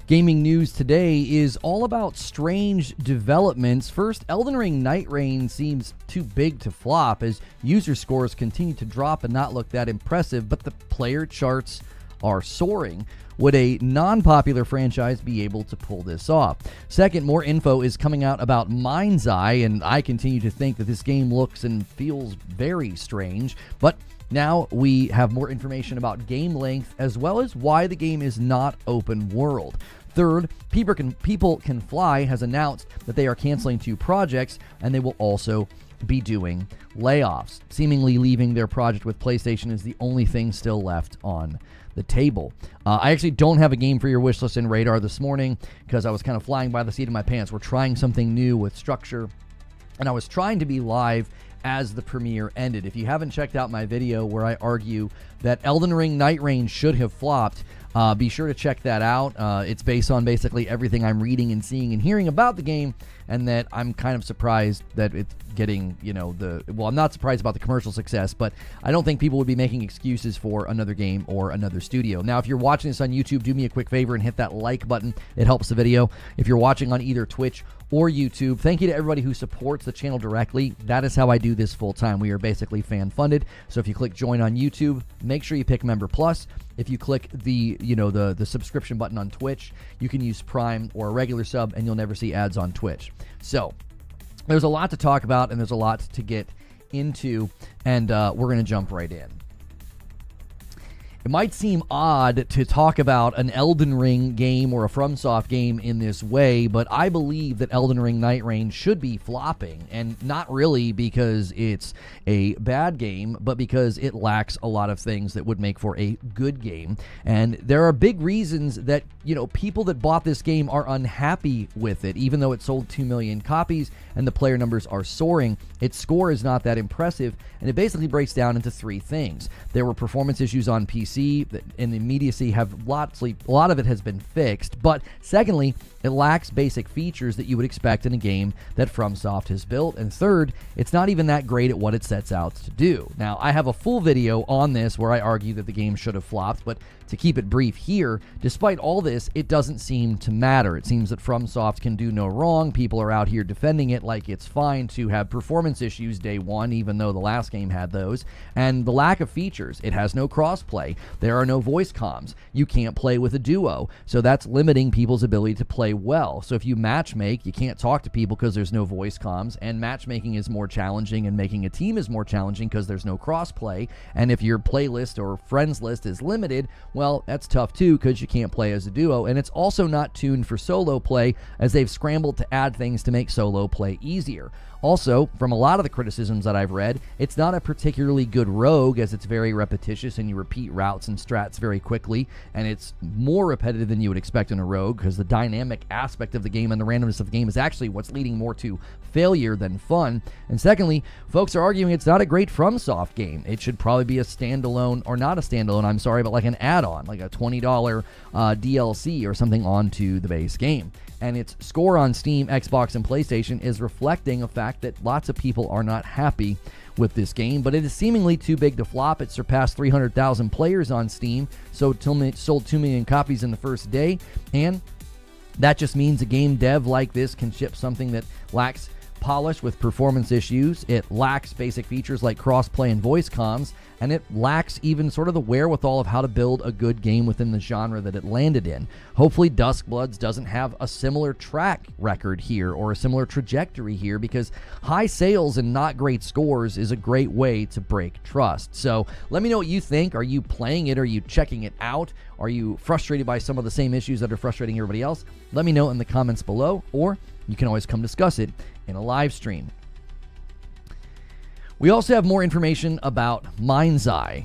Gaming news today is all about strange developments. First, Elden Ring Nightreign seems too big to flop as user scores continue to drop and not look that impressive, but the player charts are soaring. Would a non-popular franchise be able to pull this off? Second, more info is coming out about Mindseye, and I continue to think that this game looks and feels very strange, but now we have more information about game length as well as why the game is not open world. Third, People Can Fly has announced that they are canceling 2 projects and they will also be doing layoffs. Seemingly leaving their project with PlayStation is the only thing still left on the table. I actually don't have a game for your wish list and radar this morning because I was kind of flying by the seat of my pants. We're trying something new with structure, and I was trying to be live as the premiere ended. If you haven't checked out my video where I argue that Elden Ring Nightreign should have flopped, be sure to check that out. It's based on basically everything I'm reading and seeing and hearing about the game, and that I'm kind of surprised that it's getting, I'm not surprised about the commercial success, but I don't think people would be making excuses for another game or another studio. Now, if you're watching this on YouTube, do me a quick favor and hit that like button. It helps the video. If you're watching on either Twitch or YouTube, thank you to everybody who supports the channel directly. That is how I do this full time. We are basically fan funded. So if you click join on YouTube, make sure you pick Member Plus. If you click the subscription button on Twitch, you can use Prime or a regular sub and you'll never see ads on Twitch. So there's a lot to talk about and there's a lot to get into, and we're going to jump right in. It might seem odd to talk about an Elden Ring game or a FromSoft game in this way, but I believe that Elden Ring Nightreign should be flopping, and not really because it's a bad game, but because it lacks a lot of things that would make for a good game. And there are big reasons that, people that bought this game are unhappy with it, even though it sold 2 million copies and the player numbers are soaring. Its score is not that impressive, and it basically breaks down into 3 things. There were performance issues on PC, and the immediacy a lot of it has been fixed, but secondly, it lacks basic features that you would expect in a game that FromSoft has built, and third, it's not even that great at what it sets out to do. Now, I have a full video on this where I argue that the game should have flopped, but to keep it brief here, despite all this, it doesn't seem to matter. It seems that FromSoft can do no wrong. People are out here defending it like it's fine to have performance issues day one, even though the last game had those. And the lack of features. It has no crossplay. There are no voice comms. You can't play with a duo. So that's limiting people's ability to play well. So if you matchmake, you can't talk to people because there's no voice comms. And matchmaking is more challenging, and making a team is more challenging because there's no crossplay. And if your playlist or friends list is limited, well, that's tough too because you can't play as a duo, and it's also not tuned for solo play as they've scrambled to add things to make solo play easier. Also, from a lot of the criticisms that I've read, it's not a particularly good rogue as it's very repetitious and you repeat routes and strats very quickly, and it's more repetitive than you would expect in a rogue because the dynamic aspect of the game and the randomness of the game is actually what's leading more to failure than fun. And secondly, folks are arguing it's not a great FromSoft game. It should probably be a standalone, or not a standalone, I'm sorry, but like an add-on, like a $20 DLC or something onto the base game. And its score on Steam, Xbox, and PlayStation is reflecting a fact that lots of people are not happy with this game, but it is seemingly too big to flop. It surpassed 300,000 players on Steam, so it sold 2 million copies in the first day, and that just means a game dev like this can ship something that lacks polish with performance issues, it lacks basic features like crossplay and voice comms, and it lacks even sort of the wherewithal of how to build a good game within the genre that it landed in. Hopefully Duskbloods doesn't have a similar track record here or a similar trajectory here, because high sales and not great scores is a great way to break trust. So let me know what you think. Are you playing it? Are you checking it out? Are you frustrated by some of the same issues that are frustrating everybody else? Let me know in the comments below, or you can always come discuss it in a live stream. We also have more information about Mindseye.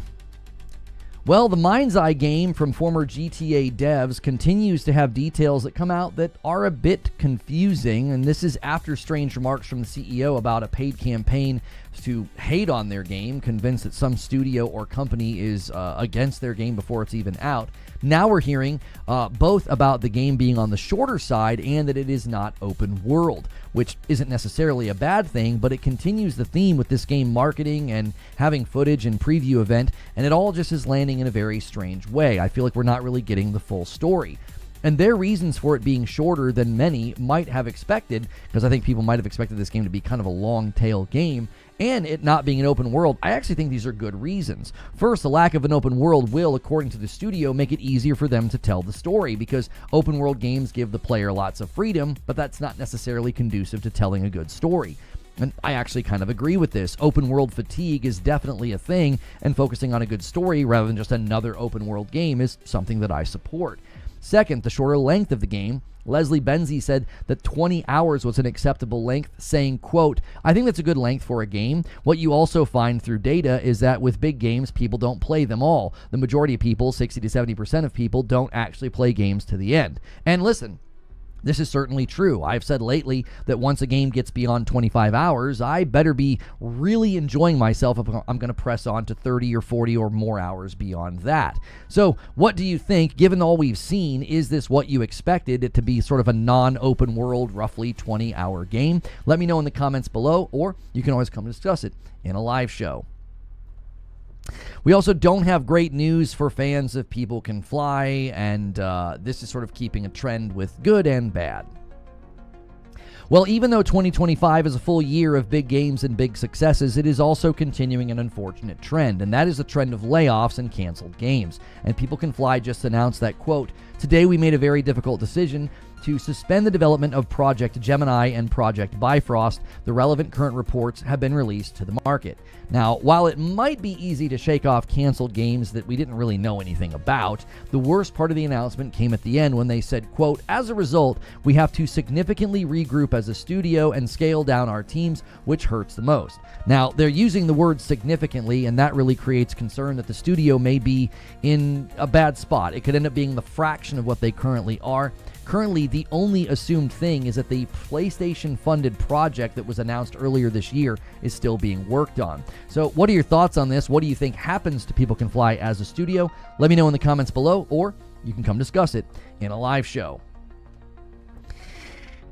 Well, the Mindseye game from former GTA devs continues to have details that come out that are a bit confusing, and this is after strange remarks from the CEO about a paid campaign to hate on their game, convinced that some studio or company is against their game before it's even out. Now we're hearing both about the game being on the shorter side and that it is not open world, which isn't necessarily a bad thing, but it continues the theme with this game marketing and having footage and preview event, and it all just is landing in a very strange way. I feel like we're not really getting the full story. And their reasons for it being shorter than many might have expected, because I think people might have expected this game to be kind of a long tail game, and it not being an open world, I actually think these are good reasons. First, the lack of an open world will, according to the studio, make it easier for them to tell the story, because open world games give the player lots of freedom, but that's not necessarily conducive to telling a good story. And I actually kind of agree with this. Open world fatigue is definitely a thing, and focusing on a good story rather than just another open world game is something that I support. Second, the shorter length of the game. Leslie Benzie said that 20 hours was an acceptable length, saying, quote, "I think that's a good length for a game. What you also find through data is that with big games, people don't play them all. The majority of people, 60 to 70% of people, don't actually play games to the end." And listen, this is certainly true. I've said lately that once a game gets beyond 25 hours, I better be really enjoying myself if I'm going to press on to 30 or 40 or more hours beyond that. So what do you think, given all we've seen? Is this what you expected it to be, sort of a non-open world, roughly 20-hour game? Let me know in the comments below, or you can always come discuss it in a live show. We also don't have great news for fans of People Can Fly, and this is sort of keeping a trend with good and bad. Well, even though 2025 is a full year of big games and big successes, it is also continuing an unfortunate trend, and that is the trend of layoffs and canceled games. And People Can Fly just announced that, quote, "Today we made a very difficult decision to suspend the development of Project Gemini and Project Bifrost. The relevant current reports have been released to the market." Now, while it might be easy to shake off canceled games that we didn't really know anything about, the worst part of the announcement came at the end when they said, quote, "As a result, we have to significantly regroup as a studio and scale down our teams, which hurts the most." Now, they're using the word significantly, and that really creates concern that the studio may be in a bad spot. It could end up being the fraction of what they currently are. Currently, the only assumed thing is that the PlayStation-funded project that was announced earlier this year is still being worked on. So what are your thoughts on this? What do you think happens to People Can Fly as a studio? Let me know in the comments below, or you can come discuss it in a live show.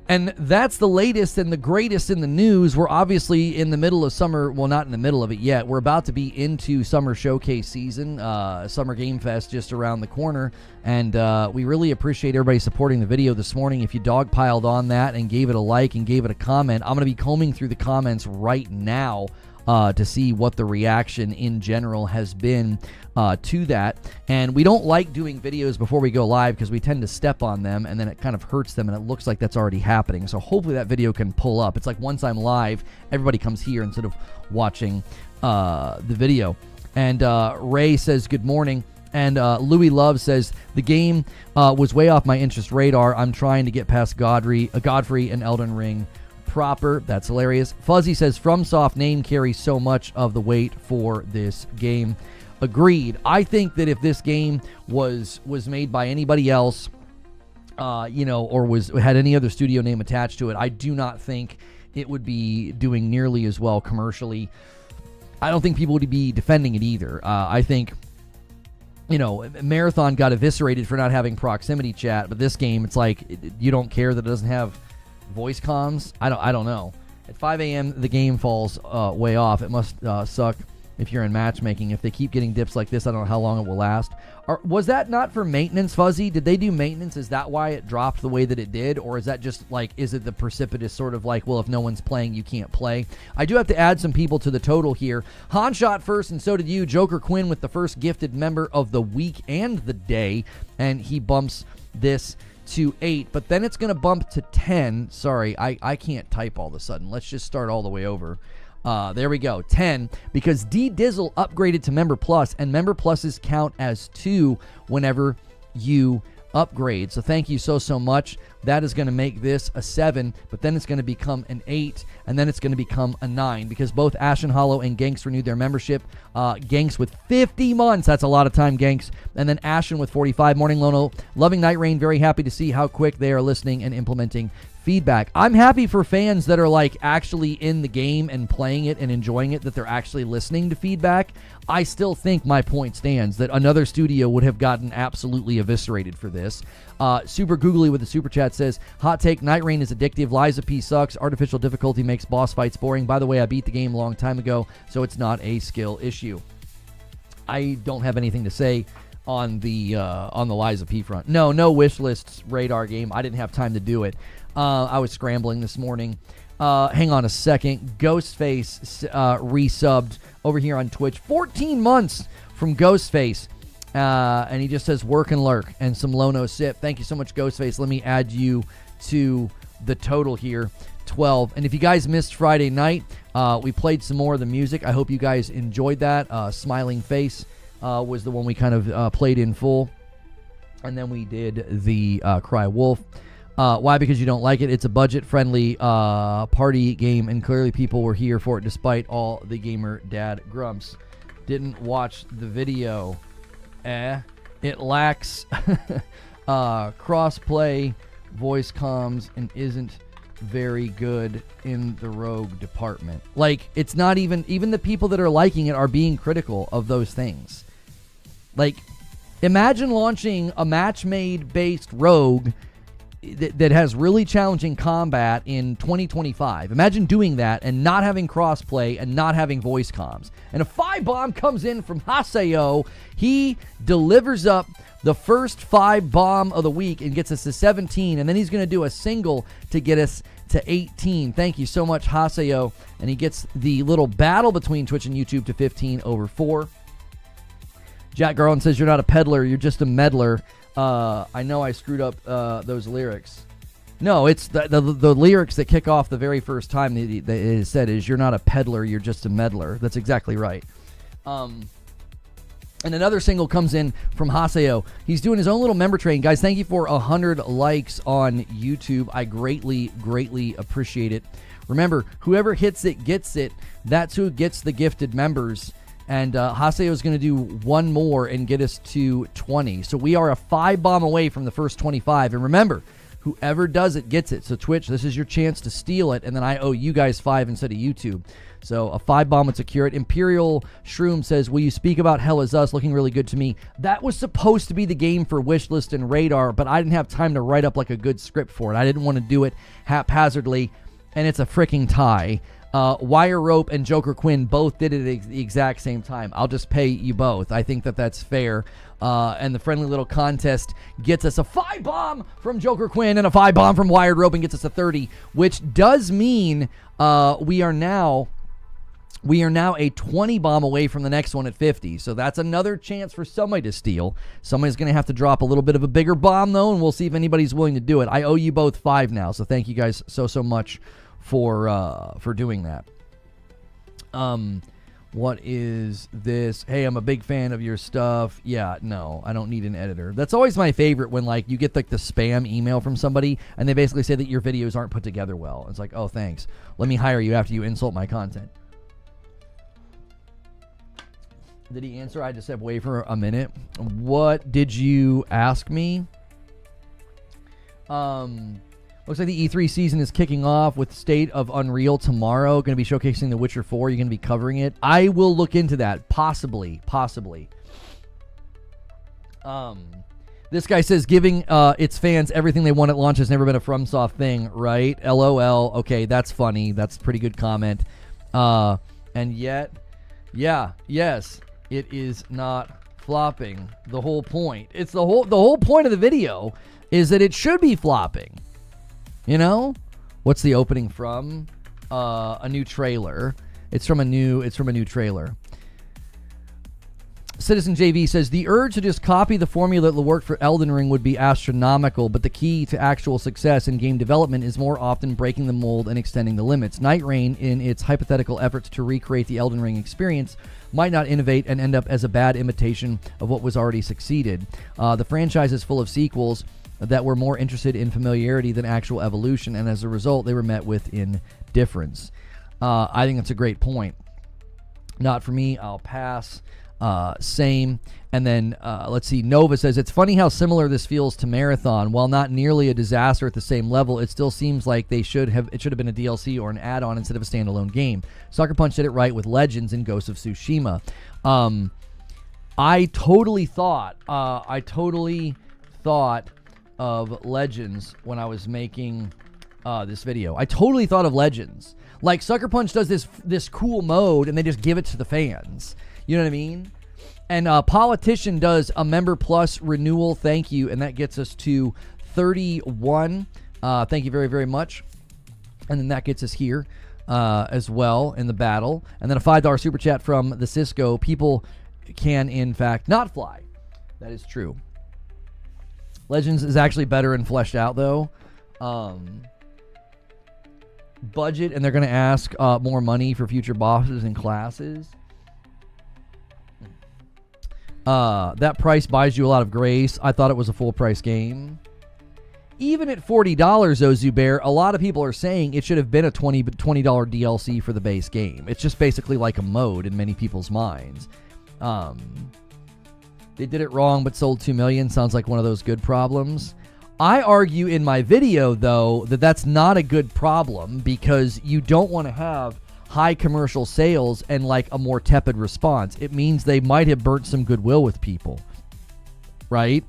And that's the latest and the greatest in the news. We're obviously in the middle of summer. Well, not in the middle of it yet. We're about to be into summer showcase season. Summer Game Fest just around the corner. And we really appreciate everybody supporting the video this morning. If you dogpiled on that and gave it a like and gave it a comment, I'm going to be combing through the comments right now to see what the reaction in general has been to that. And we don't like doing videos before we go live because we tend to step on them and then it kind of hurts them, and it looks like that's already happening. So hopefully that video can pull up. It's like once I'm live, everybody comes here instead of watching the video. And Ray says, "Good morning." And Louis Love says, "The game was way off my interest radar. I'm trying to get past Godfrey and Elden Ring proper." That's hilarious. Fuzzy says, "FromSoft name carries so much of the weight for this game." Agreed. I think that if this game was made by anybody else, or had any other studio name attached to it, I do not think it would be doing nearly as well commercially. I don't think people would be defending it either. I think, Marathon got eviscerated for not having proximity chat, but this game, it's like you don't care that it doesn't have voice comms. I don't know. At 5 a.m. the game falls way off. It must suck if you're in matchmaking. If they keep getting dips like this, I don't know how long it will last. Was that not for maintenance, Fuzzy? Did they do maintenance? Is that why it dropped the way that it did? Or is that just like, is it the precipitous sort of like, well, if no one's playing, you can't play? I do have to add some people to the total here. Han shot first, and so did you. Joker Quinn with the first gifted member of the week and the day, and he bumps this to 8, but then it's going to bump to 10. Sorry, I can't type all of a sudden. Let's just start all the way over. There we go, 10, because D Dizzle upgraded to Member Plus, and Member Pluses count as 2 whenever you upgrade. So thank you so much. That is going to make this a 7, but then it's going to become an 8, and then it's going to become a 9, because both Ashen Hollow and Ganks renewed their membership. Ganks with 50 months. That's a lot of time, Ganks. And then Ashen with 45. Morning Lono. Loving Nightreign. Very happy to see how quick they are listening and implementing feedback. I'm happy for fans that are like actually in the game and playing it and enjoying it, that they're actually listening to feedback. I still think my point stands that another studio would have gotten absolutely eviscerated for this. Super Googly with the super chat says, "Hot take, Nightreign is addictive. Lies of P sucks. Artificial difficulty makes boss fights boring. By the way, I beat the game a long time ago, so it's not a skill issue." I don't have anything to say on the Liza P front. No wish lists radar game. I didn't have time to do it. I was scrambling this morning. Hang on a second. Ghostface resubbed over here on Twitch. 14 months from Ghostface. And he just says work and lurk and some Lono sip. Thank you so much, Ghostface. Let me add you to the total here. 12. And if you guys missed Friday night, we played some more of the music. I hope you guys enjoyed that. Smiling Face was the one we kind of played in full. And then we did the Cry Wolf. Why? Because you don't like it. It's a budget-friendly party game, and clearly people were here for it despite all the gamer dad grumps. Didn't watch the video. It lacks cross-play, voice comms, and isn't very good in the rogue department. Like, it's not even the people that are liking it are being critical of those things. Like, imagine launching a match-made based rogue that has really challenging combat in 2025. Imagine doing that and not having crossplay and not having voice comms. And a 5-bomb comes in from Haseo. He delivers up the first 5-bomb of the week and gets us to 17. And then he's going to do a single to get us to 18. Thank you so much, Haseo. And he gets the little battle between Twitch and YouTube to 15/4. Jack Garland says, you're not a peddler, you're just a meddler. I know I screwed up those lyrics. No, it's the lyrics that kick off the very first time that it is said is, you're not a peddler, you're just a meddler. That's exactly right. And another single comes in from Haseo. He's doing his own little member train. Guys, thank you for 100 likes on YouTube. I greatly, greatly appreciate it. Remember, whoever hits it gets it. That's who gets the gifted members. And Haseo is going to do one more and get us to 20. So we are a 5-bomb away from the first 25. And remember, whoever does it gets it. So Twitch, this is your chance to steal it. And then I owe you guys 5 instead of YouTube. So a 5-bomb would secure it. Imperial Shroom says, will you speak about Hell Is Us? Looking really good to me. That was supposed to be the game for Wishlist and Radar, but I didn't have time to write up like a good script for it. I didn't want to do it haphazardly. And it's a freaking tie. Wire Rope and Joker Quinn both did it at the exact same time. I'll just pay you both. I think that that's fair. And the friendly little contest gets us a 5-bomb from Joker Quinn and a 5-bomb from Wired Rope and gets us a 30, which does mean we are now a 20-bomb away from the next one at 50. So that's another chance for somebody to steal. Somebody's going to have to drop a little bit of a bigger bomb, though, and we'll see if anybody's willing to do it. I owe you both 5 now, so thank you guys so much for doing that. What is this? Hey, I'm a big fan of your stuff. Yeah, no, I don't need an editor. That's always my favorite when, like, you get, like, the spam email from somebody and they basically say that your videos aren't put together well. It's like, oh, thanks. Let me hire you after you insult my content. Did he answer? I just stepped away for a minute. What did you ask me? Looks like the E3 season is kicking off with State of Unreal tomorrow. Going to be showcasing The Witcher 4. You're going to be covering it. I will look into that. Possibly. This guy says giving its fans everything they want at launch has never been a FromSoft thing, right? LOL. Okay, that's funny. That's a pretty good comment. And yet, yes, it is not flopping. The whole point. It's the whole point of the video is that it should be flopping. You know? What's the opening from? A new trailer. It's from a new trailer. Citizen JV says, the urge to just copy the formula that worked for Elden Ring would be astronomical, but the key to actual success in game development is more often breaking the mold and extending the limits. Nightreign, in its hypothetical efforts to recreate the Elden Ring experience, might not innovate and end up as a bad imitation of what was already succeeded. The franchise is full of sequels that were more interested in familiarity than actual evolution, and as a result, they were met with indifference. I think that's a great point. Not for me. I'll pass. Same. And then, let's see. Nova says, it's funny how similar this feels to Marathon. While not nearly a disaster at the same level, it still seems like it should have been a DLC or an add-on instead of a standalone game. Sucker Punch did it right with Legends and Ghost of Tsushima. I totally thought of Legends when I was making this video. I totally thought of Legends. Like, Sucker Punch does this cool mode and they just give it to the fans. You know what I mean? And Politician does a Member Plus renewal. Thank you. And that gets us to 31. Thank you very, very much. And then that gets us here as well in the battle. And then a $5 super chat from the Cisco. People can, in fact, not fly. That is true. Legends is actually better and fleshed out, though. Budget, and they're going to ask more money for future bosses and classes. That price buys you a lot of grace. I thought it was a full price game. Even at $40, Ozubear, a lot of people are saying it should have been a $20 DLC for the base game. It's just basically like a mode in many people's minds. They did it wrong but sold 2 million. Sounds like one of those good problems. I argue in my video, though, that that's not a good problem because you don't want to have high commercial sales and like a more tepid response. It means they might have burnt some goodwill with people, right?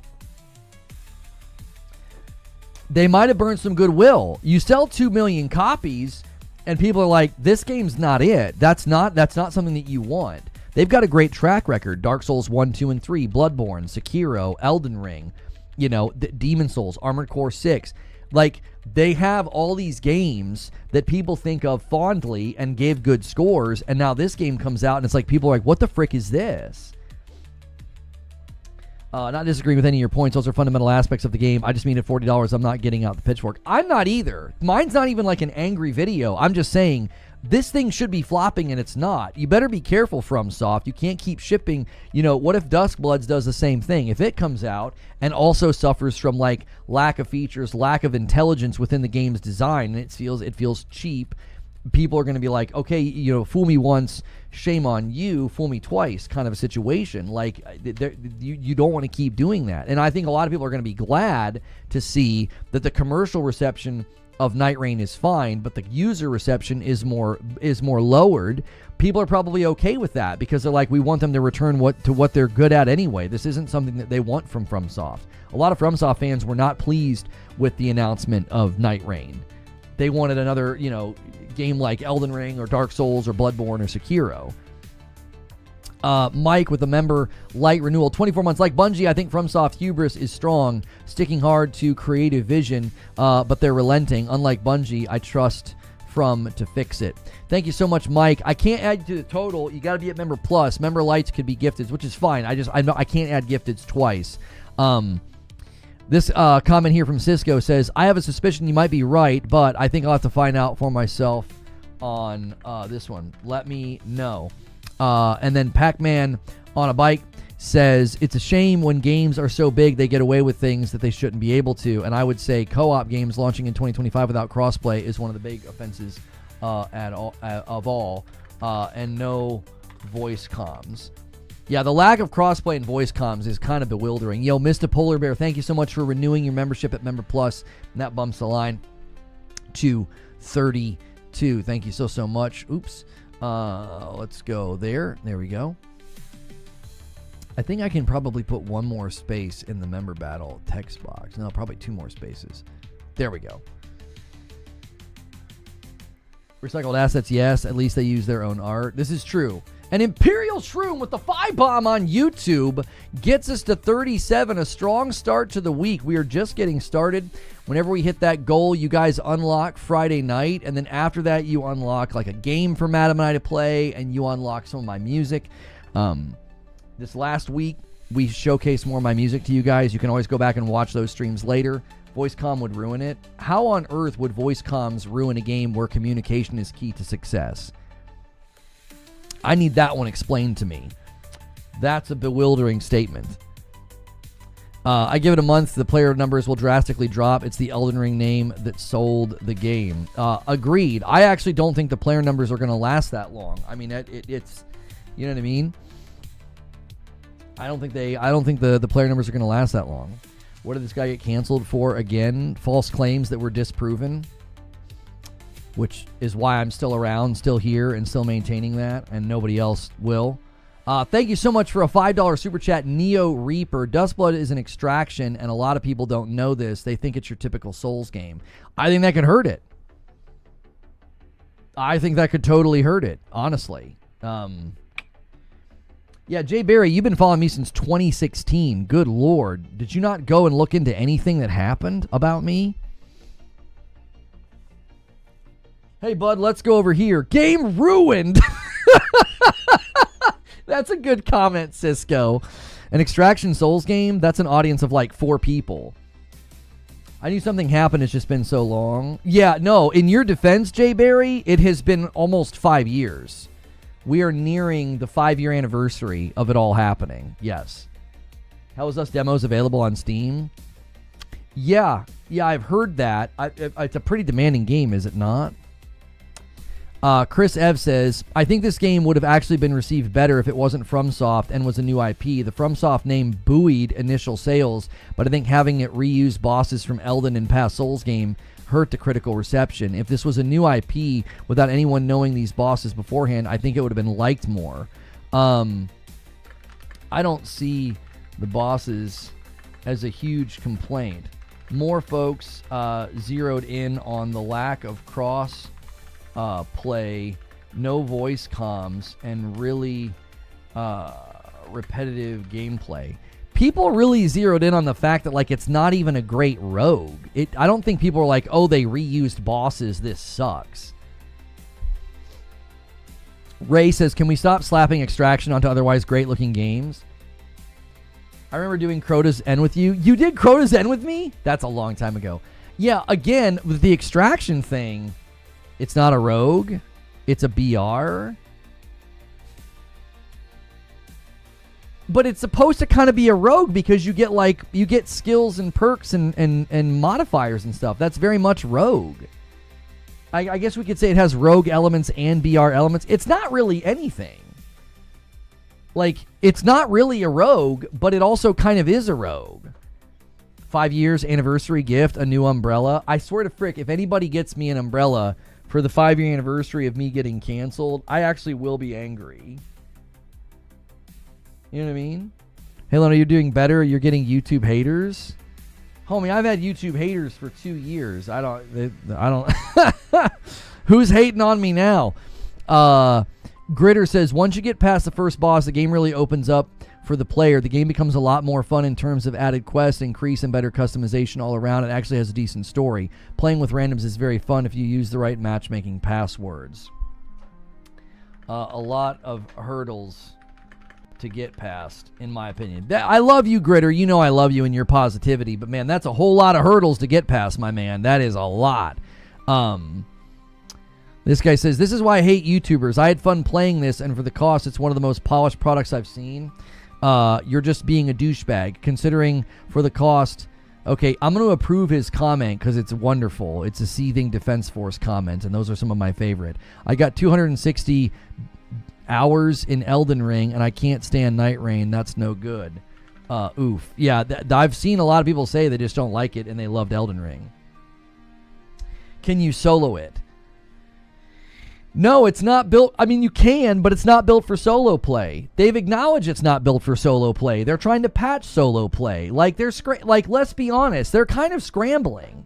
They might have burned some goodwill. You sell 2 million copies and people are like, this game's not it. That's not something that you want. They've got a great track record. Dark Souls 1, 2, and 3, Bloodborne, Sekiro, Elden Ring, Demon Souls, Armored Core 6. Like, they have all these games that people think of fondly and gave good scores, and now this game comes out and it's like people are like, what the frick is this? Not disagreeing with any of your points. Those are fundamental aspects of the game. I just mean at $40, I'm not getting out the pitchfork. I'm not either. Mine's not even like an angry video. I'm just saying this thing should be flopping and it's not. You better be careful, FromSoft. You can't keep shipping. What if Duskbloods does the same thing? If it comes out and also suffers from like lack of features, lack of intelligence within the game's design, and it feels cheap, people are going to be like, okay, fool me once, shame on you, fool me twice kind of a situation. Like, you don't want to keep doing that. And I think a lot of people are going to be glad to see that the commercial reception of Nightreign is fine, but the user reception is more lowered. People are probably okay with that because they're like, we want them to return to what they're good at anyway. This isn't something that they want from FromSoft. A lot of FromSoft fans were not pleased with the announcement of Nightreign. They wanted another, game like Elden Ring or Dark Souls or Bloodborne or Sekiro. Mike with a member light renewal, 24 months. Like Bungie, I think FromSoft hubris is strong, sticking hard to creative vision, but they're relenting. Unlike Bungie, I trust From to fix it. Thank you so much, Mike. I can't add you to the total. You got to be at Member Plus. Member Lights could be gifted, which is fine. I can't add gifteds twice. This comment here from Cisco says, I have a suspicion you might be right, but I think I'll have to find out for myself on this one. Let me know. And then Pac-Man on a Bike says, it's a shame when games are so big they get away with things that they shouldn't be able to. And I would say co-op games launching in 2025 without crossplay is one of the big offenses of all. And no voice comms. Yeah, the lack of crossplay and voice comms is kind of bewildering. Yo, Mr. Polar Bear, thank you so much for renewing your membership at Member Plus. And that bumps the line to 32. Thank you so much. Oops. Let's go there. There we go. I think I can probably put one more space in the member battle text box. No, probably 2 more spaces. There we go. Recycled assets, yes. At least they use their own art. This is true. An Imperial Shroom with the 5-bomb on YouTube gets us to 37. A strong start to the week. We are just getting started. Whenever we hit that goal, you guys unlock Friday night. And then after that, you unlock like a game for Madam and I to play. And you unlock some of my music. This last week, we showcased more of my music to you guys. You can always go back and watch those streams later. VoiceCom would ruin it. How on earth would voice comms ruin a game where communication is key to success? I need that one explained to me. That's a bewildering statement. I give it a month. The player numbers will drastically drop. It's the Elden Ring name that sold the game. Agreed. I actually don't think the player numbers are going to last that long. I mean, it's, you know what I mean? I don't think the player numbers are going to last that long. What did this guy get canceled for again? False claims that were disproven, which is why I'm still around, still here, and still maintaining that, and nobody else will. Thank you so much for a $5 super chat, Neo Reaper. Dustblood is an extraction, and a lot of people don't know this. They think it's your typical Souls game. I think that could hurt it. I think that could totally hurt it, honestly. Yeah, Jay Barry, you've been following me since 2016. Good Lord. Did you not go and look into anything that happened about me? Hey, bud, let's go over here. Game ruined. That's a good comment, Cisco. An Extraction Souls game, that's an audience of like 4 people. I knew something happened. It's just been so long. Yeah, no, in your defense, Jay Barry, it has been almost 5 years. We are nearing the 5-year anniversary of it all happening. Yes. How is Us Demos available on Steam? Yeah, I've heard that. It's a pretty demanding game, is it not? Chris Ev says, I think this game would have actually been received better if it wasn't FromSoft and was a new IP. The FromSoft name buoyed initial sales, but I think having it reuse bosses from Elden and past Souls game hurt the critical reception. If this was a new IP without anyone knowing these bosses beforehand, I think it would have been liked more. I don't see the bosses as a huge complaint. More folks zeroed in on the lack of cross play, no voice comms, and really repetitive gameplay. People really zeroed in on the fact that like it's not even a great rogue. I don't think people are like, oh, they reused bosses, this sucks. Ray says, can we stop slapping Extraction onto otherwise great looking games? I remember doing Crota's End with you. You did Crota's End with me? That's a long time ago. Yeah, again, with the Extraction thing, it's not a rogue. It's a BR. But it's supposed to kind of be a rogue because you get skills and perks and modifiers and stuff. That's very much rogue. I guess we could say it has rogue elements and BR elements. It's not really anything. Like, it's not really a rogue, but it also kind of is a rogue. 5 years anniversary gift, a new umbrella. I swear to frick, if anybody gets me an umbrella for the 5-year anniversary of me getting canceled, I actually will be angry. You know what I mean? Hey, Lona, you're doing better. You're getting YouTube haters. Homie, I've had YouTube haters for 2 years. I don't. Who's hating on me now? Gritter says, once you get past the first boss, the game really opens up for the player. The game becomes a lot more fun in terms of added quests, increase, and better customization all around. It actually has a decent story. Playing with randoms is very fun if you use the right matchmaking passwords. A lot of hurdles to get past, in my opinion. I love you, Gritter. You know I love you and your positivity, but man, that's a whole lot of hurdles to get past, my man. That is a lot. This guy says, this is why I hate YouTubers. I had fun playing this, and for the cost, it's one of the most polished products I've seen. You're just being a douchebag. Considering for the cost... Okay, I'm going to approve his comment because it's wonderful. It's a Seething Defense Force comment, and those are some of my favorite. I got 260... hours in Elden Ring, and I can't stand Nightreign. That's no good. Oof. Yeah, I've seen a lot of people say they just don't like it, and they loved Elden Ring. Can you solo it? No, it's not built. I mean, you can, but it's not built for solo play. They've acknowledged it's not built for solo play. They're trying to patch solo play. Like, let's be honest, they're kind of scrambling.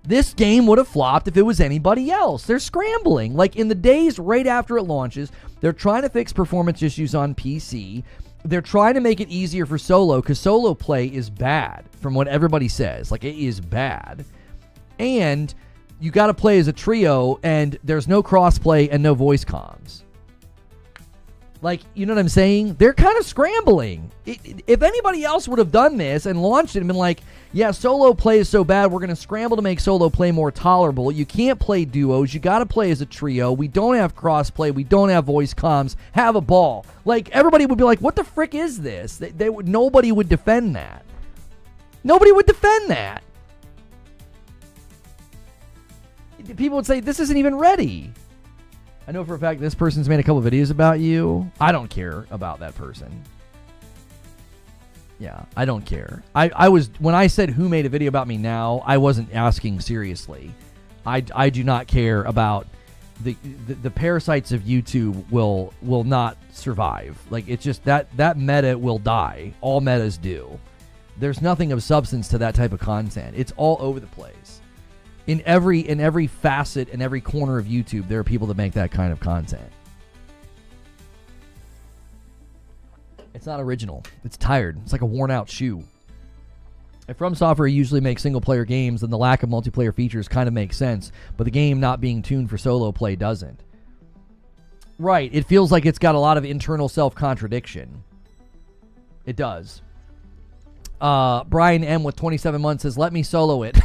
This game would have flopped if it was anybody else. They're scrambling. Like, in the days right after it launches, they're trying to fix performance issues on PC. They're trying to make it easier for solo, because solo play is bad, from what everybody says. Like, it is bad. And you got to play as a trio, and there's no crossplay and no voice comms. Like, you know what I'm saying? They're kind of scrambling. If anybody else would have done this and launched it and been like, yeah, solo play is so bad, we're going to scramble to make solo play more tolerable. You can't play duos. You got to play as a trio. We don't have crossplay. We don't have voice comms. Have a ball. Like, everybody would be like, what the frick is this? Nobody would defend that. Nobody would defend that. People would say, this isn't even ready. I know for a fact this person's made a couple videos about you. I don't care about that person. Yeah, I don't care. I was, when I said who made a video about me now, I wasn't asking seriously. I do not care about the parasites of YouTube will not survive. Like, it's just that meta will die. All metas do. There's nothing of substance to that type of content. It's all over the place. In every facet and every corner of YouTube, there are people that make that kind of content. It's not original. It's tired. It's like a worn out shoe. If From Software usually makes single-player games, then the lack of multiplayer features kind of makes sense, but the game not being tuned for solo play doesn't. Right. It feels like it's got a lot of internal self-contradiction. It does. Brian M. with 27 months says, let me solo it.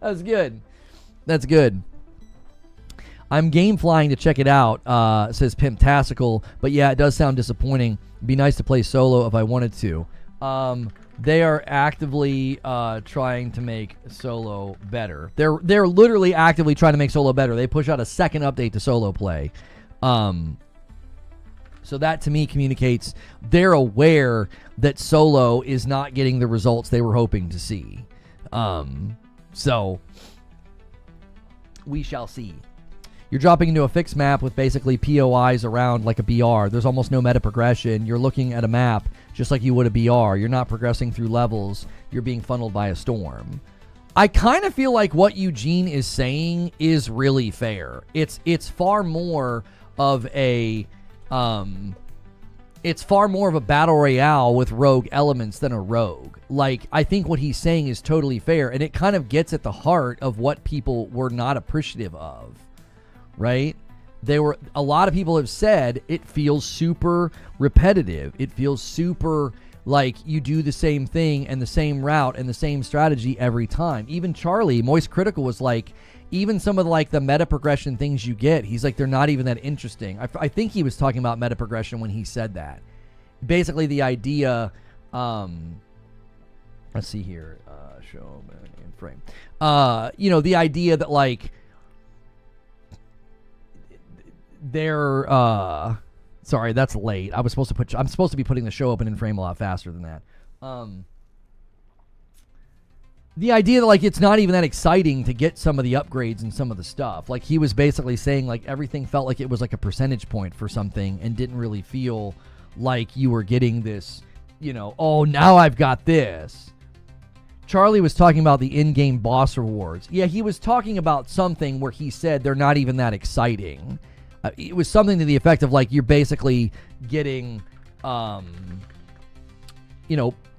That's good. That's good. I'm game flying to check it out, says Pimptastical, but yeah, it does sound disappointing. It'd be nice to play solo if I wanted to. They are actively trying to make solo better. They're literally actively trying to make solo better. They push out a second update to solo play. So that to me communicates they're aware that solo is not getting the results they were hoping to see. So we shall see. You're dropping into a fixed map with basically POIs around like a BR. There's almost no meta progression. You're looking at a map just like you would a BR. You're not progressing through levels. You're being funneled by a storm. I kind of feel like what Eugene is saying is really fair. It's far more of a battle royale with rogue elements than a rogue. Like, I think what he's saying is totally fair, and it kind of gets at the heart of what people were not appreciative of. Right? A lot of people have said it feels super repetitive. It feels super like you do the same thing and the same route and the same strategy every time. Even Charlie, Moist Critical, was like, even some of like the meta progression things you get, he's like, they're not even that interesting. I think he was talking about meta progression when he said that. Basically the idea, let's see here, show in frame. The idea that like, they're sorry, that's late. I'm supposed to be putting the show open in frame a lot faster than that. The idea that like it's not even that exciting to get some of the upgrades and some of the stuff. Like he was basically saying like everything felt like it was like a percentage point for something and didn't really feel like you were getting this, oh, now I've got this. Charlie was talking about the in-game boss rewards. Yeah, he was talking about something where he said they're not even that exciting. It was something to the effect of like you're basically getting,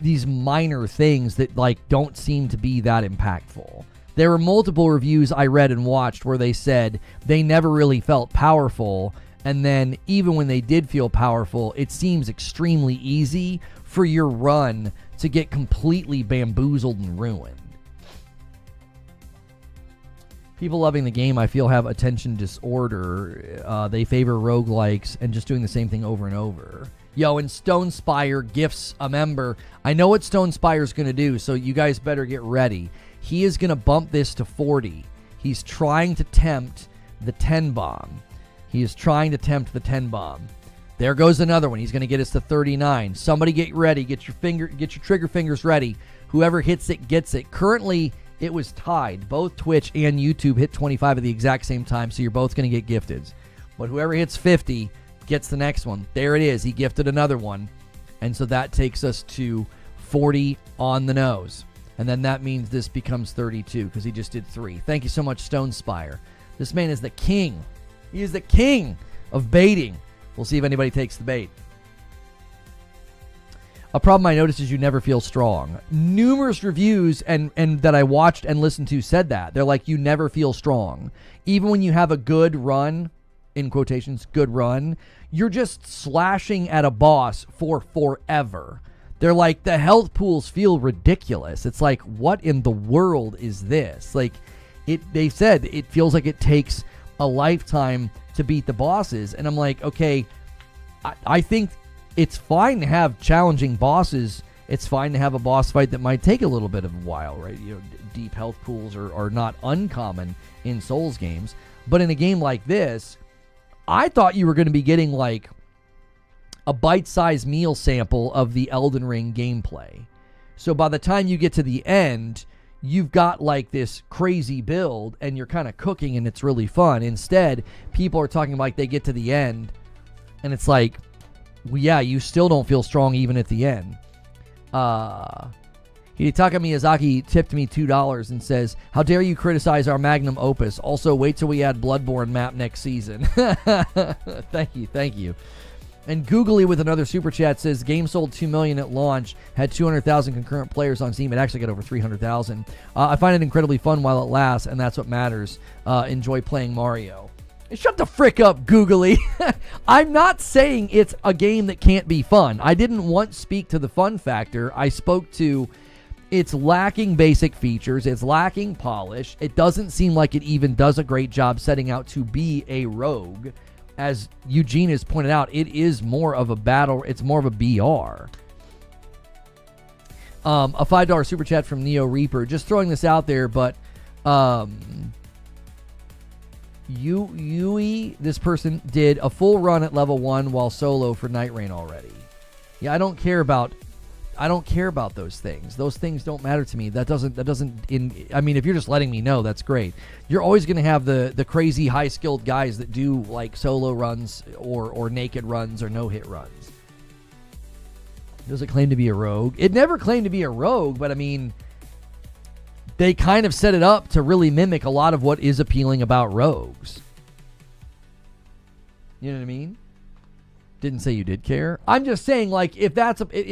these minor things that like don't seem to be that impactful. There were multiple reviews I read and watched where they said they never really felt powerful, and then even when they did feel powerful, it seems extremely easy for your run to get completely bamboozled and ruined. People loving the game, I feel, have attention disorder. They favor roguelikes and just doing the same thing over and over. Yo, and Stone Spire gifts a member. I know what Stone Spire's going to do, so you guys better get ready. He is going to bump this to 40. He's trying to tempt the 10 bomb. He is trying to tempt the 10 bomb. There goes another one. He's going to get us to 39. Somebody get ready. Get your trigger fingers ready. Whoever hits it gets it. Currently, it was tied. Both Twitch and YouTube hit 25 at the exact same time, so you're both going to get gifted. But whoever hits 50 gets the next one. There it is. He gifted another one. And so that takes us to 40 on the nose. And then that means this becomes 32 because he just did 3. Thank you so much, Stone Spire. This man is the king. He is the king of baiting. We'll see if anybody takes the bait. A problem I noticed is you never feel strong. Numerous reviews and that I watched and listened to said that. They're like, you never feel strong. Even when you have a good run, in quotations, good run, you're just slashing at a boss for forever. They're like, the health pools feel ridiculous. It's like, what in the world is this? Like, they said it feels like it takes a lifetime to beat the bosses. And I'm like, okay, I think it's fine to have challenging bosses. It's fine to have a boss fight that might take a little bit of a while, right? Deep health pools are not uncommon in Souls games. But in a game like this, I thought you were going to be getting like a bite-sized meal sample of the Elden Ring gameplay. So by the time you get to the end, you've got like this crazy build and you're kind of cooking and it's really fun. Instead, people are talking like they get to the end and it's like, well, yeah, you still don't feel strong even at the end. Hidetaka Miyazaki tipped me $2 and says, how dare you criticize our magnum opus? Also, wait till we add Bloodborne map next season. Thank you. And Googly with another super chat says, game sold 2 million at launch, had 200,000 concurrent players on Steam. It actually got over 300,000. I find it incredibly fun while it lasts, and that's what matters. Enjoy playing Mario. Shut the frick up, Googly. I'm not saying it's a game that can't be fun. I didn't once speak to the fun factor. I spoke to it's lacking basic features. It's lacking polish. It doesn't seem like it even does a great job setting out to be a rogue. As Eugene has pointed out, it is more of a battle. It's more of a BR. A $5 super chat from Neo Reaper. Just throwing this out there, but Yui, this person did a full run at level 1 while solo for Nightreign already. Yeah, I don't care about those things. Those things don't matter to me. I mean, if you're just letting me know, that's great. You're always going to have the crazy high skilled guys that do like solo runs or naked runs or no hit runs. Does it claim to be a rogue? It never claimed to be a rogue, but I mean, they kind of set it up to really mimic a lot of what is appealing about rogues. You know what I mean? Didn't say you did care. I'm just saying, like, if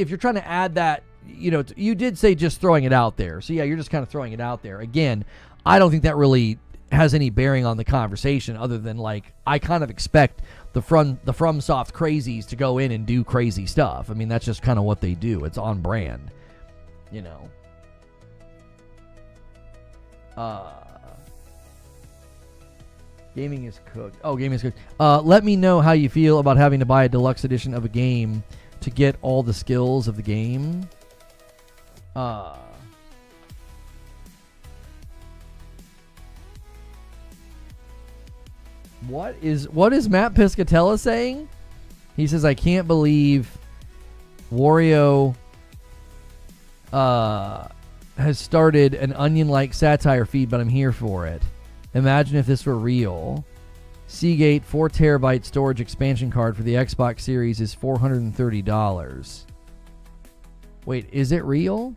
you're trying to add that, you know, you did say just throwing it out there. So yeah, you're just kind of throwing it out there. Again, I don't think that really has any bearing on the conversation other than, like, I kind of expect the FromSoft crazies to go in and do crazy stuff. I mean, that's just kind of what they do. It's on brand, you know. Gaming is cooked. Oh, gaming is cooked. Let me know how you feel about having to buy a deluxe edition of a game to get all the skills of the game. What is Matt Piscatella saying? He says, I can't believe Wario has started an Onion-like satire feed, but I'm here for it. Imagine if this were real. Seagate 4 terabyte storage expansion card for the Xbox Series is $430. Wait, is it real?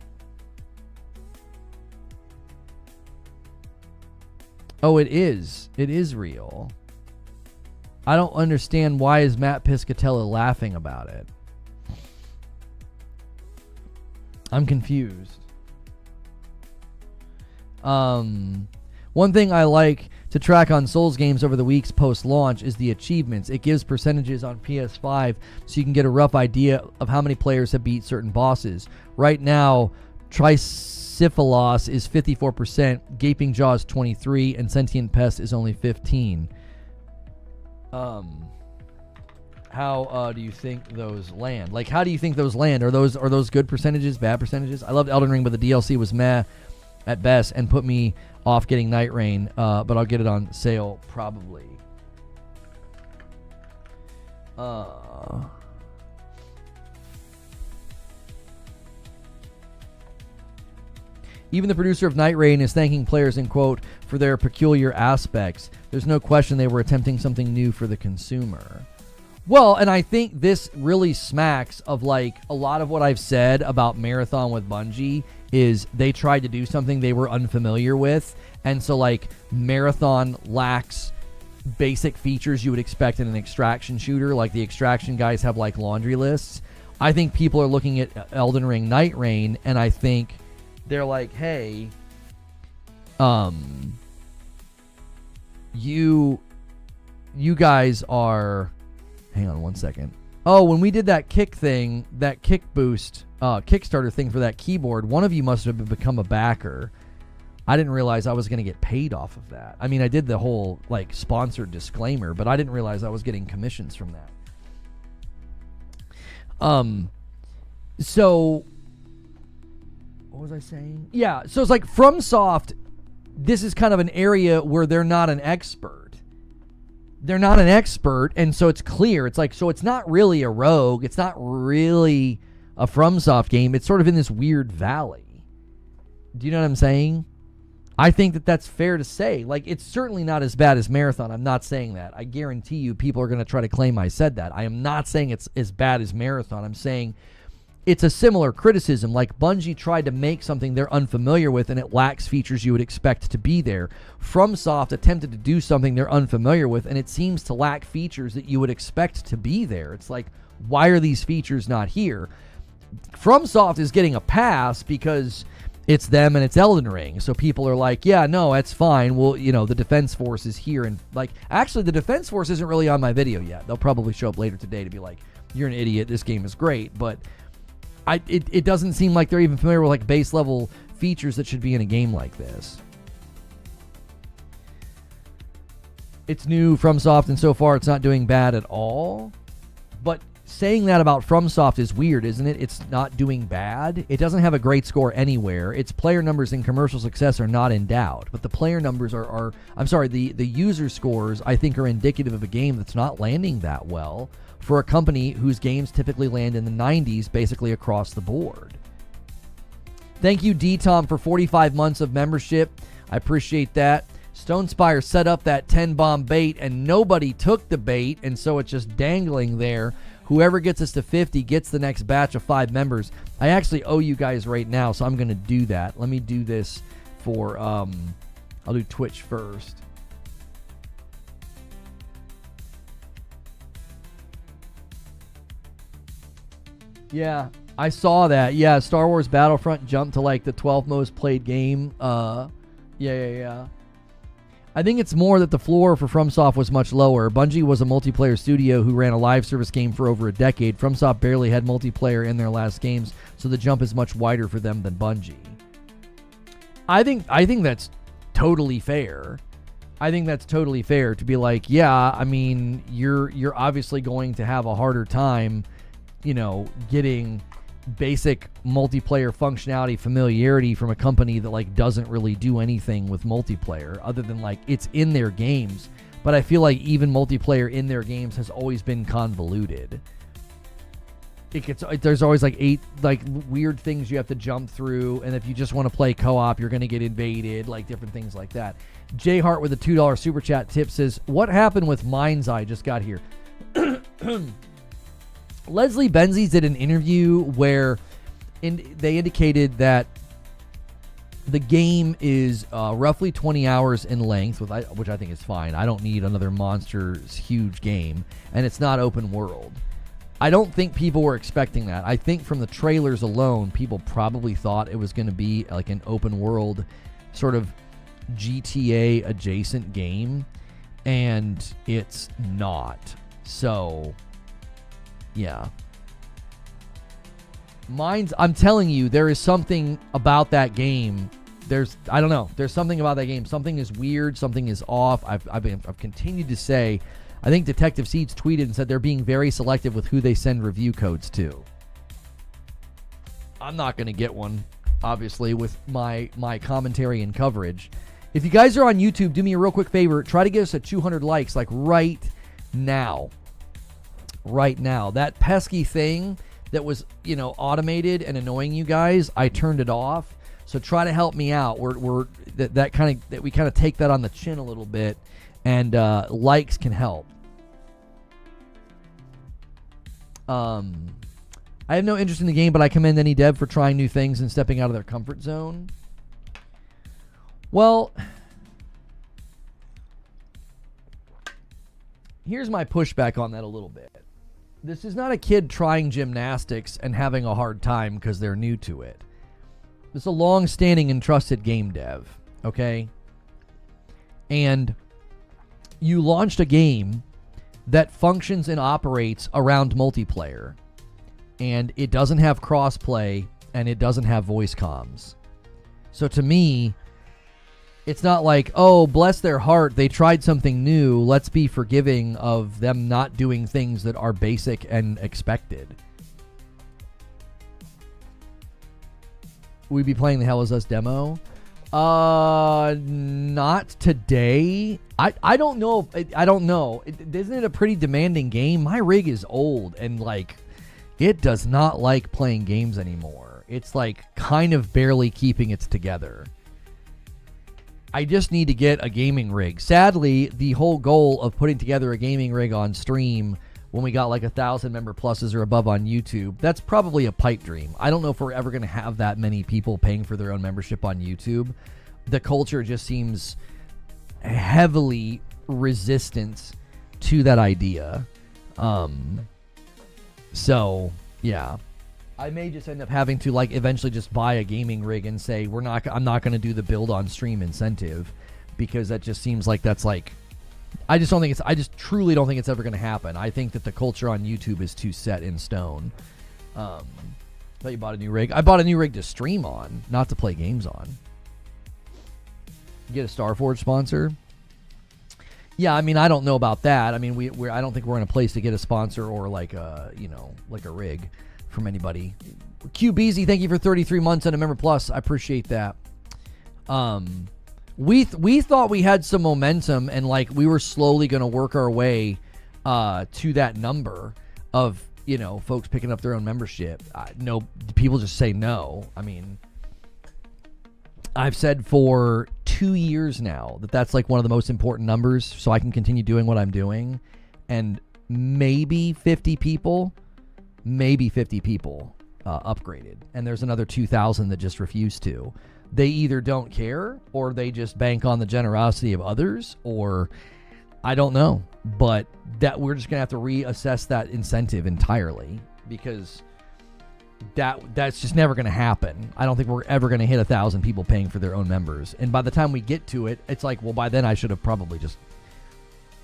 Oh, it is. It is real. I don't understand why is Matt Piscatella laughing about it. I'm confused. One thing I like to track on Souls games over the weeks post-launch is the achievements. It gives percentages on PS5 so you can get a rough idea of how many players have beat certain bosses. Right now, Tricephalos is 54%, Gaping Jaw is 23%, and Sentient Pest is only 15%. How do you think those land? Like, how do you think those land? Are those good percentages, bad percentages? I loved Elden Ring, but the DLC was meh at best and put me off getting Nightreign, but I'll get it on sale probably. Even the producer of Nightreign is thanking players in quote for their peculiar aspects. There's no question they were attempting something new for the consumer. Well, and I think this really smacks of like a lot of what I've said about Marathon with Bungie is they tried to do something they were unfamiliar with. And so like Marathon lacks basic features you would expect in an extraction shooter. Like the extraction guys have like laundry lists. I think people are looking at Elden Ring Nightreign and I think they're like, hey, you guys are, hang on one second. Oh, when we did that kick thing, that kick boost, Kickstarter thing for that keyboard, one of you must have become a backer. I didn't realize I was going to get paid off of that. I mean, I did the whole like sponsored disclaimer, but I didn't realize I was getting commissions from that. So what was I saying? Yeah, so it's like FromSoft, this is kind of an area where they're not an expert. They're not an expert, and so it's clear. It's like, so it's not really a rogue. It's not really a FromSoft game. It's sort of in this weird valley. Do you know what I'm saying? I think that that's fair to say. Like, it's certainly not as bad as Marathon. I'm not saying that. I guarantee you people are going to try to claim I said that. I am not saying it's as bad as Marathon. I'm saying it's a similar criticism. Like, Bungie tried to make something they're unfamiliar with, and it lacks features you would expect to be there. FromSoft attempted to do something they're unfamiliar with, and it seems to lack features that you would expect to be there. It's like, Why are these features not here? FromSoft is getting a pass because it's them and it's Elden Ring. So people are like, yeah, no, that's fine. Well, the Defense Force is here. And like, actually, the Defense Force isn't really on my video yet. They'll probably show up later today to be like, you're an idiot. This game is great. But it doesn't seem like they're even familiar with like base level features that should be in a game like this. It's new, FromSoft, and so far it's not doing bad at all. But saying that about FromSoft is weird, isn't it? It's not doing bad. It doesn't have a great score anywhere. Its player numbers and commercial success are not in doubt. But the player numbers the user scores, I think, are indicative of a game that's not landing that well for a company whose games typically land in the 90s basically across the board. Thank you, D-Tom, for 45 months of membership. I appreciate that. Stonespire set up that 10-bomb bait, and nobody took the bait, and so it's just dangling there. Whoever gets us to 50 gets the next batch of 5 members. I actually owe you guys right now, so I'm going to do that. Let me do this for, I'll do Twitch first. Yeah, I saw that. Yeah, Star Wars Battlefront jumped to like the 12th most played game. Yeah. I think it's more that the floor for FromSoft was much lower. Bungie was a multiplayer studio who ran a live service game for over a decade. FromSoft barely had multiplayer in their last games, so the jump is much wider for them than Bungie. I think that's totally fair. I think that's totally fair to be like, yeah, I mean, you're obviously going to have a harder time, getting basic multiplayer functionality familiarity from a company that like doesn't really do anything with multiplayer other than like it's in their games. But I feel like even multiplayer in their games has always been convoluted. There's always like 8 like weird things you have to jump through, and if you just want to play co-op, you're going to get invaded, like different things like that. Jay Hart with a $2 super chat tip says, what happened with Mindseye? Just got here. Leslie Benzies did an interview where they indicated that the game is roughly 20 hours in length, which I think is fine. I don't need another monster's huge game, and it's not open world. I don't think people were expecting that. I think from the trailers alone, people probably thought it was going to be like an open world sort of GTA adjacent game, and it's not. So yeah. I'm telling you, there is something about that game. I don't know. There's something about that game. Something is weird. Something is off. I've continued to say, I think Detective Seeds tweeted and said they're being very selective with who they send review codes to. I'm not going to get one, obviously, with my commentary and coverage. If you guys are on YouTube, do me a real quick favor. Try to get us at 200 likes, like right now. Right now. That pesky thing that was, automated and annoying you guys, I turned it off. So try to help me out. We kind of take that on the chin a little bit, and likes can help. I have no interest in the game, but I commend any dev for trying new things and stepping out of their comfort zone. Well, here's my pushback on that a little bit. This is not a kid trying gymnastics and having a hard time because they're new to it. This is a long-standing and trusted game dev, okay? And you launched a game that functions and operates around multiplayer, and it doesn't have crossplay, and it doesn't have voice comms. So to me, it's not like, oh, bless their heart, they tried something new, let's be forgiving of them not doing things that are basic and expected. We be playing the Hell Is Us demo? Not today. I don't know. I don't know. Isn't it a pretty demanding game? My rig is old, and like, it does not like playing games anymore. It's like kind of barely keeping it together. I just need to get a gaming rig. Sadly, the whole goal of putting together a gaming rig on stream when we got like 1,000 member pluses or above on YouTube, that's probably a pipe dream. I don't know if we're ever going to have that many people paying for their own membership on YouTube. The culture just seems heavily resistant to that idea. So, yeah. I may just end up having to like eventually just buy a gaming rig and say I'm not going to do the build on stream incentive, because that just seems like that's like I just truly don't think it's ever going to happen. I think that the culture on YouTube is too set in stone. I thought you bought a new rig. I bought a new rig to stream on, not to play games on. Get a Starforge sponsor. Yeah, I mean, I don't know about that. I mean, I don't think we're in a place to get a sponsor or like a rig from anybody. QBZ, thank you for 33 months and a member plus. I appreciate that. We thought we had some momentum and like we were slowly going to work our way to that number of, folks picking up their own membership. No, people just say no. I mean, I've said for 2 years now that that's like one of the most important numbers so I can continue doing what I'm doing. And maybe 50 people upgraded. And there's another 2,000 that just refuse to. They either don't care or they just bank on the generosity of others, or I don't know. But that we're just going to have to reassess that incentive entirely, because that's just never going to happen. I don't think we're ever going to hit 1,000 people paying for their own members. And by the time we get to it, it's like, well, by then I should have probably just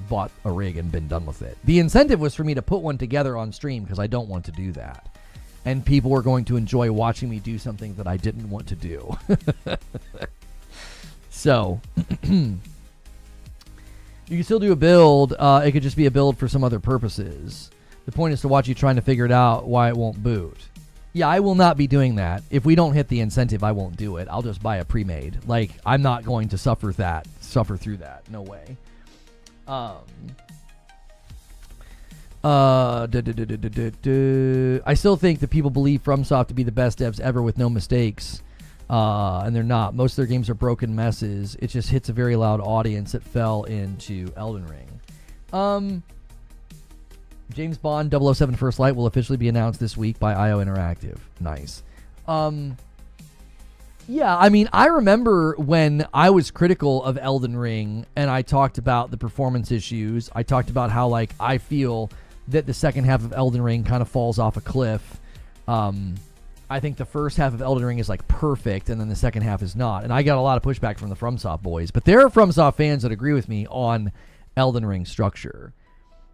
bought a rig and been done with it. The incentive was for me to put one together on stream because I don't want to do that. And people were going to enjoy watching me do something that I didn't want to do. So, you can still do a build. It could just be a build for some other purposes. The point is to watch you trying to figure it out why it won't boot. Yeah, I will not be doing that. If we don't hit the incentive, I won't do it. I'll just buy a pre-made. Like, I'm not going to suffer through that. No way. I still think that people believe FromSoft to be the best devs ever with no mistakes, and they're not. Most of their games are broken messes. It just hits a very loud audience that fell into Elden Ring. James Bond 007 First Light will officially be announced this week by IO Interactive. Nice. Yeah, I mean, I remember when I was critical of Elden Ring and I talked about the performance issues. I talked about how, like, I feel that the second half of Elden Ring kind of falls off a cliff. I think the first half of Elden Ring is, like, perfect, and then the second half is not. And I got a lot of pushback from the FromSoft boys. But there are FromSoft fans that agree with me on Elden Ring structure.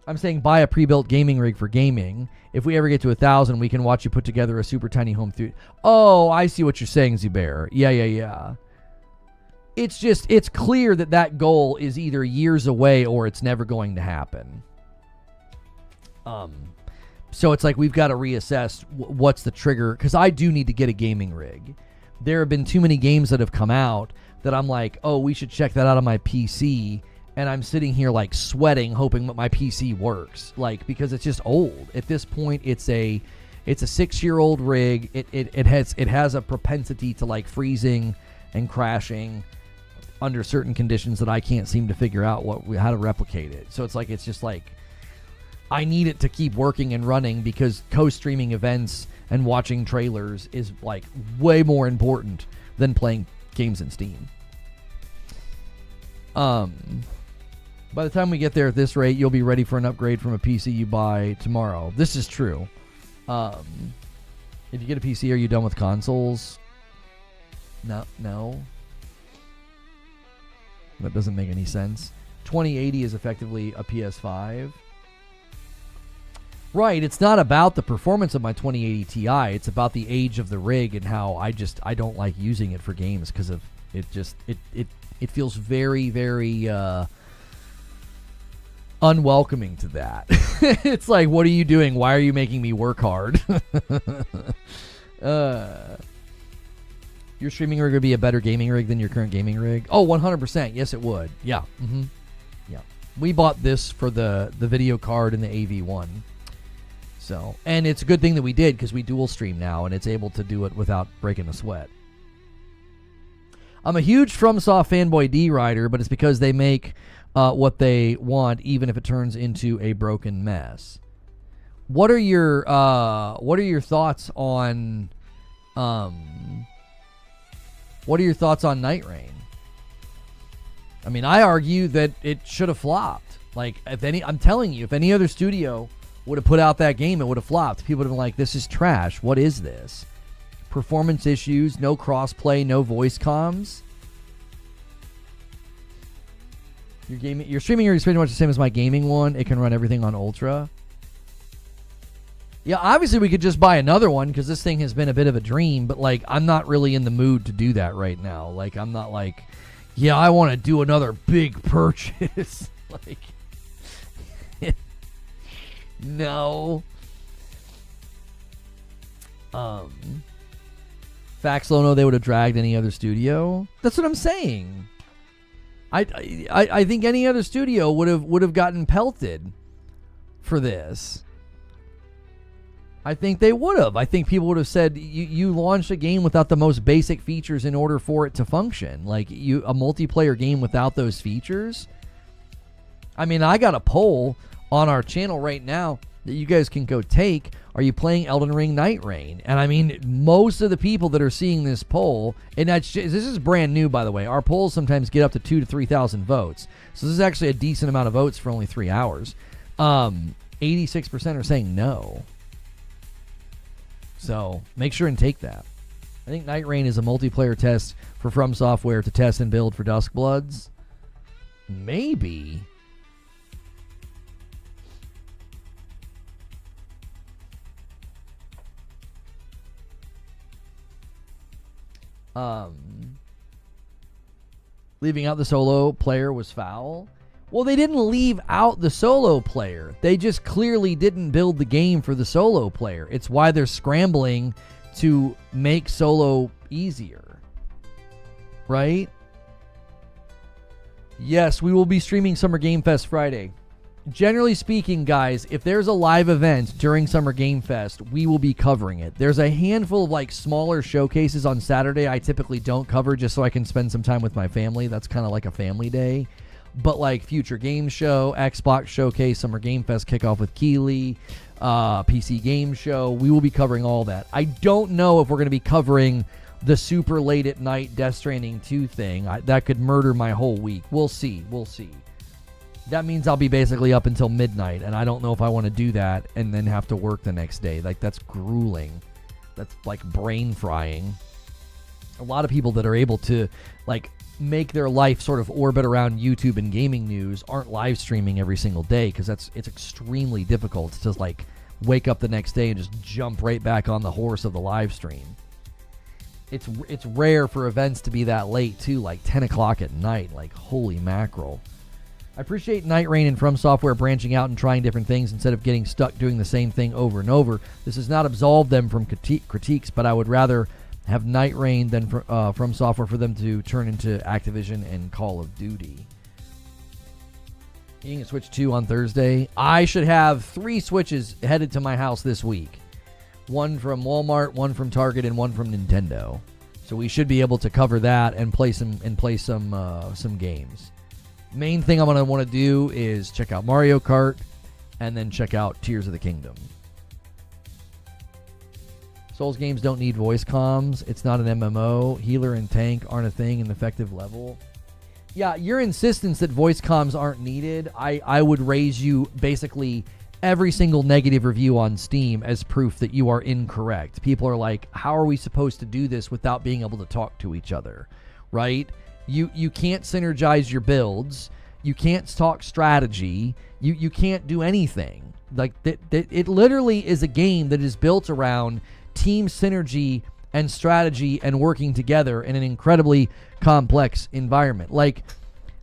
I'm saying buy a pre-built gaming rig for gaming. If we ever get to 1,000, we can watch you put together a super tiny home theater. Oh, I see what you're saying, Zubair. Yeah. It's clear that goal is either years away or it's never going to happen. So it's like we've got to reassess what's the trigger, because I do need to get a gaming rig. There have been too many games that have come out that I'm like, oh, we should check that out on my PC. And I'm sitting here like sweating, hoping that my PC works, like, because it's just old. At this point, it's a 6-year-old rig. It has a propensity to like freezing and crashing under certain conditions that I can't seem to figure out how to replicate it. So it's just like I need it to keep working and running, because co-streaming events and watching trailers is like way more important than playing games in Steam. By the time we get there at this rate, you'll be ready for an upgrade from a PC you buy tomorrow. This is true. If you get a PC, are you done with consoles? No. That doesn't make any sense. 2080 is effectively a PS5. Right, it's not about the performance of my 2080 Ti. It's about the age of the rig and how I don't like using it for games because of it. It feels very, very unwelcoming to that. It's like, what are you doing? Why are you making me work hard? Your streaming rig would be a better gaming rig than your current gaming rig? Oh, 100%. Yes, it would. Yeah. Mm-hmm. Yeah. We bought this for the video card and the AV1. So, and it's a good thing that we did, because we dual stream now and it's able to do it without breaking a sweat. I'm a huge FromSoft fanboy D-Rider, but it's because they make what they want, even if it turns into a broken mess. What are your thoughts on Nightreign? I mean, I argue that it should have flopped. Like, I'm telling you, if any other studio would have put out that game, it would have flopped. People would have been like, this is trash. What is this? Performance issues, no crossplay, no voice comms. Your streaming is pretty much the same as my gaming one. It can run everything on Ultra. Yeah, obviously we could just buy another one because this thing has been a bit of a dream, but like I'm not really in the mood to do that right now. Like I'm not like, yeah, I want to do another big purchase. Like no. Facts Lono, they would have dragged any other studio. That's what I'm saying. I think any other studio would have gotten pelted for this. I think they would have. I think people would have said you launched a game without the most basic features in order for it to function. Like a multiplayer game without those features. I mean, I got a poll on our channel right now that you guys can go take. Are you playing Elden Ring Nightreign? And I mean, most of the people that are seeing this poll, and this is brand new, by the way. Our polls sometimes get up to 2,000 to 3,000 votes. So this is actually a decent amount of votes for only 3 hours. 86% are saying no. So make sure and take that. I think Nightreign is a multiplayer test for From Software to test and build for Duskbloods. Maybe. Leaving out the solo player was foul. Well, they didn't leave out the solo player. They just clearly didn't build the game for the solo player. It's why they're scrambling to make solo easier. Right? Yes, we will be streaming Summer Game Fest Friday. Generally speaking, guys, if there's a live event during Summer Game Fest, we will be covering it. There's a handful of like smaller showcases on Saturday I typically don't cover just so I can spend some time with my family. That's kind of like a family day. But like Future Game Show, Xbox Showcase, Summer Game Fest kickoff with Keeley, PC Game Show, we will be covering all that. I don't know if we're going to be covering the super late at night Death Stranding 2 thing. That could murder my whole week. We'll see. We'll see. That means I'll be basically up until midnight, and I don't know if I want to do that and then have to work the next day. Like, that's grueling. That's, like, brain frying. A lot of people that are able to, like, make their life sort of orbit around YouTube and gaming news aren't live streaming every single day because it's extremely difficult to, like, wake up the next day and just jump right back on the horse of the live stream. It's rare for events to be that late, too, like 10 o'clock at night. Like, holy mackerel. I appreciate Nightreign and From Software branching out and trying different things instead of getting stuck doing the same thing over and over. This does not absolve them from critiques, but I would rather have Nightreign than From Software for them to turn into Activision and Call of Duty. Getting a Switch 2 on Thursday. I should have 3 Switches headed to my house this week. One from Walmart, one from Target, and one from Nintendo. So we should be able to cover that and play some games. Main thing I'm going to want to do is check out Mario Kart and then check out Tears of the Kingdom. Souls games don't need voice comms. It's not an MMO. Healer and tank aren't a thing in effective level. Yeah, your insistence that voice comms aren't needed, I would raise you basically every single negative review on Steam as proof that you are incorrect. People are like, how are we supposed to do this without being able to talk to each other? Right? You can't synergize your builds. You can't talk strategy. You can't do anything. Like it literally is a game that is built around team synergy and strategy and working together in an incredibly complex environment. Like,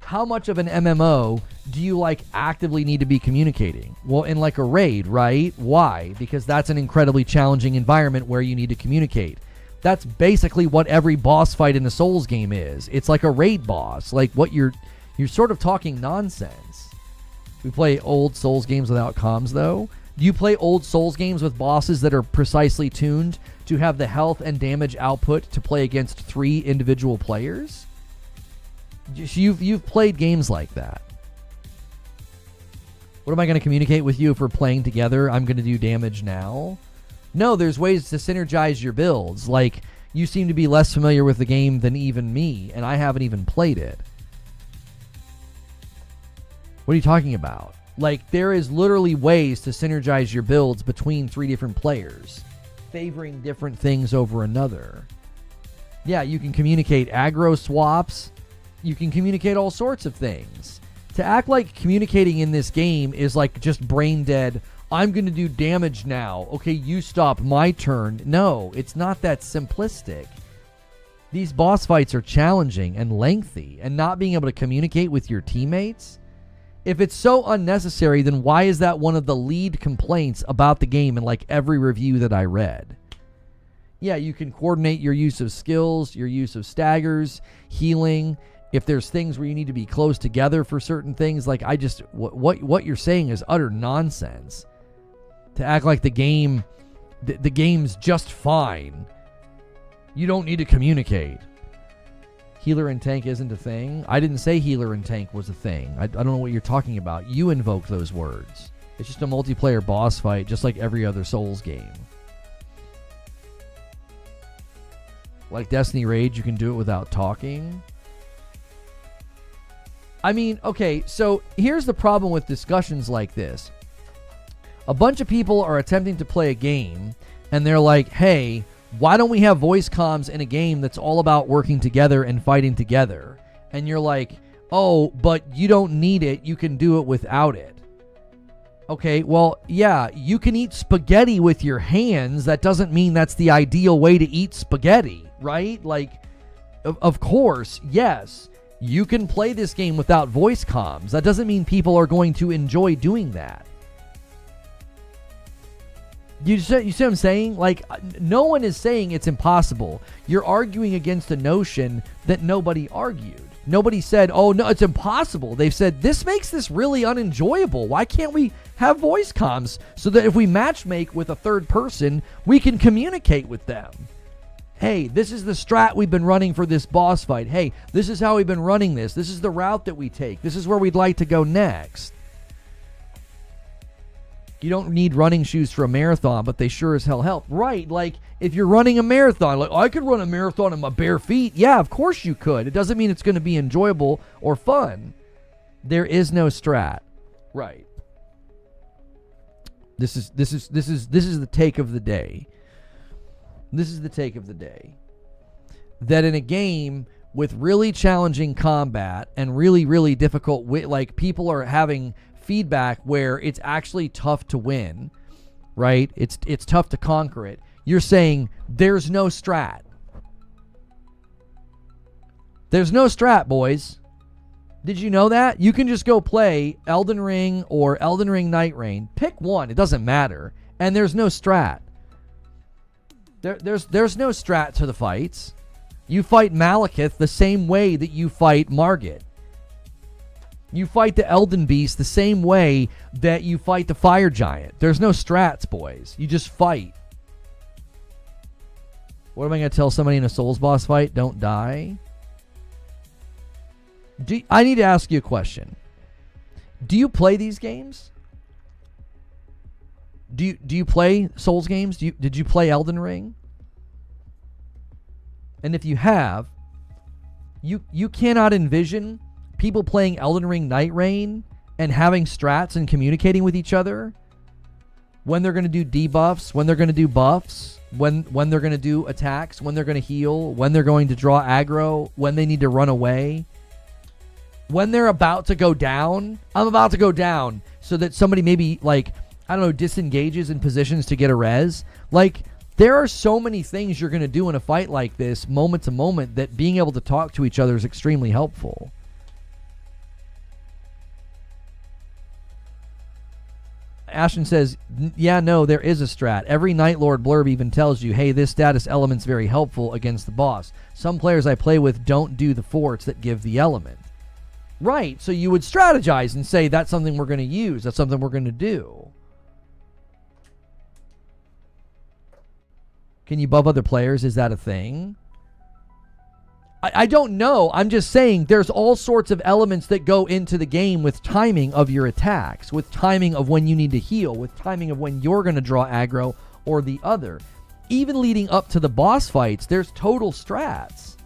how much of an MMO do you like actively need to be communicating? Well, in like a raid, right? Why? Because that's an incredibly challenging environment where you need to communicate. That's basically what every boss fight in a Souls game is. It's like a raid boss. Like what you're sort of talking nonsense. We play old Souls games without comms though. Do you play old Souls games with bosses that are precisely tuned to have the health and damage output to play against 3 individual players? You've played games like that. What am I going to communicate with you if we're playing together? I'm going to do damage now. No, there's ways to synergize your builds. Like, you seem to be less familiar with the game than even me, and I haven't even played it. What are you talking about? Like, there is literally ways to synergize your builds between 3 different players, favoring different things over another. Yeah, you can communicate aggro swaps. You can communicate all sorts of things. To act like communicating in this game is like just brain dead, I'm going to do damage now. Okay, you stop, my turn. No, it's not that simplistic. These boss fights are challenging and lengthy, and not being able to communicate with your teammates, if it's so unnecessary, then why is that one of the lead complaints about the game in like every review that I read? Yeah, you can coordinate your use of skills, your use of staggers, healing. If there's things where you need to be close together for certain things, like what you're saying is utter nonsense. To act like the game's just fine. You don't need to communicate. Healer and tank isn't a thing. I didn't say healer and tank was a thing. I don't know what you're talking about. You invoked those words. It's just a multiplayer boss fight, just like every other Souls game. Like Destiny Rage, you can do it without talking. I mean, okay, so here's the problem with discussions like this. A bunch of people are attempting to play a game, and they're like, hey, why don't we have voice comms in a game that's all about working together and fighting together? And you're like, oh, but you don't need it. You can do it without it. Okay, well, yeah, you can eat spaghetti with your hands. That doesn't mean that's the ideal way to eat spaghetti, right? Like, of course, yes, you can play this game without voice comms. That doesn't mean people are going to enjoy doing that. You see what I'm saying? Like, no one is saying it's impossible. You're arguing against a notion that nobody argued. Nobody said, oh, no, it's impossible. They've said, this makes this really unenjoyable. Why can't we have voice comms so that if we matchmake with a third person, we can communicate with them? Hey, this is the strat we've been running for this boss fight. Hey, this is how we've been running this. This is the route that we take. This is where we'd like to go next. You don't need running shoes for a marathon, but they sure as hell help. Right, like, if you're running a marathon, like, I could run a marathon in my bare feet. Yeah, of course you could. It doesn't mean it's going to be enjoyable or fun. There is no strat. Right. This is the take of the day. This is the take of the day. That in a game with really challenging combat and really, really difficult, like, people are having feedback where it's actually tough to win, right? It's tough to conquer it. You're saying there's no strat. There's no strat, boys. Did you know that? You can just go play Elden Ring or Elden Ring Nightreign. Pick one. It doesn't matter. And there's no strat. There's no strat to the fights. You fight Malekith the same way that you fight Margit. You fight the Elden Beast the same way that you fight the Fire Giant. There's no strats, boys. You just fight. What am I going to tell somebody in a Souls boss fight? Don't die? I need to ask you a question. Do you play these games? Do you play Souls games? Did you play Elden Ring? And if you have, you cannot envision people playing Elden Ring Nightreign and having strats and communicating with each other when they're going to do debuffs, when they're going to do buffs, when they're going to do attacks, when they're going to heal, when they're going to draw aggro, when they need to run away, when they're about to go down. I'm about to go down so that somebody maybe, like, I don't know, disengages in positions to get a res. Like, there are so many things you're going to do in a fight like this, moment to moment, that being able to talk to each other is extremely helpful. Ashton says, yeah, no, there is a strat. Every Night Lord blurb even tells you, hey, this status element's very helpful against the boss. Some players I play with don't do the forts that give the element. Right, so you would strategize and say, that's something we're going to use. That's something we're going to do. Can you buff other players? Is that a thing? I don't know. I'm just saying there's all sorts of elements that go into the game with timing of your attacks, with timing of when you need to heal, with timing of when you're going to draw aggro or the other. Even leading up to the boss fights, there's total strats.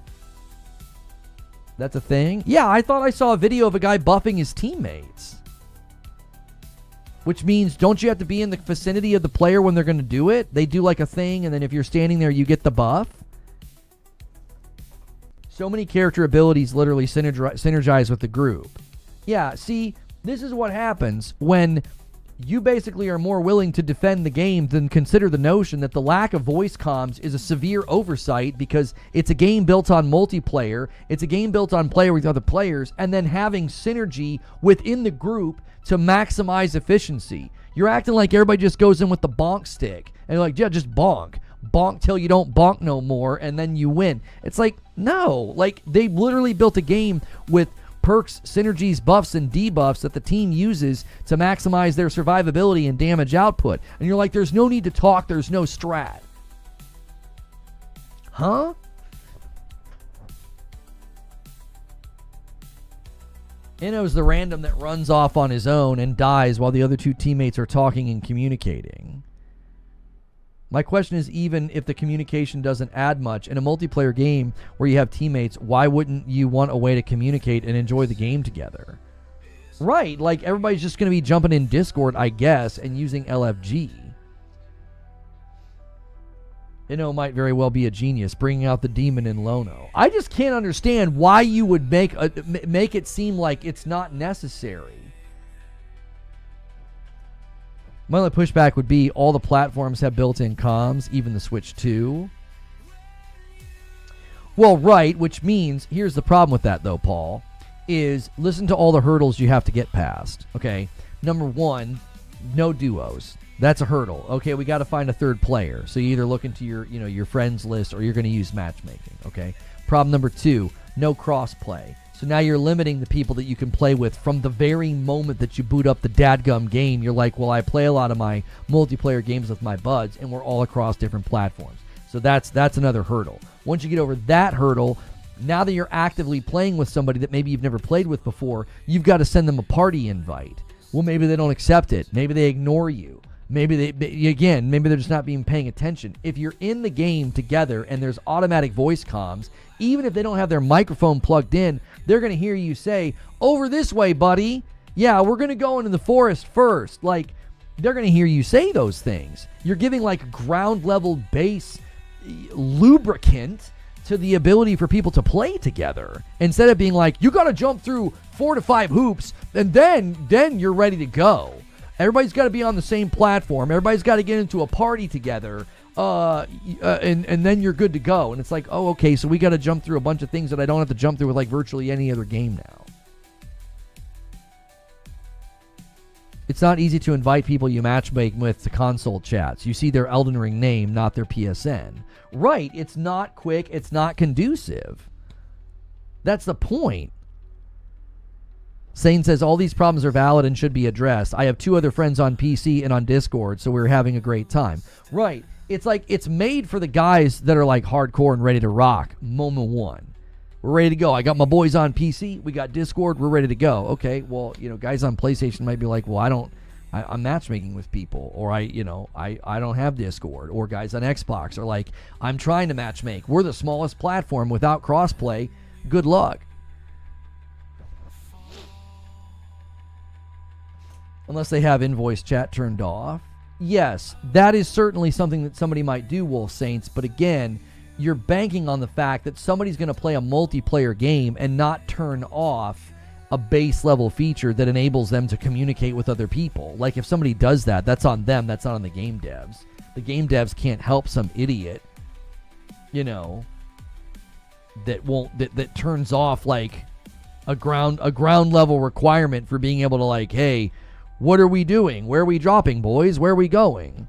That's a thing? Yeah, I thought I saw a video of a guy buffing his teammates. which means don't you have to be in the vicinity of the player when they're going to do it? They do like a thing, and then if you're standing there, you get the buff. So many character abilities literally synergize with the group. Yeah, see, this is what happens when you basically are more willing to defend the game than consider the notion that the lack of voice comms is a severe oversight, because it's a game built on multiplayer, it's a game built on player with other players, and then having synergy within the group to maximize efficiency. You're acting like everybody just goes in with the bonk stick, and you're like, yeah, just bonk. Bonk till you don't bonk no more, and then you win. It's like, no. Like, they literally built a game with perks, synergies, buffs, and debuffs that the team uses to maximize their survivability and damage output. And you're like, there's no need to talk, there's no strat. Huh? Inno's the random that runs off on his own and dies while the other two teammates are talking and communicating. My question is, even if the communication doesn't add much, in a multiplayer game where you have teammates, why wouldn't you want a way to communicate and enjoy the game together? Right, like everybody's just going to be jumping in Discord, I guess, and using LFG. Inno might very well be a genius, bringing out the demon in Lono. I just can't understand why you would make it seem like it's not necessary. My only pushback would be all the platforms have built-in comms, even the Switch 2. Well, right, which means, here's the problem with that, though, Paul, is listen to all the hurdles you have to get past, okay? Number one, no duos. That's a hurdle. Okay, we got to find a third player. So you either look into your friends list, or you're going to use matchmaking, okay? Problem number two, no cross-play. So now you're limiting the people that you can play with from the very moment that you boot up the dadgum game. You're like, well, I play a lot of my multiplayer games with my buds, and we're all across different platforms. So that's another hurdle. Once you get over that hurdle, now that you're actively playing with somebody that maybe you've never played with before, you've got to send them a party invite. Well, maybe they don't accept it. Maybe they ignore you. Maybe they're just not paying attention. If you're in the game together and there's automatic voice comms, even if they don't have their microphone plugged in, they're going to hear you say, over this way, buddy. Yeah, we're going to go into the forest first. Like, they're going to hear you say those things. You're giving like ground level base lubricant to the ability for people to play together, instead of being like, you got to jump through 4 to 5 hoops and then you're ready to go. Everybody's got to be on the same platform. Everybody's got to get into a party together, and then you're good to go. And it's like, oh, okay, so we got to jump through a bunch of things that I don't have to jump through with like virtually any other game now. It's not easy to invite people you matchmake with to console chats. You see their Elden Ring name, not their PSN. Right, it's not quick, it's not conducive. That's the point. Sane says, all these problems are valid and should be addressed. I have 2 other friends on PC and on Discord, so we're having a great time. Right. It's like, it's made for the guys that are like hardcore and ready to rock. Moment one. We're ready to go. I got my boys on PC. We got Discord. We're ready to go. Okay, well, guys on PlayStation might be like, well, I'm matchmaking with people, or I don't have Discord. Or guys on Xbox are like, I'm trying to matchmake. We're the smallest platform without crossplay. Good luck. Unless they have invoice chat turned off. Yes, that is certainly something that somebody might do, Wolf Saints, but again, you're banking on the fact that somebody's going to play a multiplayer game and not turn off a base level feature that enables them to communicate with other people. Like, if somebody does that, that's on them, that's not on the game devs. The game devs can't help some idiot, that turns off like a ground level requirement for being able to, like, hey, what are we doing? Where are we dropping, boys? Where are we going?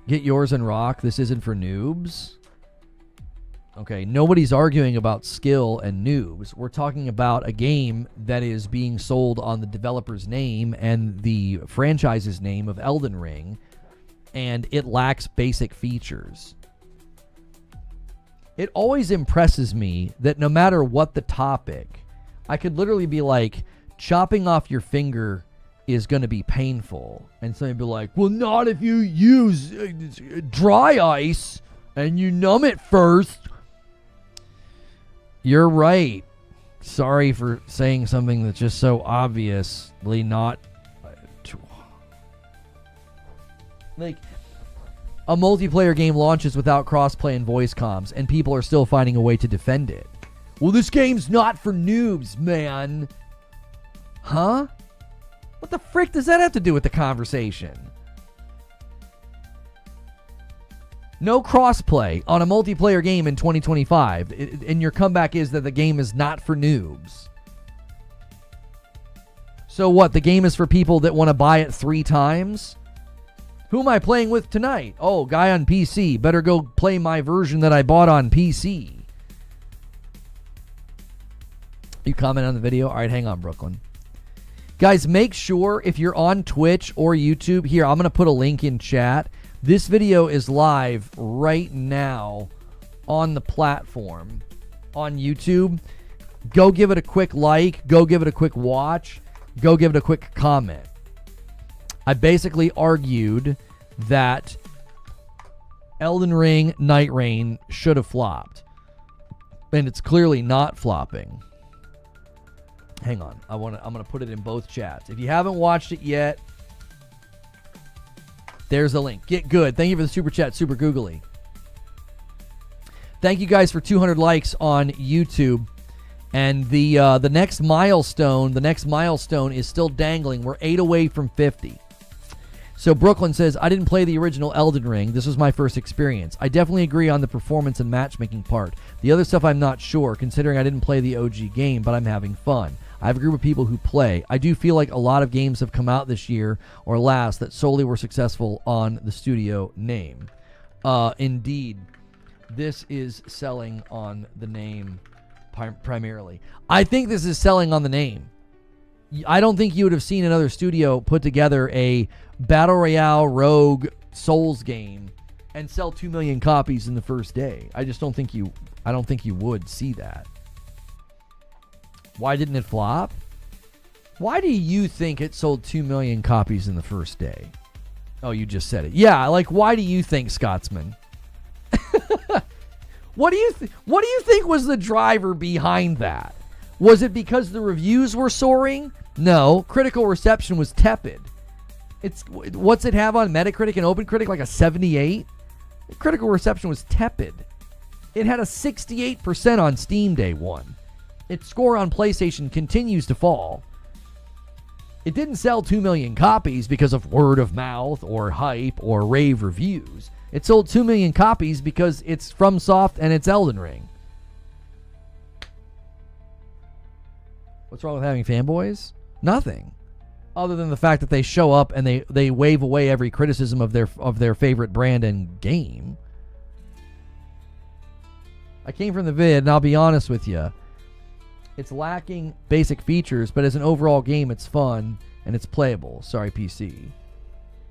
Get yours and rock. This isn't for noobs. Okay, nobody's arguing about skill and noobs. We're talking about a game that is being sold on the developer's name and the franchise's name of Elden Ring, and it lacks basic features. It always impresses me that no matter what the topic, I could literally be like, chopping off your finger is going to be painful. And somebody be like, well, not if you use dry ice and you numb it first. You're right. Sorry for saying something that's just so obviously not. Like, a multiplayer game launches without crossplay and voice comms, and people are still finding a way to defend it. Well, this game's not for noobs, man. Huh? What the frick does that have to do with the conversation? No crossplay on a multiplayer game in 2025, and your comeback is that the game is not for noobs. So what, the game is for people that want to buy it 3 times? Who am I playing with tonight? Oh, guy on PC. Better go play my version that I bought on PC. You comment on the video? All right, hang on, Brooklyn. Guys, make sure if you're on Twitch or YouTube, here, I'm going to put a link in chat. This video is live right now on the platform on YouTube. Go give it a quick like. Go give it a quick watch. Go give it a quick comment. I basically argued that Elden Ring Nightreign should have flopped. And it's clearly not flopping. Hang on. I'm going to put it in both chats. If you haven't watched it yet, there's the link. Get good. Thank you for the super chat, Super Googly. Thank you guys for 200 likes on YouTube. And the next milestone is still dangling. We're 8 away from 50. So Brooklyn says, I didn't play the original Elden Ring. This was my first experience. I definitely agree on the performance and matchmaking part. The other stuff I'm not sure, considering I didn't play the OG game, but I'm having fun. I have a group of people who play. I do feel like a lot of games have come out this year or last that solely were successful on the studio name. Indeed, this is selling on the name primarily. I think this is selling on the name. I don't think you would have seen another studio put together a Battle Royale Rogue Souls game and sell 2 million copies in the first day. I don't think you would see that. Why didn't it flop? Why do you think it sold 2 million copies in the first day? Oh, you just said it. Yeah, like, why do you think, Scotsman? What do you think was the driver behind that? Was it because the reviews were soaring? No, critical reception was tepid. What's it have on Metacritic and OpenCritic, like a 78? Critical reception was tepid. It had a 68% on Steam day one. Its score on PlayStation continues to fall. It didn't sell 2 million copies because of word of mouth or hype or rave reviews. It sold 2 million copies because it's FromSoft and it's Elden Ring. What's wrong with having fanboys? Nothing. Other than the fact that they show up and they wave away every criticism of their favorite brand and game. I came from the vid, and I'll be honest with you. It's lacking basic features, but as an overall game, it's fun and it's playable. Sorry, PC.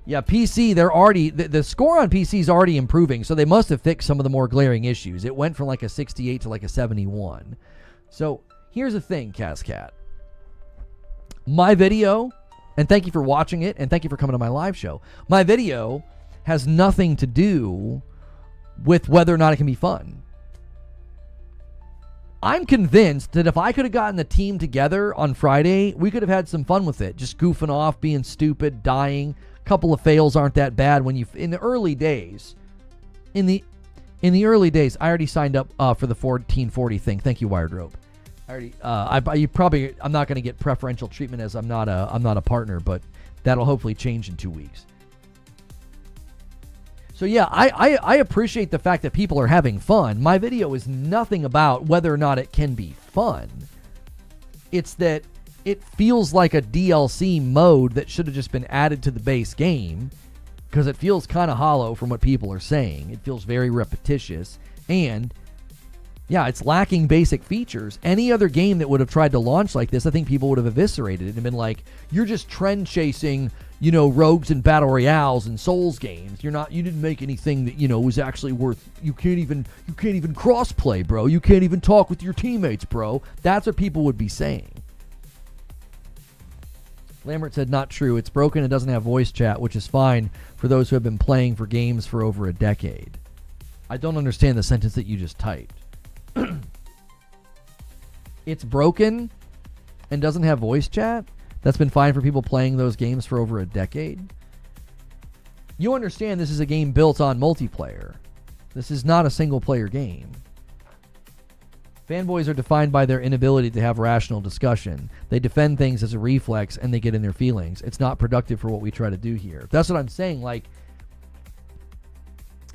Yeah, PC, the score on PC is already improving, so they must have fixed some of the more glaring issues. It went from like a 68 to like a 71. So here's the thing, Cascat. My video, and thank you for watching it, and thank you for coming to my live show. My video has nothing to do with whether or not it can be fun. I'm convinced that if I could have gotten the team together on Friday, we could have had some fun with it. Just goofing off, being stupid, dying. A couple of fails aren't that bad when in the early days. In the early days, I already signed up for the 1440 thing. Thank you, Wired Rope. I'm not going to get preferential treatment as I'm not a partner, but that'll hopefully change in 2 weeks. So yeah, I appreciate the fact that people are having fun. My video is nothing about whether or not it can be fun. It's that it feels like a DLC mode that should have just been added to the base game, because it feels kind of hollow from what people are saying. It feels very repetitious, and yeah, it's lacking basic features. Any other game that would have tried to launch like this, I think people would have eviscerated it and been like, you're just trend chasing, rogues and battle royales and Souls games. You didn't make anything that, was actually worth, you can't even cross play, bro. You can't even talk with your teammates, bro. That's what people would be saying. Lambert said, not true. It's broken and doesn't have voice chat, which is fine for those who have been playing for games for over a decade. I don't understand the sentence that you just typed. it's broken and doesn't have voice chat, that's been fine for people playing those games for over a decade. You understand this is a game built on multiplayer. This is not a single-player game. Fanboys are defined by their inability to have rational discussion. They defend things as a reflex, and they get in their feelings. It's not productive for what we try to do here. That's what I'm saying. Like,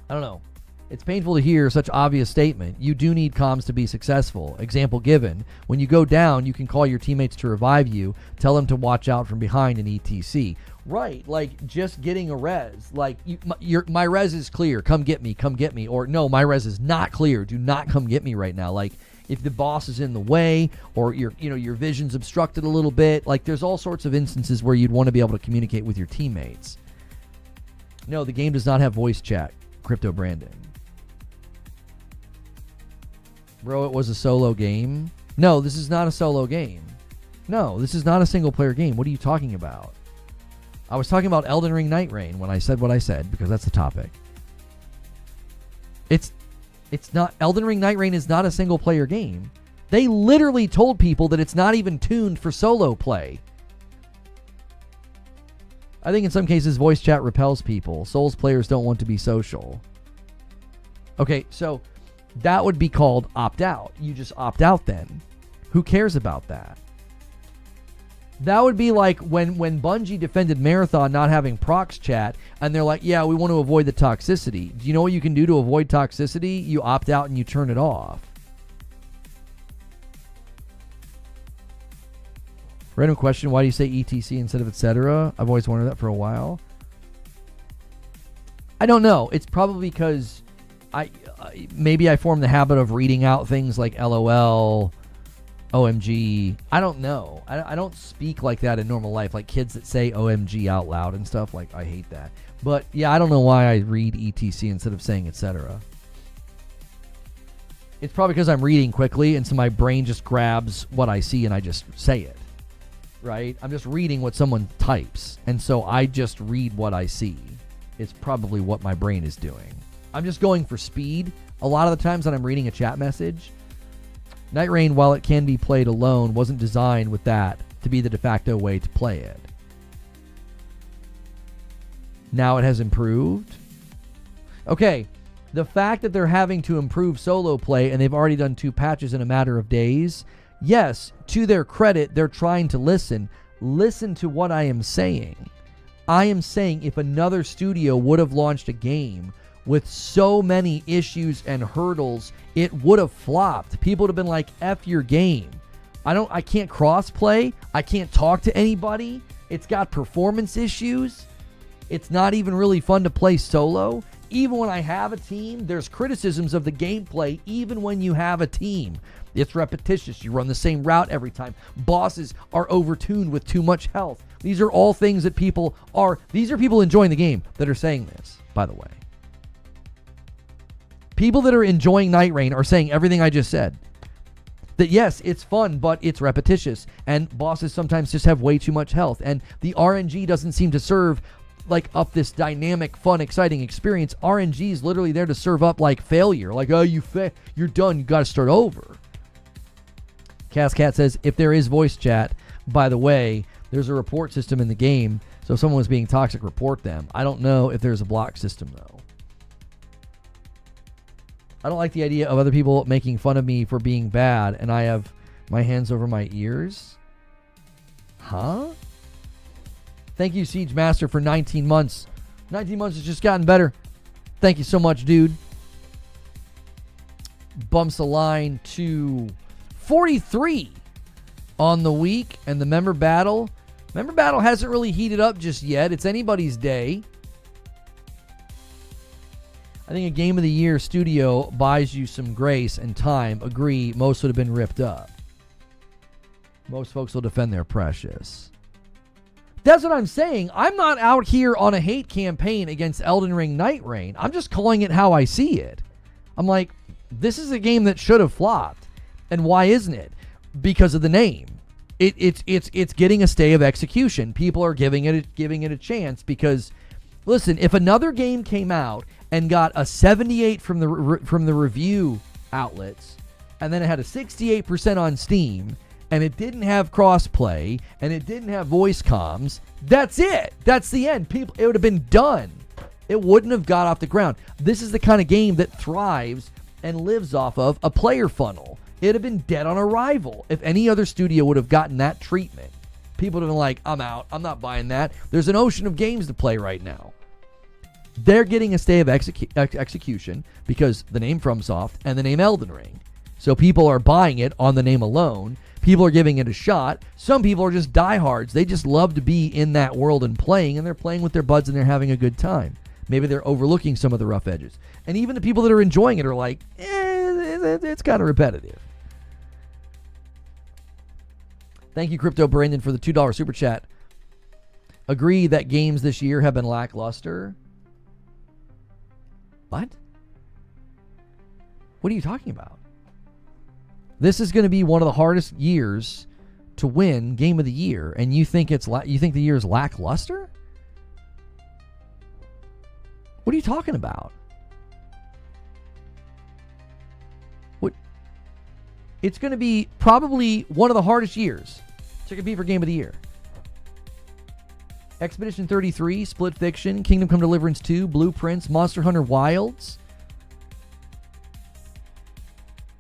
I don't know. It's painful to hear such obvious statement. You do need comms to be successful. Example given. When you go down, you can call your teammates to revive you. Tell them to watch out from behind and etc. Right, like just getting a res. Like, my res is clear. Come get me. Come get me. Or no, my res is not clear. Do not come get me right now. Like, if the boss is in the way or your vision's obstructed a little bit. Like, there's all sorts of instances where you'd want to be able to communicate with your teammates. No, the game does not have voice chat. Crypto Brandon. Bro, it was a solo game. No, this is not a solo game. No, this is not a single player game. What are you talking about? I was talking about Elden Ring Nightreign when I said what I said, because that's the topic. It's not. Elden Ring Nightreign is not a single player game. They literally told people that it's not even tuned for solo play. I think in some cases voice chat repels people. Souls players don't want to be social. Okay, so that would be called opt out. You just opt out then. Who cares about that? That would be like when Bungie defended Marathon not having prox chat, and they're like, yeah, we want to avoid the toxicity. Do you know what you can do to avoid toxicity? You opt out and you turn it off. Random question, why do you say ETC instead of etc.? I've always wondered that for a while. I don't know. It's probably because maybe I formed the habit of reading out things like LOL, OMG. I don't know. I don't speak like that in normal life, like kids that say OMG out loud and stuff. Like, I hate that. But yeah, I don't know why I read ETC instead of saying etc. It's probably because I'm reading quickly, and so my brain just grabs what I see and I just say it. Right? I'm just reading what someone types, and so I just read what I see. It's probably what my brain is doing. I'm just going for speed. A lot of the times when I'm reading a chat message, Nightreign, while it can be played alone, wasn't designed with that to be the de facto way to play it. Now it has improved. Okay, the fact that they're having to improve solo play and they've already done 2 patches in a matter of days, yes, to their credit, they're trying to listen. Listen to what I am saying. I am saying if another studio would have launched a game with so many issues and hurdles, it would have flopped. People would have been like, F your game. I can't cross play. I can't talk to anybody. It's got performance issues. It's not even really fun to play solo. Even when I have a team, there's criticisms of the gameplay even when you have a team. It's repetitious. You run the same route every time. Bosses are overtuned with too much health. These are all things that these are people enjoying the game that are saying this, by the way. People that are enjoying Nightreign are saying everything I just said. That yes, it's fun, but it's repetitious. And bosses sometimes just have way too much health. And the RNG doesn't seem to serve like up this dynamic, fun, exciting experience. RNG is literally there to serve up like failure. Like, oh, you're done. You got to start over. Cascat says, if there is voice chat, by the way, there's a report system in the game. So if someone was being toxic, report them. I don't know if there's a block system, though. I don't like the idea of other people making fun of me for being bad, and I have my hands over my ears. Huh? Thank you, Siege Master, for 19 months. 19 months has just gotten better. Thank you so much, dude. Bumps the line to 43 on the week, and the member battle. Member battle hasn't really heated up just yet. It's anybody's day. I think a Game of the Year studio buys you some grace and time. Agree, most would have been ripped up. Most folks will defend their precious. That's what I'm saying. I'm not out here on a hate campaign against Elden Ring Nightreign. I'm just calling it how I see it. I'm like, this is a game that should have flopped. And why isn't it? Because of the name. It's getting a stay of execution. People are giving it a chance because, listen, if another game came out and got a 78 from the review outlets and then it had a 68% on Steam, and it didn't have crossplay, and it didn't have voice comms, that's it. That's the end. It would have been done. It wouldn't have got off the ground. This is the kind of game that thrives and lives off of a player funnel. It'd have been dead on arrival if any other studio would have gotten that treatment. People would have been like, I'm out. I'm not buying that. There's an ocean of games to play right now. They're getting a stay of execution because the name FromSoft and the name Elden Ring. So people are buying it on the name alone. People are giving it a shot. Some people are just diehards. They just love to be in that world and playing, and they're playing with their buds and they're having a good time. Maybe they're overlooking some of the rough edges. And even the people that are enjoying it are like, it's kind of repetitive. Thank you, Crypto Brandon, for the $2 super chat. Agree that games this year have been lackluster. What? What are you talking about? This is going to be one of the hardest years to win Game of the Year, and you think you think the year is lackluster? What are you talking about? What? It's going to be probably one of the hardest years to compete for Game of the Year. Expedition 33, Split Fiction, Kingdom Come Deliverance 2, Blueprints, Monster Hunter Wilds.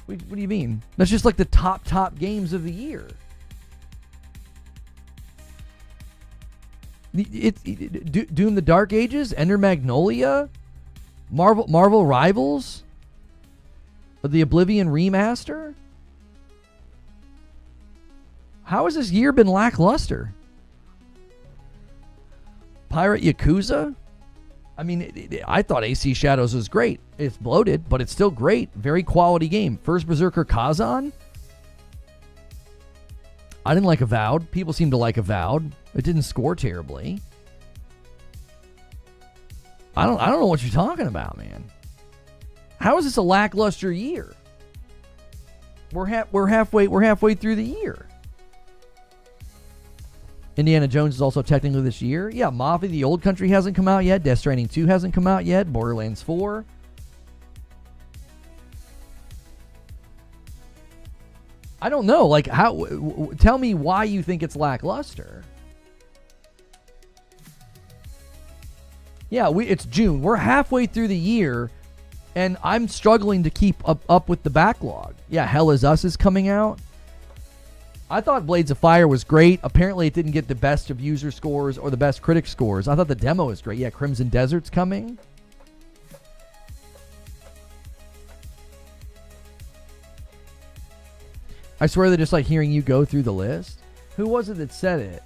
What do you mean? That's just like the top games of the year. Doom the Dark Ages, Ender Magnolia, Marvel Rivals, the Oblivion Remaster. How has this year been lackluster? Pirate Yakuza? I mean, I thought AC Shadows was great. It's bloated, but it's still great. Very quality game. First Berserker Kazan? I didn't like Avowed. People seem to like Avowed. It didn't score terribly. I don't know what you're talking about, man. How is this a lackluster year? We're halfway through the year. Indiana Jones is also technically this year. Yeah, Mafia: The Old Country hasn't come out yet. Death Stranding 2 hasn't come out yet. Borderlands 4. I don't know. Like, how? Tell me why you think it's lackluster. Yeah, it's June. We're halfway through the year, and I'm struggling to keep up with the backlog. Yeah, Hell Is Us is coming out. I thought Blades of Fire was great. Apparently, it didn't get the best of user scores or the best critic scores. I thought the demo was great. Yeah, Crimson Desert's coming. I swear they're just like hearing you go through the list. Who was it that said it?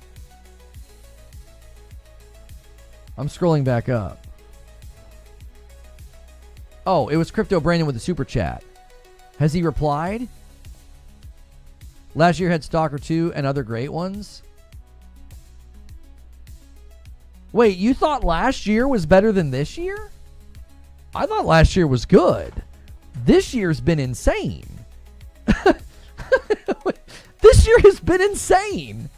I'm scrolling back up. Oh, it was Crypto Brandon with the super chat. Has he replied? Last year had Stalker 2 and other great ones. Wait, you thought last year was better than this year? I thought last year was good. This year's been insane. This year has been insane.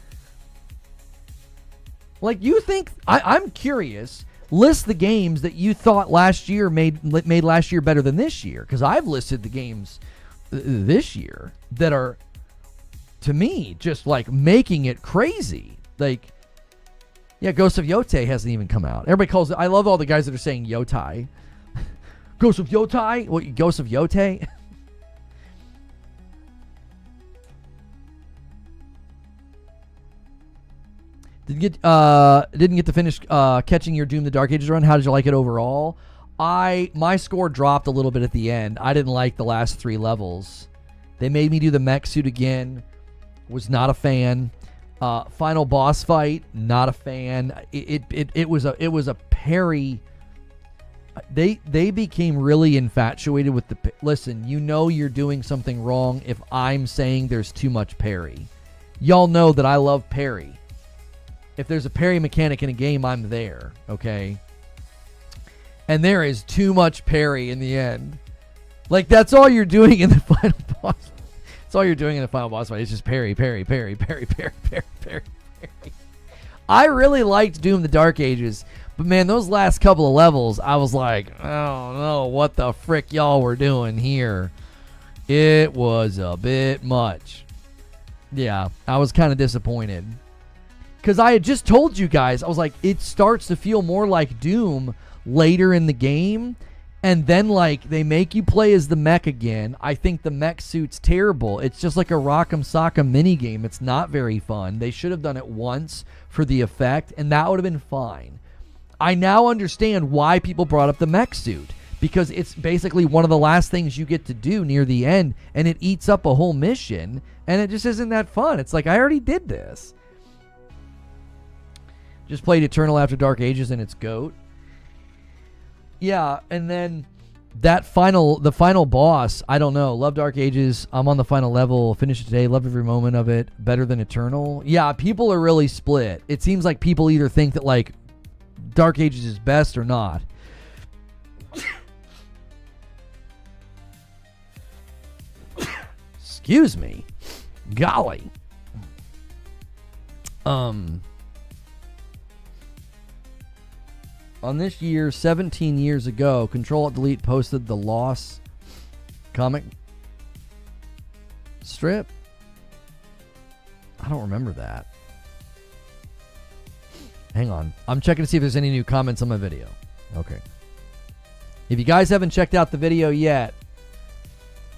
Like, you think... I'm curious. List the games that you thought last year made last year better than this year. Because I've listed the games this year that are... to me, just like making it crazy. Like, yeah, Ghost of Yotai hasn't even come out. Everybody calls it. I love all the guys that are saying Yotai. Ghost of Yotai? What, Ghost of Yotai? Didn't get to finish catching your Doom the Dark Ages run. How did you like it overall? My score dropped a little bit at the end. I didn't like the last 3 levels. They made me do the mech suit again. Was not a fan. Final boss fight, not a fan. It was a parry. They became really infatuated with the... Listen, you know you're doing something wrong if I'm saying there's too much parry. Y'all know that I love parry. If there's a parry mechanic in a game, I'm there, okay? And there is too much parry in the end. Like, that's all you're doing in the final boss fight. That's all you're doing in the final boss fight. It's just parry, parry, parry, parry, parry, parry, parry, parry. I really liked Doom the Dark Ages, but man, those last couple of levels, I was like, I don't know what the frick y'all were doing here. It was a bit much. Yeah, I was kind of disappointed. Because I had just told you guys, I was like, it starts to feel more like Doom later in the game. And then, like, they make you play as the mech again. I think the mech suit's terrible. It's just like a Rock'em Sock'em minigame. It's not very fun. They should have done it once for the effect, and that would have been fine. I now understand why people brought up the mech suit. Because it's basically one of the last things you get to do near the end, and it eats up a whole mission, and it just isn't that fun. It's like, I already did this. Just played Eternal After Dark Ages, and it's GOAT. Yeah, and then the final boss, I don't know. Love Dark Ages. I'm on the final level. Finished it today. Love every moment of it. Better than Eternal. Yeah, people are really split. It seems like people either think that, like, Dark Ages is best or not. Excuse me. Golly. On this year, 17 years ago, Control-Alt-Delete posted the Lost comic strip. I don't remember that. Hang on. I'm checking to see if there's any new comments on my video. Okay. If you guys haven't checked out the video yet,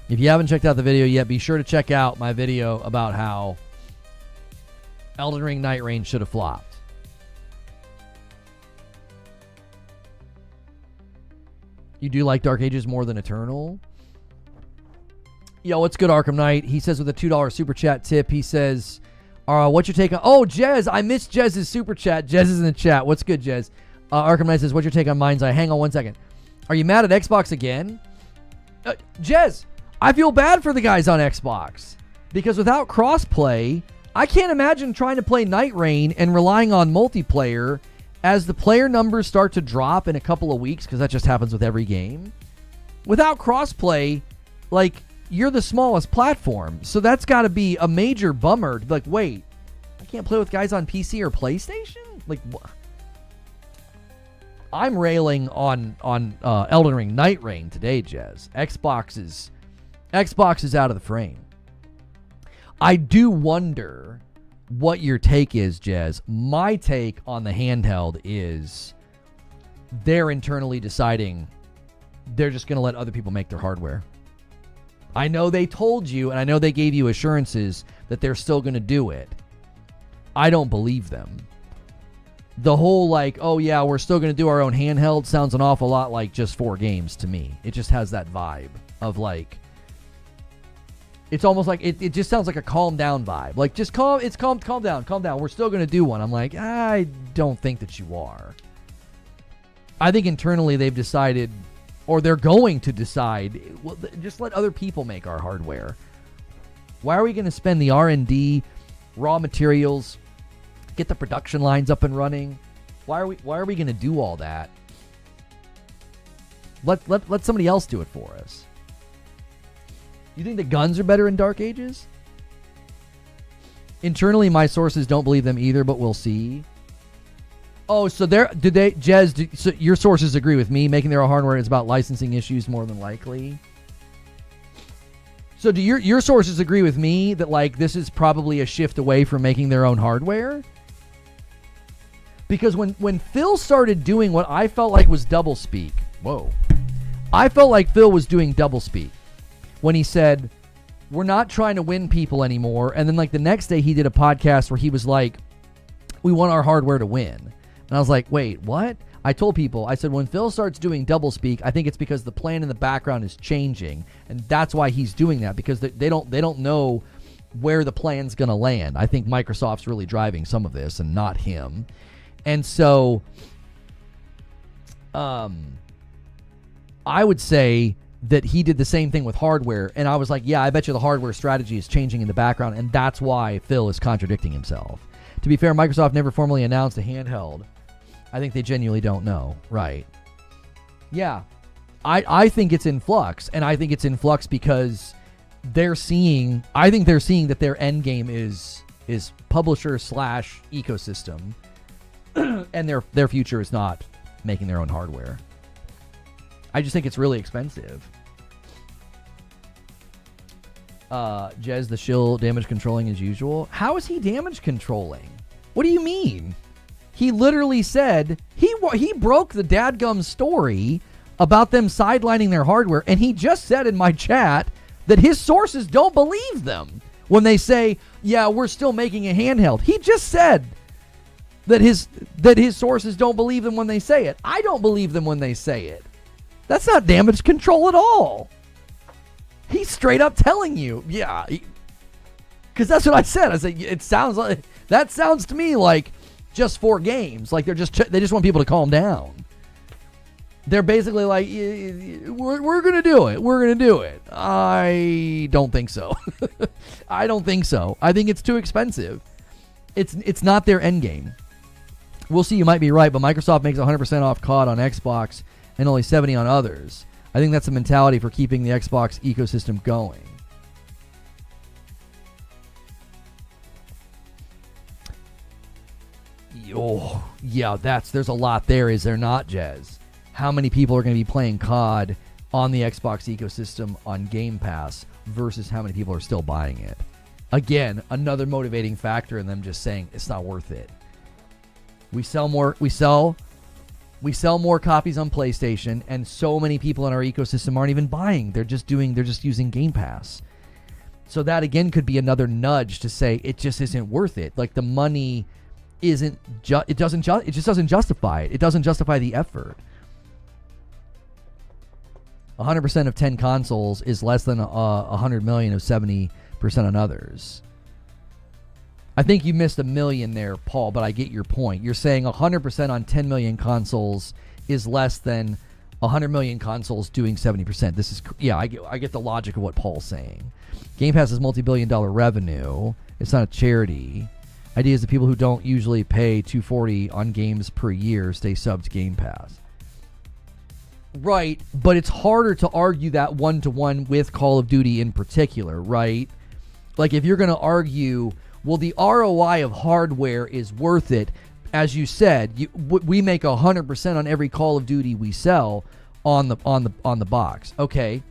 be sure to check out my video about how Elden Ring Nightreign should have flopped. You do like Dark Ages more than Eternal? Yo, what's good, Arkham Knight? He says with a $2 super chat tip, he says, what's your take on... Oh, Jez! I missed Jez's super chat. Jez is in the chat. What's good, Jez? Arkham Knight says, what's your take on Mindseye? Hang on one second. Are you mad at Xbox again? Jez, I feel bad for the guys on Xbox. Because without crossplay, I can't imagine trying to play Nightreign and relying on multiplayer as the player numbers start to drop in a couple of weeks, because that just happens with every game. Without crossplay, like, you're the smallest platform. So that's got to be a major bummer. Like, wait, I can't play with guys on PC or PlayStation? Like, I'm railing on Elden Ring Nightreign today, Jez. Xbox is out of the frame. I do wonder what your take is, Jez. My take on the handheld is they're internally deciding they're just going to let other people make their hardware. I know they told you, and I know they gave you assurances that they're still going to do it. I don't believe them. The whole, like, oh yeah, we're still going to do our own handheld sounds an awful lot like just 4 games to me. It just has that vibe of, like, it's almost like it just sounds like a calm down vibe. Like, just calm down. We're still going to do one. I'm like, I don't think that you are. I think internally they've decided, or they're going to decide, well, just let other people make our hardware. Why are we going to spend the R&D, raw materials, get the production lines up and running? Why are we going to do all that? Let somebody else do it for us. You think the guns are better in Dark Ages? Internally, my sources don't believe them either, but we'll see. Oh, so so your sources agree with me? Making their own hardware is about licensing issues more than likely. So do your sources agree with me that, like, this is probably a shift away from making their own hardware? Because when Phil started doing what I felt like was doublespeak, I felt like Phil was doing doublespeak when he said, we're not trying to win people anymore. And then, like, the next day he did a podcast where he was like, we want our hardware to win. And I was like, wait, what? I told people, I said, when Phil starts doing doublespeak, I think it's because the plan in the background is changing. And that's why he's doing that, because they don't know where the plan's going to land. I think Microsoft's really driving some of this and not him. And so I would say that he did the same thing with hardware. And I was like, yeah, I bet you the hardware strategy is changing in the background. And that's why Phil is contradicting himself. To be fair, Microsoft never formally announced a handheld. I think they genuinely don't know. Right. Yeah. I think it's in flux. And I think it's in flux because they're seeing that their end game is publisher / ecosystem. And their future is not making their own hardware. I just think it's really expensive. Jez the shill damage controlling as usual. How is he damage controlling? What do you mean? He literally said he broke the dadgum story about them sidelining their hardware, and he just said in my chat that his sources don't believe them when they say, yeah, we're still making a handheld. He just said that his sources don't believe them when they say it. I don't believe them when they say it. That's not damage control at all. He's straight up telling you, yeah, because that's what I said. I said it sounds like that sounds to me like just 4 games. Like they just want people to calm down. They're basically like, we're gonna do it. We're gonna do it. I don't think so. I don't think so. I think it's too expensive. It's not their end game. We'll see. You might be right, but Microsoft makes 100% off COD on Xbox and only 70 on others. I think that's the mentality for keeping the Xbox ecosystem going. Oh, yeah, there's a lot there, is there not, Jez? How many people are going to be playing COD on the Xbox ecosystem on Game Pass versus how many people are still buying it? Again, another motivating factor in them just saying it's not worth it. We sell more copies on PlayStation, and so many people in our ecosystem aren't even buying. They're just using Game Pass. So that again could be another nudge to say it just isn't worth it. Like the money it just doesn't justify it. It doesn't justify the effort. 100% of 10 consoles is less than 100 million of 70% on others. I think you missed a million there, Paul, but I get your point. You're saying 100% on 10 million consoles is less than 100 million consoles doing 70%. This is, yeah, I get the logic of what Paul's saying. Game Pass is multi-billion-dollar revenue. It's not a charity. Idea is the people who don't usually pay $240 on games per year stay subbed to Game Pass. Right, but it's harder to argue that one-to-one with Call of Duty in particular, right? Like if you're going to argue, well, the ROI of hardware is worth it, as you said, we make 100% on every Call of Duty we sell on the box. Okay,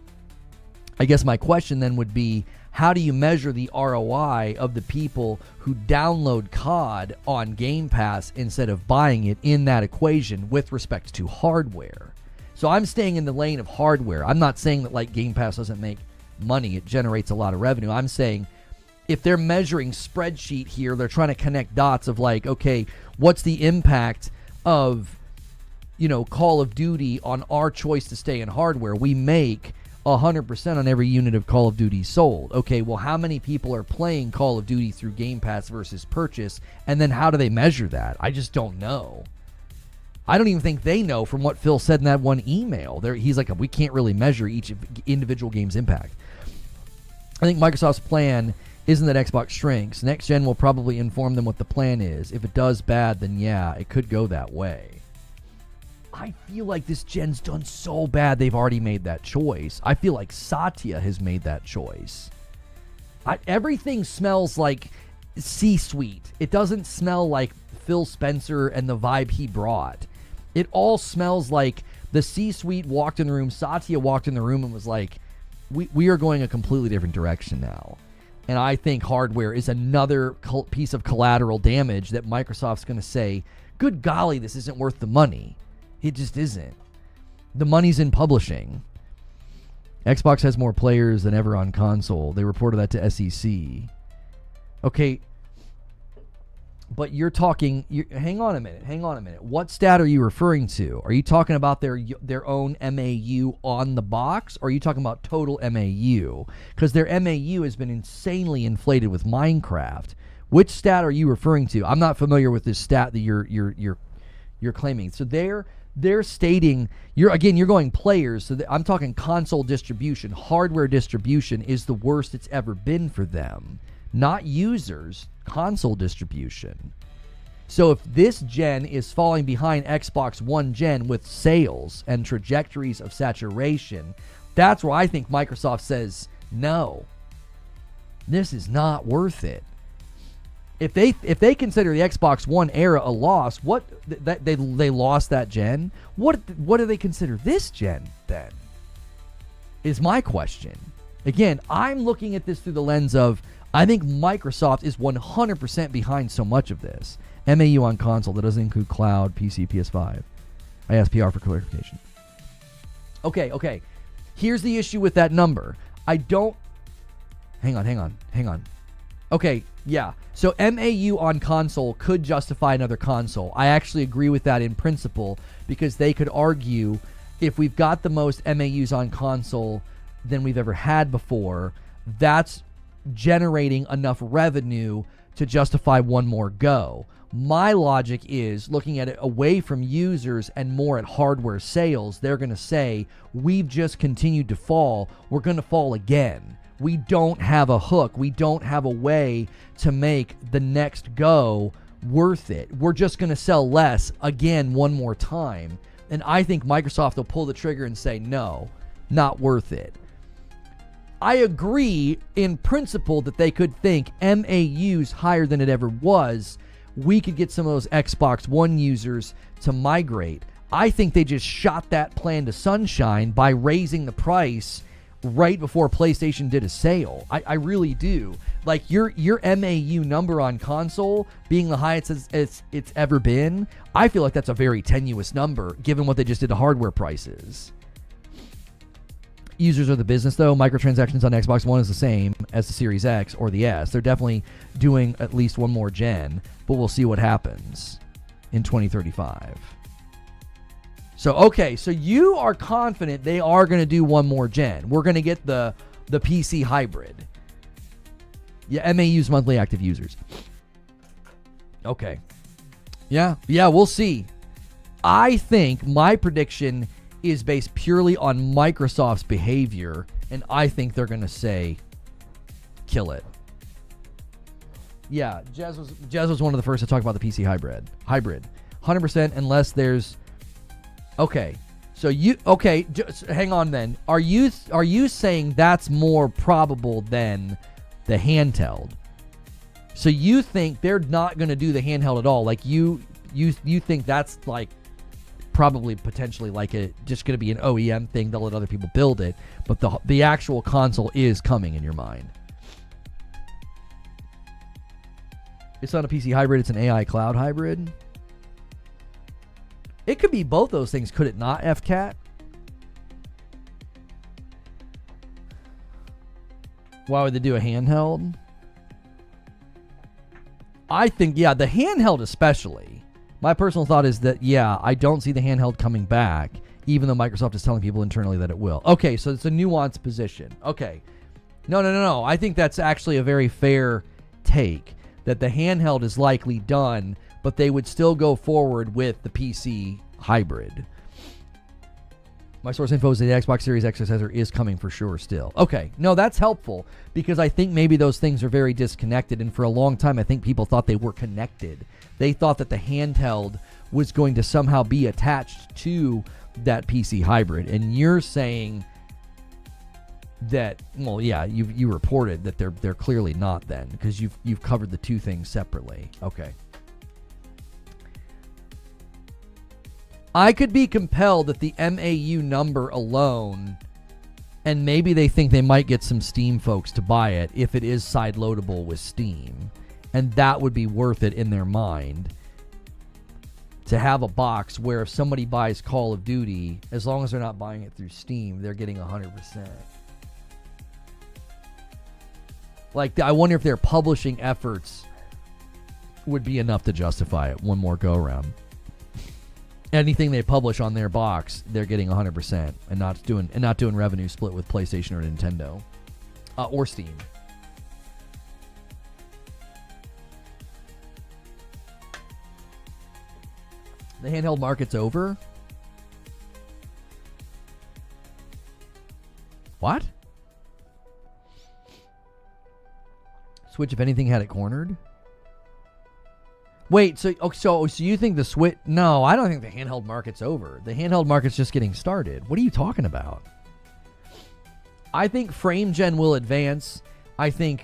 I guess my question then would be, how do you measure the ROI of the people who download COD on Game Pass instead of buying it in that equation with respect to hardware? So I'm staying in the lane of hardware. I'm not saying that like Game Pass doesn't make money. It generates a lot of revenue. I'm saying if they're measuring spreadsheet here, they're trying to connect dots of like, okay, what's the impact of, Call of Duty on our choice to stay in hardware? We make 100% on every unit of Call of Duty sold. Okay, well, how many people are playing Call of Duty through Game Pass versus purchase? And then how do they measure that? I just don't know. I don't even think they know from what Phil said in that one email. He's like, we can't really measure each individual game's impact. I think Microsoft's plan isn't that Xbox shrinks. Next gen will probably inform them what the plan is. If it does bad, then yeah, it could go that way. I feel like this gen's done so bad they've already made that choice. I feel like Satya has made that choice. Everything smells like C-suite. It doesn't smell like Phil Spencer and the vibe he brought. It all smells like the C-suite walked in the room, Satya walked in the room and was like, we are going a completely different direction now. And I think hardware is another piece of collateral damage that Microsoft's going to say, good golly, this isn't worth the money. It just isn't. The money's in publishing. Xbox has more players than ever on console. They reported that to SEC. Okay, but you're talking, hang on a minute. What stat are you referring to? Are you talking about their own MAU on the box, or are you talking about total MAU? Because their MAU has been insanely inflated with Minecraft. Which stat are you referring to? I'm not familiar with this stat that you're claiming. So they're stating, you're going players. So I'm talking console distribution. Hardware distribution is the worst it's ever been for them. Not users, console distribution. So if this gen is falling behind Xbox One gen with sales and trajectories of saturation, that's where I think Microsoft says, no, this is not worth it. If they consider the Xbox One era a loss, they lost that gen, what do they consider this gen then? Is my question. Again, I'm looking at this through the lens of, I think Microsoft is 100% behind so much of this. MAU on console, that doesn't include cloud, PC, PS5. I asked PR for clarification. Okay. Here's the issue with that number. Hang on. Okay, yeah. So MAU on console could justify another console. I actually agree with that in principle, because they could argue, if we've got the most MAUs on console than we've ever had before, that's generating enough revenue to justify one more go. My logic is, looking at it away from users and more at hardware sales, they're going to say, we've just continued to fall. We're going to fall again. We don't have a hook. We don't have a way to make the next go worth it. We're just going to sell less again one more time. And I think Microsoft will pull the trigger and say, no, not worth it. I agree in principle that they could think MAUs higher than it ever was. We could get some of those Xbox One users to migrate. I think they just shot that plan to sunshine by raising the price right before PlayStation did a sale. I really do. Like, your MAU number on console being the highest it's ever been, I feel like that's a very tenuous number given what they just did to hardware prices. Users are the business, though. Microtransactions on Xbox One is the same as the Series X or the S. They're definitely doing at least one more gen, but we'll see what happens in 2035. So you are confident they are going to do one more gen. We're going to get the PC hybrid. Yeah, MAUs, monthly active users. Okay. Yeah, we'll see. I think my prediction is based purely on Microsoft's behavior, and I think they're going to say, kill it. Yeah, Jez was one of the first to talk about the PC hybrid. 100% unless there's... Okay, so just hang on then. Are you saying that's more probable than the handheld? So you think they're not going to do the handheld at all? Like you think that's like probably potentially like just going to be an OEM thing. They'll let other people build it, but the actual console is coming in your mind. It's not a PC hybrid. It's an AI cloud hybrid. It could be both those things, could it not, FCAT? Why would they do a handheld? I think, the handheld especially. My personal thought is that, I don't see the handheld coming back, even though Microsoft is telling people internally that it will. Okay, so it's a nuanced position. Okay. No. I think that's actually a very fair take, that the handheld is likely done, but they would still go forward with the PC hybrid. My source info is that the Xbox Series X successor is coming for sure still. Okay, no, that's helpful, because I think maybe those things are very disconnected, and for a long time I think people thought they were connected. They thought that the handheld was going to somehow be attached to that PC hybrid, and you're saying that, you reported that they're clearly not then, because you've covered the two things separately. Okay. I could be compelled that the MAU number alone, and maybe they think they might get some Steam folks to buy it if it is side-loadable with Steam, and that would be worth it in their mind, to have a box where if somebody buys Call of Duty, as long as they're not buying it through Steam, they're getting 100%. Like, I wonder if their publishing efforts would be enough to justify it one more go-around. Anything they publish on their box, they're getting 100%, and not doing revenue split with PlayStation or Nintendo, or Steam. The handheld market's over. What? Switch, if anything, had it cornered. Wait, so you think the Switch... No, I don't think the handheld market's over. The handheld market's just getting started. What are you talking about? I think frame gen will advance. I think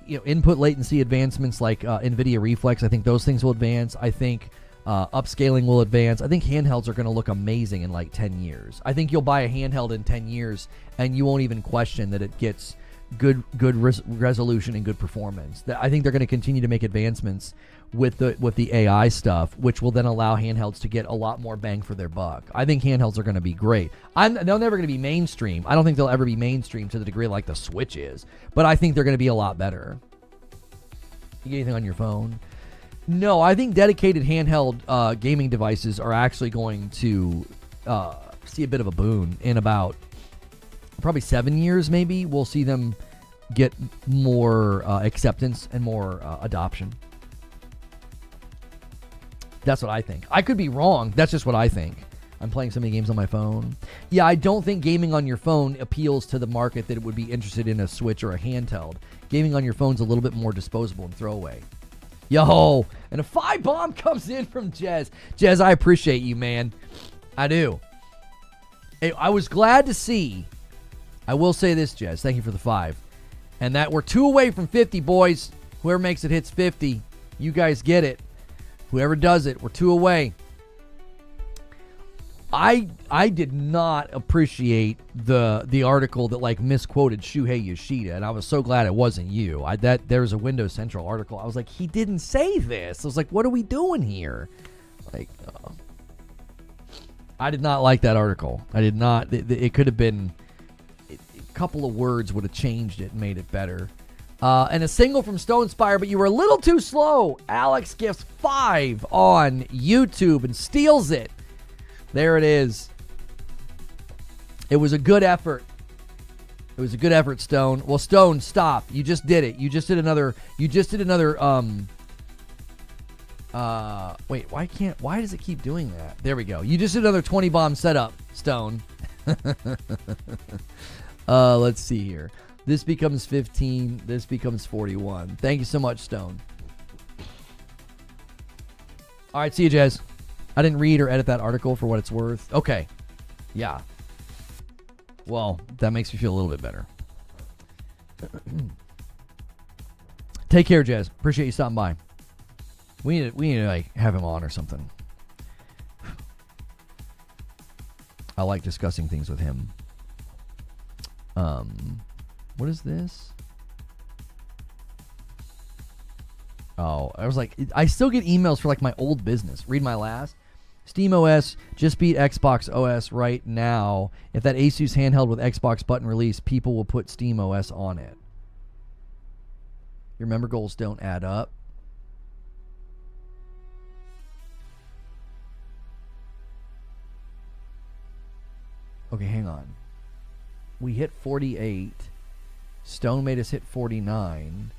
input latency advancements like NVIDIA Reflex, I think those things will advance. I think Upscaling will advance. I think handhelds are going to look amazing in like 10 years. I think you'll buy a handheld in 10 years and you won't even question that it gets good resolution and good performance. I think they're going to continue to make advancements with the AI stuff, which will then allow handhelds to get a lot more bang for their buck. I think handhelds are going to be great. They're never going to be mainstream. I don't think they'll ever be mainstream to the degree like the Switch is, but I think they're going to be a lot better. You get anything on your phone? No, I think dedicated handheld gaming devices are actually going to see a bit of a boon in about probably 7 years. Maybe we'll see them get more acceptance and more adoption. That's what I think. I could be wrong. That's just what I think. I'm playing so many games on my phone. Yeah, I don't think gaming on your phone appeals to the market that would be interested in a Switch or a handheld. Gaming on your phone's a little bit more disposable and throwaway. Yo, and a 5 bomb comes in from Jez. Jez, I appreciate you, man. I do. Hey, I was glad to see. I will say this, Jez. Thank you for the 5. And that we're 2 away from 50, boys. Whoever makes it hits 50. You guys get it. Whoever does it, we're 2 away. I did not appreciate the article that like misquoted Shuhei Yoshida, and I was so glad it wasn't you. There was a Windows Central article. I was like, he didn't say this. I was like, what are we doing here? Like, I did not like that article. I did not. It could have been a couple of words would have changed it and made it better. And a single from Stonespire, but you were a little too slow. Alex gifts 5 on YouTube and steals it. There it is. It was a good effort. It was a good effort, Stone. Well, Stone, stop. You just did it. Wait, why does it keep doing that? There we go. You just did another 20 bomb setup, Stone. Let's see here. This becomes 15. This becomes 41. Thank you so much, Stone. All right, see you, Jez. I didn't read or edit that article for what it's worth. Okay. Yeah. Well, that makes me feel a little bit better. Take care, Jez. Appreciate you stopping by. We need to like have him on or something. I like discussing things with him. What is this? Oh, I was like, I still get emails for like my old business. Read my last. Steam OS just beat Xbox OS right now. If that Asus handheld with Xbox button release, people will put Steam OS on it. Your member goals don't add up. Okay, hang on. We hit 48. Stone made us hit 49.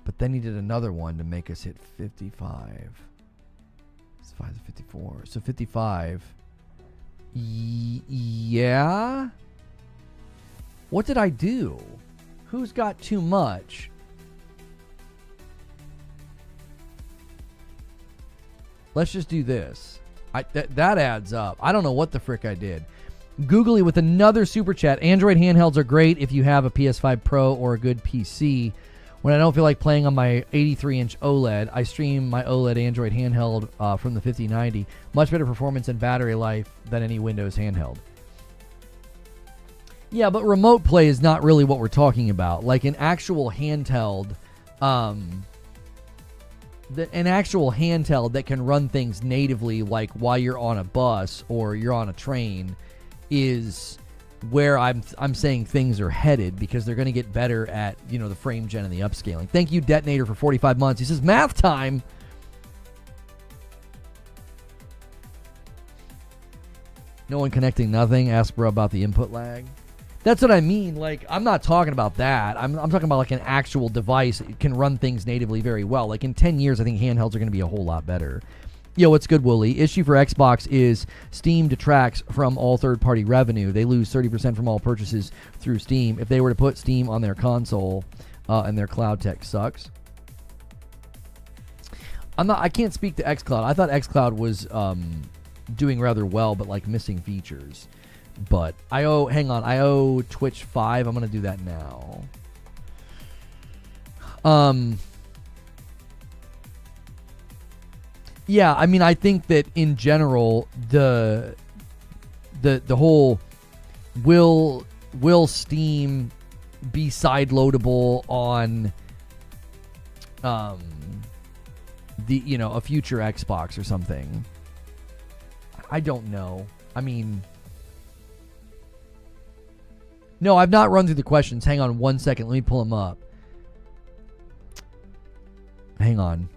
But then he did another one to make us hit 55. It's 5 to 54. So 55. Yeah? What did I do? Who's got too much? Let's just do this. That adds up. I don't know what the frick I did. Googly with another super chat. Android handhelds are great if you have a PS5 Pro or a good PC. When I don't feel like playing on my 83-inch OLED, I stream my OLED Android handheld from the 5090. Much better performance and battery life than any Windows handheld. Yeah, but remote play is not really what we're talking about. Like an actual handheld, an actual handheld that can run things natively, like while you're on a bus or you're on a train, is where I'm saying things are headed, because they're going to get better at, the frame gen and the upscaling. Thank you, Detonator, for 45 months. He says, math time. No one connecting nothing. Ask bro about the input lag. That's what I mean. Like, I'm not talking about that. I'm talking about like an actual device that can run things natively very well. Like in 10 years, I think handhelds are going to be a whole lot better. Yo, what's good, Wooly? Issue for Xbox is Steam detracts from all third-party revenue. They lose 30% from all purchases through Steam. If they were to put Steam on their console, and their cloud tech sucks. I can't speak to xCloud. I thought xCloud was doing rather well, but like missing features. But I owe Twitch 5. I'm gonna do that now. Yeah, I mean, I think that in general, the whole will Steam be side loadable on a future Xbox or something. I don't know. I mean, no, I've not run through the questions. Hang on one second. Let me pull them up. Hang on.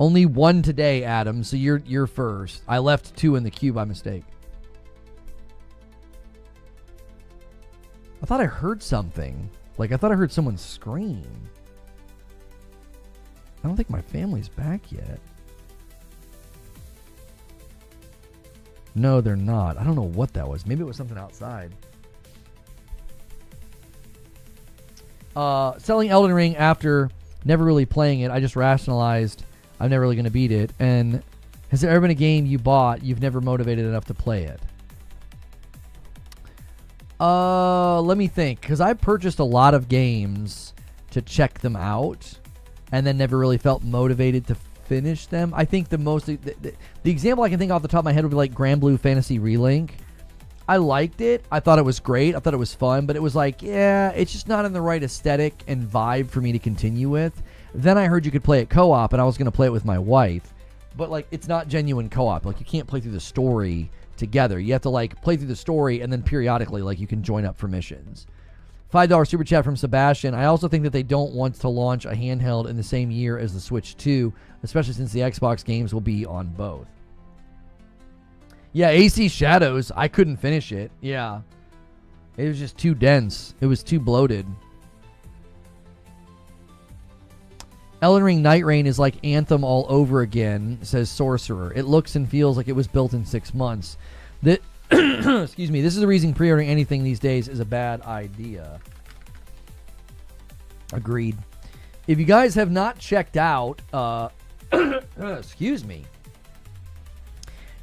Only one today, Adam, so you're first. I left 2 in the queue by mistake. I thought I heard something. Like, I thought I heard someone scream. I don't think my family's back yet. No, they're not. I don't know what that was. Maybe it was something outside. Selling Elden Ring after never really playing it, I just rationalized I'm never really going to beat it. And has there ever been a game you bought you've never motivated enough to play it? Let me think. Because I purchased a lot of games to check them out and then never really felt motivated to finish them. I think the example I can think off the top of my head would be like Grand Blue Fantasy Relink. I liked it. I thought it was great. I thought it was fun, but it was like, yeah, it's just not in the right aesthetic and vibe for me to continue with. Then I heard you could play it co-op, and I was going to play it with my wife, but like, it's not genuine co-op. Like, you can't play through the story together. You have to like play through the story, and then periodically, like, you can join up for missions. $5 super chat from Sebastian. I also think that they don't want to launch a handheld in the same year as the Switch 2, especially since the Xbox games will be on both. Yeah, AC Shadows, I couldn't finish it. Yeah. It was just too dense. It was too bloated. Elden Ring Nightreign is like Anthem all over again, says Sorcerer. It looks and feels like it was built in 6 months. Excuse me, this is the reason pre-ordering anything these days is a bad idea. Agreed. If you guys have not checked out, excuse me.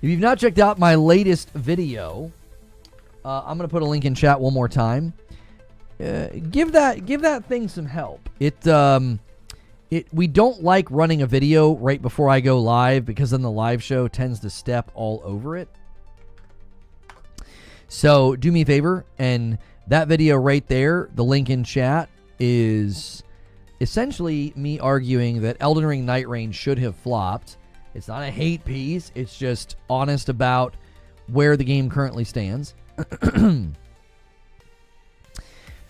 If you've not checked out my latest video, I'm going to put a link in chat one more time. Give that thing some help. We don't like running a video right before I go live because then the live show tends to step all over it. So do me a favor, and that video right there, the link in chat, is essentially me arguing that Elden Ring Nightreign should have flopped. It's not a hate piece. It's just honest about where the game currently stands.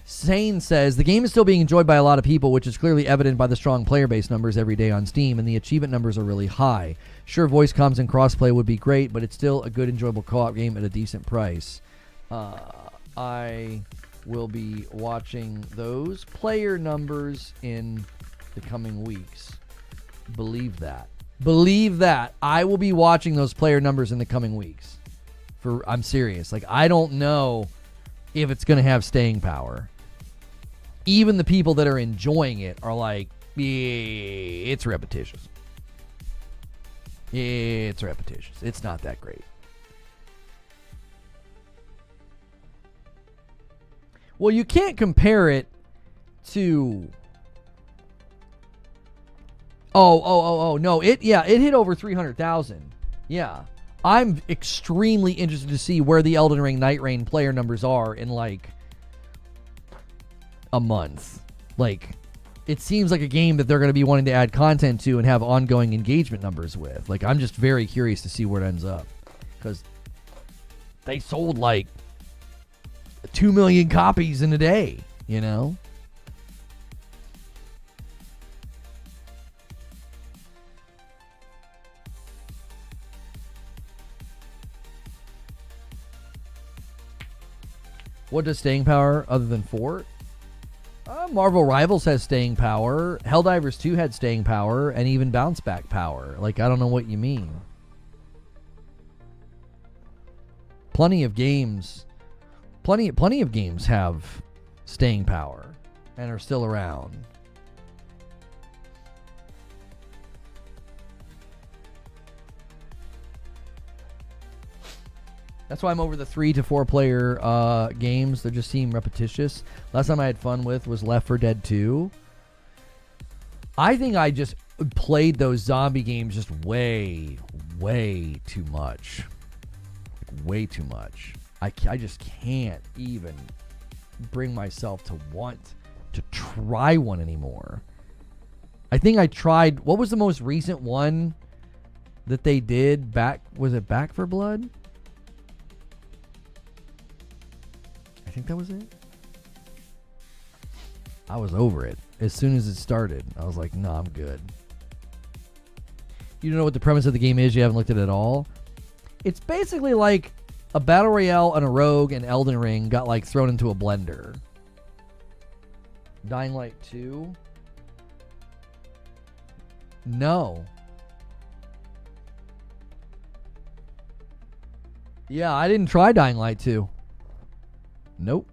Sane says, the game is still being enjoyed by a lot of people, which is clearly evident by the strong player base numbers every day on Steam, and the achievement numbers are really high. Sure, voice comms and crossplay would be great, but it's still a good, enjoyable co-op game at a decent price. I will be watching those player numbers in the coming weeks. Believe that. Believe that. I will be watching those player numbers in the coming weeks. I'm serious. Like, I don't know if it's going to have staying power. Even the people that are enjoying it are like, yeah, it's repetitious. It's repetitious. It's not that great. Well, you can't compare it to... No, it hit over 300,000. Yeah. I'm extremely interested to see where the Elden Ring Nightreign player numbers are in like a month. Like, it seems like a game that they're going to be wanting to add content to and have ongoing engagement numbers with. Like, I'm just very curious to see where it ends up, because they sold like 2 million copies in a day, you know? What does staying power other than Fort? Marvel Rivals has staying power. Helldivers 2 had staying power, and even bounce back power. Like, I don't know what you mean. Plenty of games have staying power and are still around. That's why I'm over the 3 to 4 player games. They just seem repetitious. Last time I had fun with was Left 4 Dead 2. I think played those zombie games just way too much. Like, way too much. I just can't even bring myself to want to try one anymore. I think I tried, what was the most recent one that they did? Was it Back for Blood? I think that was it. I was over it. As soon as it started, I was like, no, I'm good. You don't know what the premise of the game is? You haven't looked at it at all? It's basically like a battle royale and a rogue and Elden Ring got like thrown into a blender. Dying Light 2? No. Yeah, I didn't try Dying Light 2. Nope.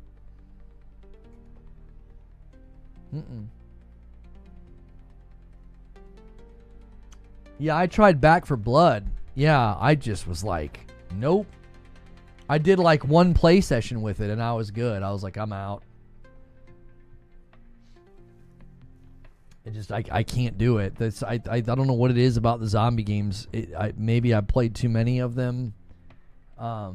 Yeah, I tried Back for Blood. Yeah, I just was like, nope. I did like one play session with it and I was good. I was like, I'm out. I can't do it. I don't know what it is about the zombie games. Maybe I played too many of them. I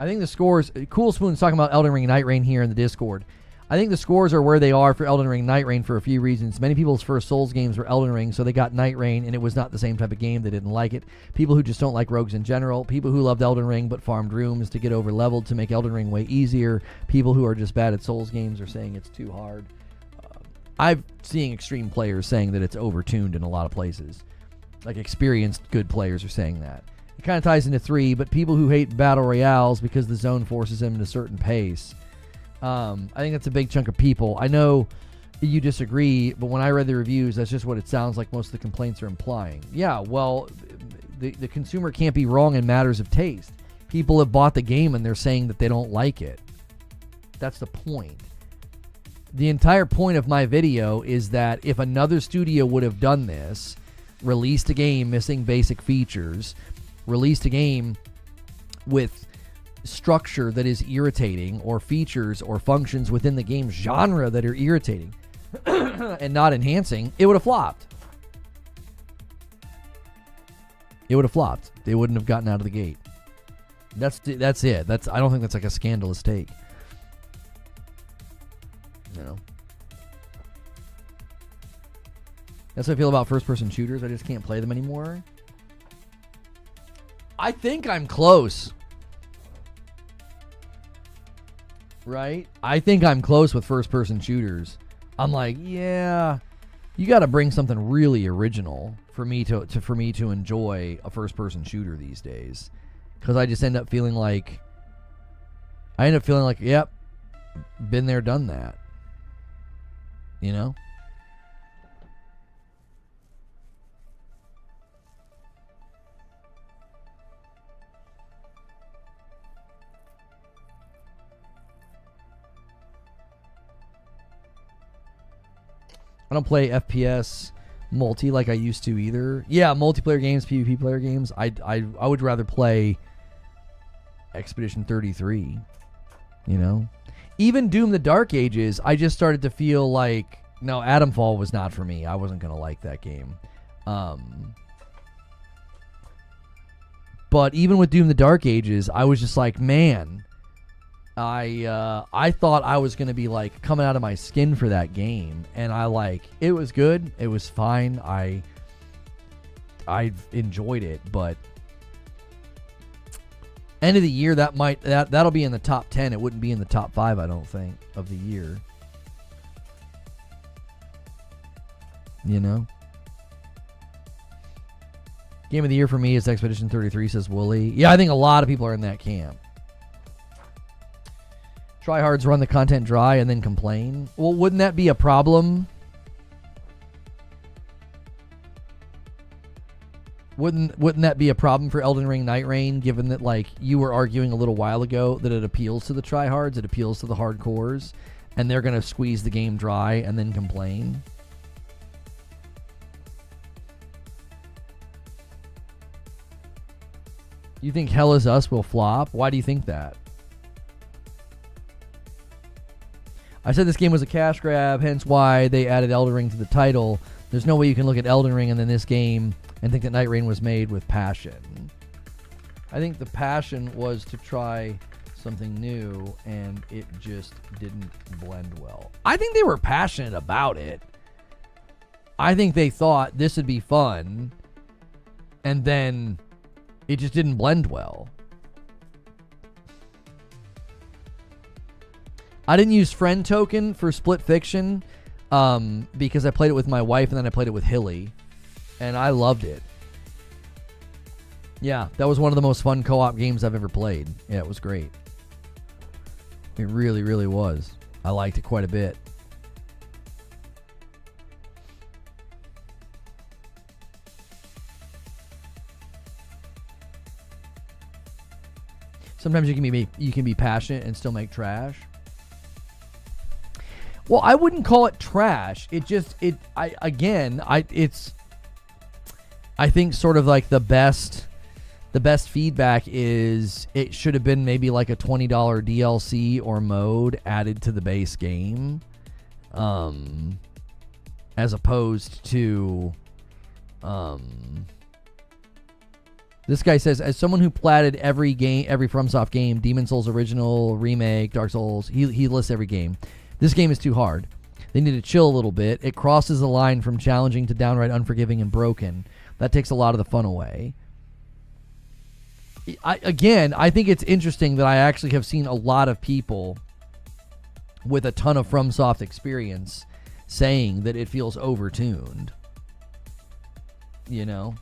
think the scores. Cool Spoon's talking about Elden Ring Nightreign here in the Discord. I think the scores are where they are for Elden Ring Nightreign for a few reasons. Many people's first Souls games were Elden Ring, so they got Nightreign, and it was not the same type of game. They didn't like it. People who just don't like rogues in general. People who loved Elden Ring but farmed rooms to get over leveled to make Elden Ring way easier. People who are just bad at Souls games are saying it's too hard. I've seen extreme players saying that it's overtuned in a lot of places. Like experienced good players are saying that. It kind of ties into 3, but people who hate battle royales because the zone forces them at a certain pace. I think that's a big chunk of people. I know you disagree, but when I read the reviews, that's just what it sounds like most of the complaints are implying. Yeah, well, the consumer can't be wrong in matters of taste. People have bought the game and they're saying that they don't like it. That's the point. The entire point of my video is that if another studio would have done this, released a game missing basic features, released a game with structure that is irritating or features or functions within the game genre that are irritating and not enhancing, it would have flopped. It would have flopped. They wouldn't have gotten out of the gate. That's it. I don't think that's like a scandalous take. You know. That's how I feel about first-person shooters. I just can't play them anymore. I think I'm close. Right? I think I'm close with first-person shooters. I'm like, yeah, you got to bring something really original for me to enjoy a first-person shooter these days. Because I just end up feeling like, yep, been there, done that. You know? I don't play FPS multi like I used to either. Yeah, multiplayer games, PvP player games. I would rather play Expedition 33, you know? Even Doom the Dark Ages, I just started to feel like, no, Atomfall was not for me. I wasn't going to like that game. But even with Doom the Dark Ages, I was just like, man, I thought I was going to be like coming out of my skin for that game. And it was good. It was fine. I enjoyed it, but end of the year, that'll be in the top 10. It wouldn't be in the top 5, I don't think, of the year. You know? Game of the year for me is Expedition 33, says Wooly. Yeah, I think a lot of people are in that camp. Tryhards run the content dry and then complain. Well, wouldn't that be a problem? Wouldn't that be a problem for Elden Ring Nightreign, given that, like, you were arguing a little while ago that it appeals to the tryhards, it appeals to the hardcores, and they're going to squeeze the game dry and then complain? You think Hell Is Us will flop? Why do you think that? I said this game was a cash grab, hence why they added Elden Ring to the title. There's no way you can look at Elden Ring and then this game and think that Nightreign was made with passion. I think the passion was to try something new, and it just didn't blend well. I think they were passionate about it. I think they thought this would be fun, and then it just didn't blend well. I didn't use friend token for Split Fiction because I played it with my wife and then I played it with Hilly, and I loved it. Yeah, that was one of the most fun co-op games I've ever played. Yeah, it was great. It really, really was. I liked it quite a bit. Sometimes you can be passionate and still make trash. Well, I wouldn't call it trash. I think sort of like the best feedback is it should have been maybe like a $20 DLC or mode added to the base game, as opposed to, this guy says, as someone who platted every FromSoft game, Demon Souls original, remake, Dark Souls, he lists every game. This game is too hard. They need to chill a little bit. It crosses the line from challenging to downright unforgiving and broken. That takes a lot of the fun away. I think it's interesting that I actually have seen a lot of people with a ton of FromSoft experience saying that it feels overtuned. You know?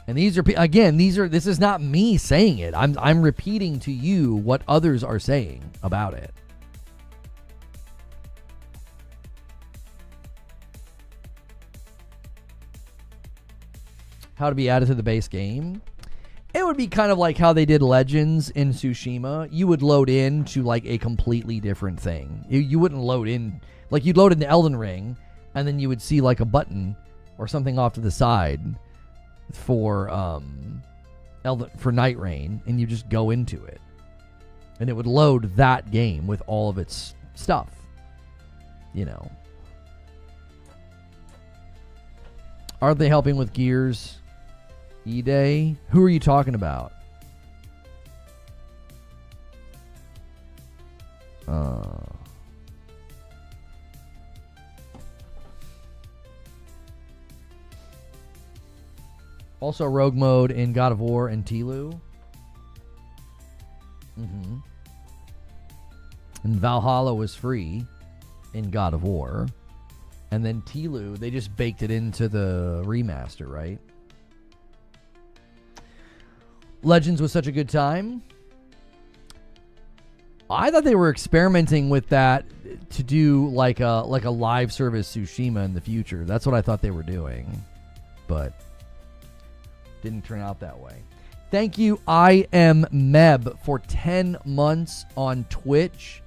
And this is not me saying it. I'm repeating to you what others are saying about it. How to be added to the base game? It would be kind of like how they did Legends in Tsushima. You would load into like a completely different thing. You wouldn't load in, like you'd load into Elden Ring, and then you would see like a button or something off to the side for Nightreign, and you just go into it, and it would load that game with all of its stuff. You know. Aren't they helping with Gears? E-Day? Who are you talking about? Also rogue mode in God of War and Tilu. And Valhalla was free in God of War. And then Tilu, they just baked it into the remaster, right? Legends was such a good time. I thought they were experimenting with that to do like a live service Tsushima in the future. That's what I thought they were doing, but didn't turn out that way. Thank you, I am Meb, for 10 months on Twitch.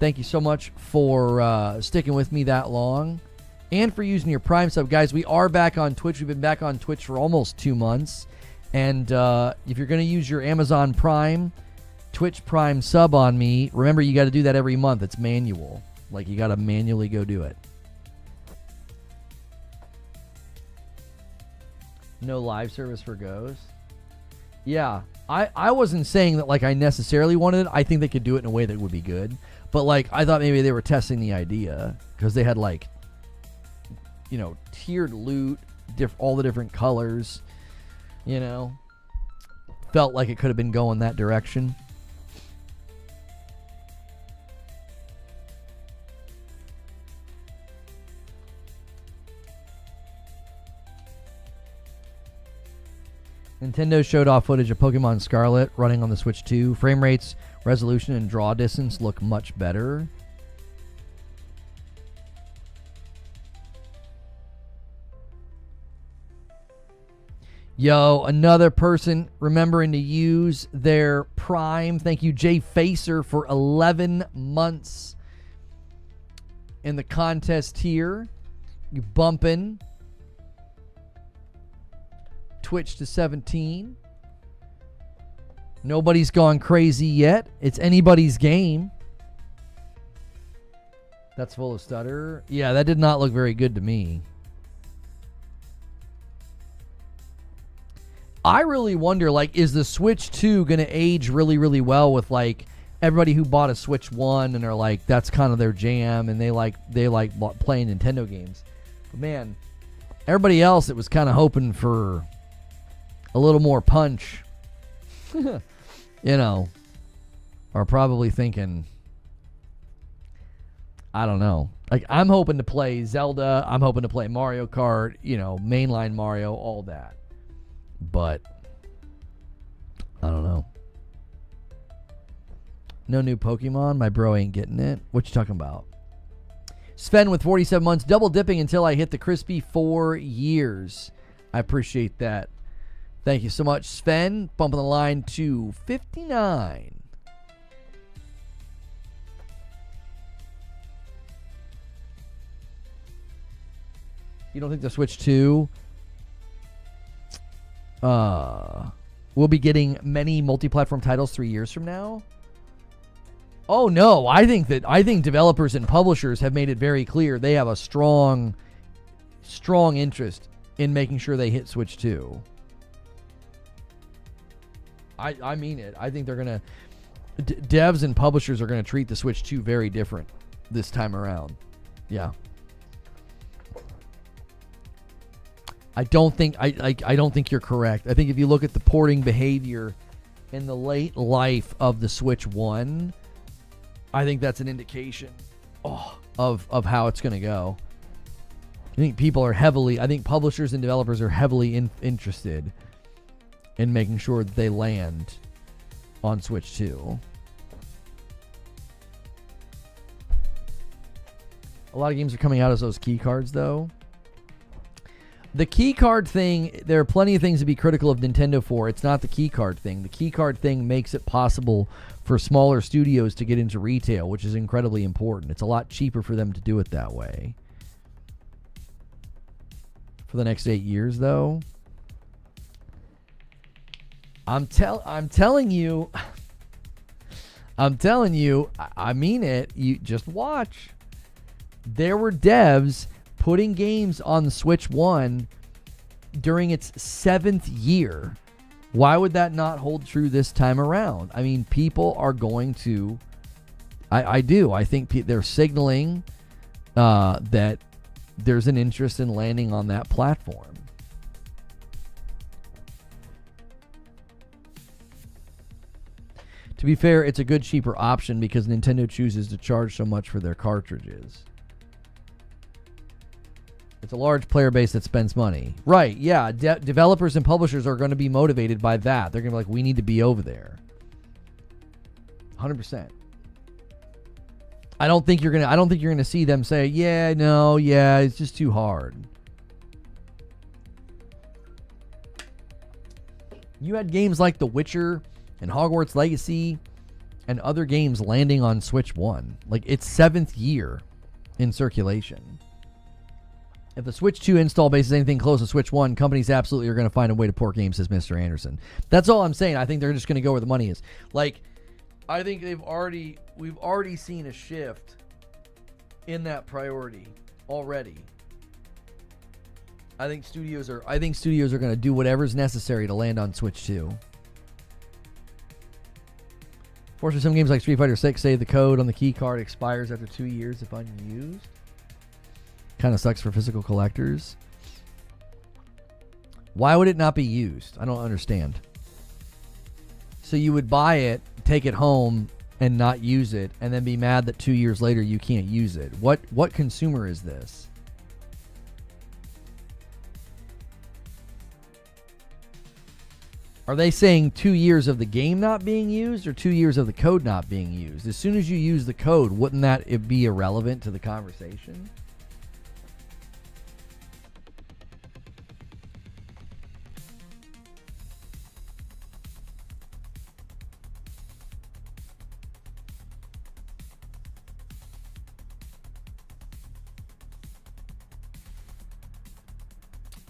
Thank you so much for sticking with me that long, and for using your Prime sub, guys. We are back on Twitch. We've been back on Twitch for almost 2 months. And if you're going to use your Amazon Prime, Twitch Prime sub on me, remember you got to do that every month. It's manual. Like, you got to manually go do it. No live service for Ghost? Yeah, I wasn't saying that, like, I necessarily wanted it. I think they could do it in a way that would be good. But, like, I thought maybe they were testing the idea because they had, like, you know, tiered loot, all the different colors. You know, felt like it could have been going that direction. Nintendo showed off footage of Pokemon Scarlet running on the Switch 2. Frame rates, resolution, and draw distance look much better. Yo, another person remembering to use their Prime. Thank you, Jay Facer, for 11 months in the contest here. You bumping Twitch to 17. Nobody's gone crazy yet. It's anybody's game. That's full of stutter. Yeah, that did not look very good to me. I really wonder, like, is the Switch 2 going to age really, really well with, like, everybody who bought a Switch 1 and are like, that's kind of their jam, and they like playing Nintendo games. But man, everybody else that was kind of hoping for a little more punch, you know, are probably thinking, I don't know. Like, I'm hoping to play Zelda, I'm hoping to play Mario Kart, you know, mainline Mario, all that. But I don't know. No new Pokemon. My bro ain't getting it. What you talking about? Sven with 47 months. Double dipping until I hit the crispy 4 years. I appreciate that. Thank you so much, Sven. Bumping the line to 59. You don't think the Switch 2 we'll be getting many multi-platform titles 3 years from now? Oh no, I think developers and publishers have made it very clear they have a strong interest in making sure they hit Switch 2. I mean it. I think they're gonna devs and publishers are gonna treat the Switch 2 very different this time around. Yeah. I don't think you're correct. I think if you look at the porting behavior in the late life of the Switch 1, I think that's an indication of how it's going to go. I think publishers and developers are heavily interested in making sure that they land on Switch 2. A lot of games are coming out as those key cards, though. The key card thing, there are plenty of things to be critical of Nintendo for. It's not the key card thing. The key card thing makes it possible for smaller studios to get into retail, which is incredibly important. It's a lot cheaper for them to do it that way. For the next 8 years, though, I'm telling you, I mean it. You just watch. There were devs putting games on the Switch 1 during its 7th year. Why would that not hold true this time around? I mean, people are going to... I do. I think they're signaling that there's an interest in landing on that platform. To be fair, it's a good cheaper option because Nintendo chooses to charge so much for their cartridges. It's a large player base that spends money. Right, yeah. Developers and publishers are going to be motivated by that. They're going to be like, we need to be over there. 100%. I don't think you're going to see them say, it's just too hard. You had games like The Witcher and Hogwarts Legacy and other games landing on Switch 1. Like, it's 7th year in circulation. If the Switch 2 install base is anything close to Switch 1, companies absolutely are going to find a way to port games, says Mr. Anderson. That's all I'm saying. I think they're just going to go where the money is. Like, I think we've already seen a shift in that priority already. I think studios are going to do whatever's necessary to land on Switch 2. Fortunately, some games like Street Fighter 6 say the code on the key card expires after 2 years if unused. Kind of sucks for physical collectors. Why would it not be used? I don't understand. So you would buy it, take it home, and not use it, and then be mad that 2 years later you can't use it. What consumer is this? Are they saying 2 years of the game not being used or 2 years of the code not being used? As soon as you use the code, wouldn't that be irrelevant to the conversation?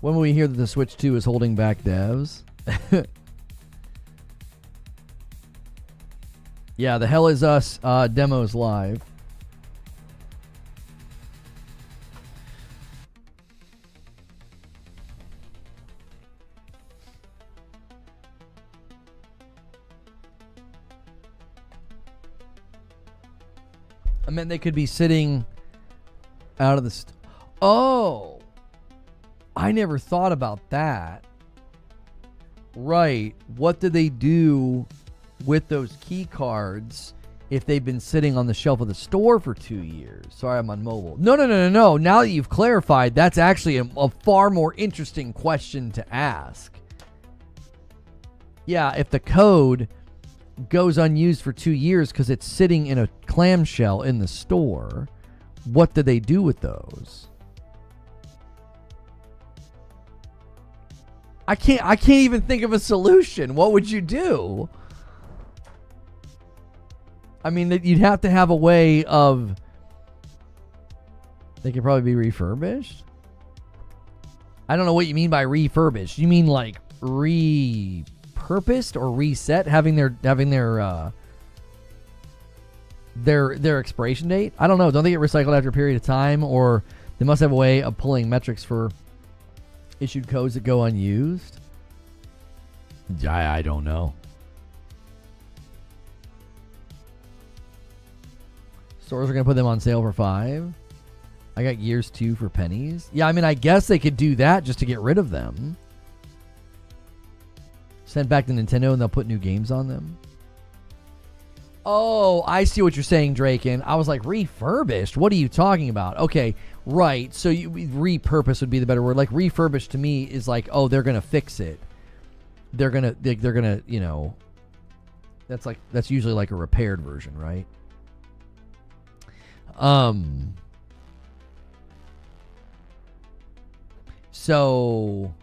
When will we hear that the Switch 2 is holding back devs? Yeah, the Hell Is Us demo's live. I meant they could be sitting out of the... Oh! I never thought about that. Right. What do they do with those key cards if they've been sitting on the shelf of the store for 2 years? Sorry, I'm on mobile. No. Now that you've clarified, that's actually a far more interesting question to ask. Yeah, if the code goes unused for 2 years because it's sitting in a clamshell in the store, what do they do with those? I can't even think of a solution. What would you do? I mean, you'd have to have a way of... They could probably be refurbished? I don't know what you mean by refurbished. You mean like repurposed or reset, having their expiration date? I don't know. Don't they get recycled after a period of time, or they must have a way of pulling metrics for issued codes that go unused? I don't know. Stores are going to put them on sale for $5. I got Gears 2 for pennies. Yeah, I mean, I guess they could do that just to get rid of them. Send back to Nintendo and they'll put new games on them. Oh, I see what you're saying, Draken. I was like, refurbished? What are you talking about? Okay, right. So repurpose would be the better word. Like, refurbished to me is like, oh, they're going to fix it. They're going to, you know, that's usually like a repaired version, right? So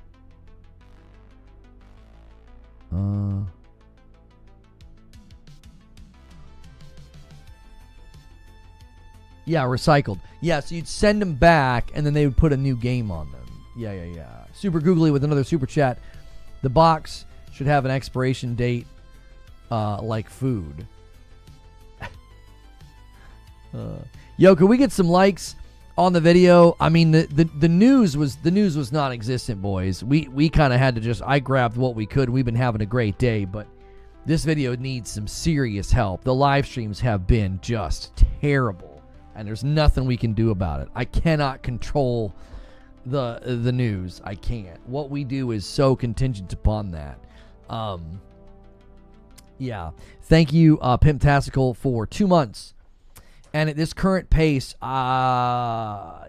yeah, recycled. Yeah, so you'd send them back and then they would put a new game on them. Yeah. Super Googly with another super chat. The box should have an expiration date like food. Yo, could we get some likes on the video? I mean, the news was non-existent, boys. We kind of had to just, I grabbed what we could. We've been having a great day, but this video needs some serious help. The live streams have been just terrible, and there's nothing we can do about it. I cannot control the news. I can't. What we do is so contingent upon that. Yeah. Thank you, Pimptastical, for 2 months. And at this current pace, I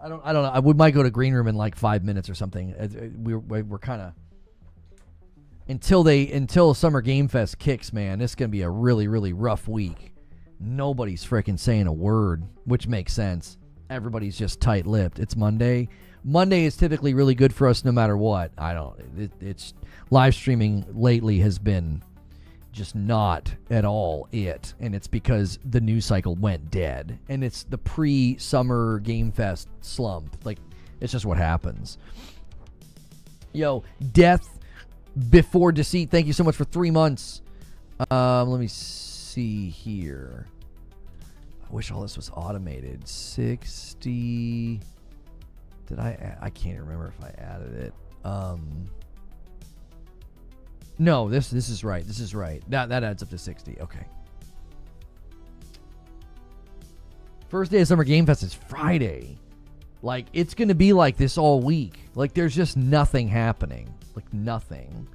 don't know. We might go to green room in like 5 minutes or something. We're kind of until Summer Game Fest kicks, man. This is gonna be a really, really rough week. Nobody's freaking saying a word, which makes sense. Everybody's just tight-lipped. It's Monday. Monday is typically really good for us, no matter what. It's live streaming lately has been just not at all it, and it's because the news cycle went dead, and it's the pre-Summer Game Fest slump. Like, it's just what happens. Yo, Death Before Deceit, thank you so much for 3 months. Let me see here. I wish all this was automated. 60. Did I can't remember if I added it. No, this is right. This is right. That adds up to 60. Okay. First day of Summer Game Fest is Friday. Like, it's going to be like this all week. Like, there's just nothing happening. Like, nothing.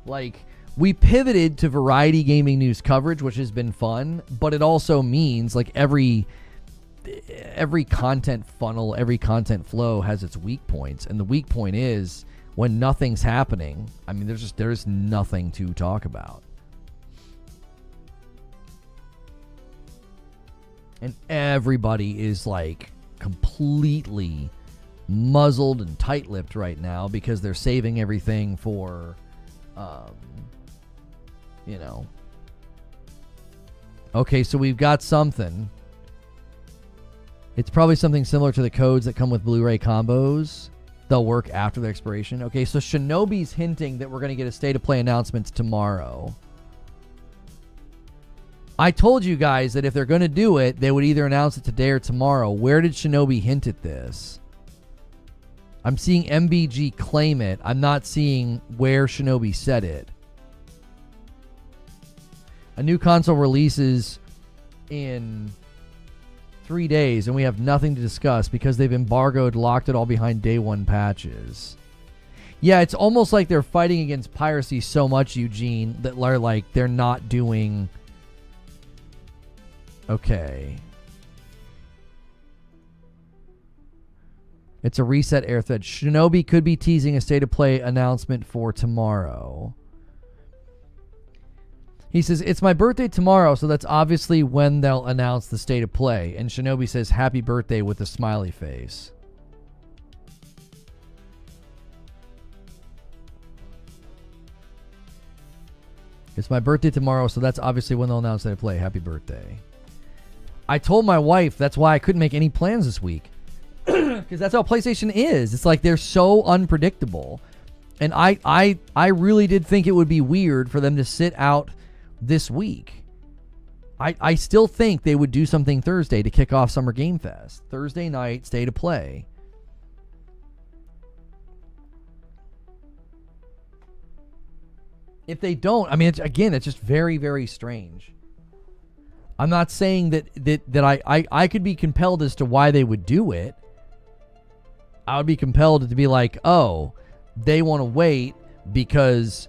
Like, we pivoted to variety gaming news coverage, which has been fun, but it also means, like, every content funnel, every content flow has its weak points, and the weak point is when nothing's happening. I mean, there's nothing to talk about. And everybody is like completely muzzled and tight-lipped right now because they're saving everything for, Okay, so we've got something. It's probably something similar to the codes that come with Blu-ray combos. They'll work after their expiration. Okay, so Shinobi's hinting that we're going to get a State of Play announcement tomorrow. I told you guys that if they're going to do it, they would either announce it today or tomorrow. Where did Shinobi hint at this? I'm seeing MBG claim it. I'm not seeing where Shinobi said it. A new console releases in 3 days, and we have nothing to discuss because they've locked it all behind day one patches. Yeah, it's almost like they're fighting against piracy so much, Eugene, that they're not doing... Okay. It's a reset air thread. Shinobi could be teasing a state of play announcement for tomorrow. He says, it's my birthday tomorrow, so that's obviously when they'll announce the state of play. And Shinobi says, happy birthday with a smiley face. It's my birthday tomorrow, so that's obviously when they'll announce that I play. Happy birthday. I told my wife that's why I couldn't make any plans this week. Because that's how PlayStation is. It's like they're so unpredictable. And I really did think it would be weird for them to sit out this week. I still think they would do something Thursday to kick off Summer Game Fest. Thursday night, state of play. If they don't, I mean, it's just very, very strange. I'm not saying that I could be compelled as to why they would do it. I would be compelled to be like, oh, they want to wait because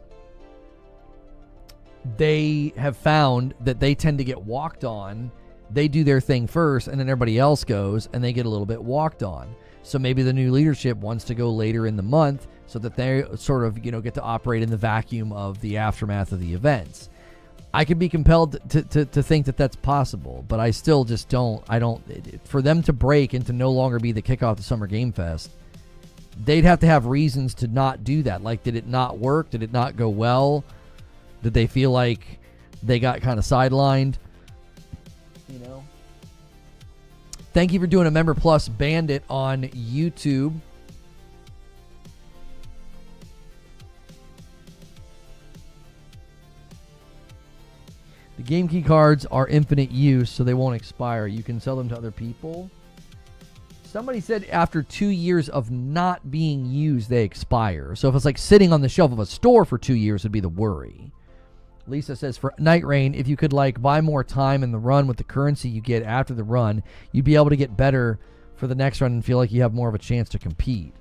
they have found that they tend to get walked on. They do their thing first, and then everybody else goes, and they get a little bit walked on. So maybe the new leadership wants to go later in the month so that they sort of, get to operate in the vacuum of the aftermath of the events. I could be compelled to think that that's possible, but I still just don't. For them to break and to no longer be the kickoff to Summer Game Fest, they'd have to have reasons to not do that. Like, did it not work? Did it not go well? Did they feel like they got kind of sidelined? Thank you for doing a Member Plus Bandit on YouTube. The game key cards are infinite use, so they won't expire. You can sell them to other people. Somebody said after 2 years of not being used, they expire. So if it's like sitting on the shelf of a store for 2 years, would be the worry. Lisa says, for Nightreign, if you could buy more time in the run with the currency you get after the run, you'd be able to get better for the next run and feel like you have more of a chance to compete.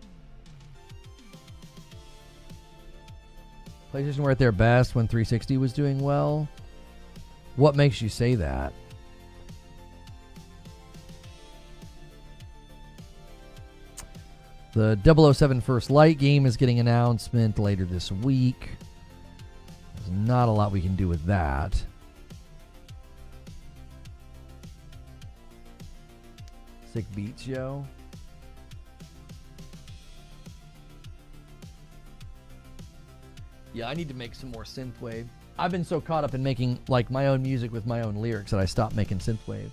PlayStation were at their best when 360 was doing well. What makes you say that? The 007 First Light game is getting an announcement later this week. There's not a lot we can do with that. Sick beats, yo. Yeah, I need to make some more synthwave. I've been so caught up in making my own music with my own lyrics that I stopped making synthwave.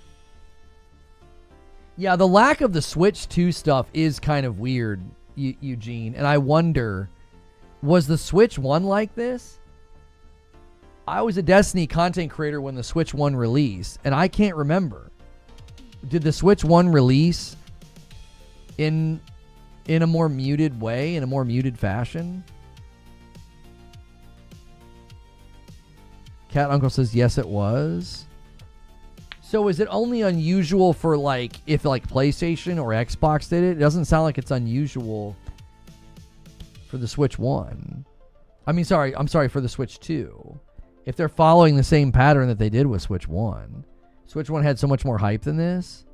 Yeah, the lack of the Switch 2 stuff is kind of weird, Eugene. And I wonder, was the Switch 1 like this? I was a Destiny content creator when the Switch 1 released, and I can't remember. Did the Switch 1 release in a more muted way, in a more muted fashion? Cat Uncle says, yes, it was. So is it only unusual for if PlayStation or Xbox did it? It doesn't sound like it's unusual for the Switch 1. I'm sorry, for the Switch 2. If they're following the same pattern that they did with Switch 1. Switch 1 had so much more hype than this.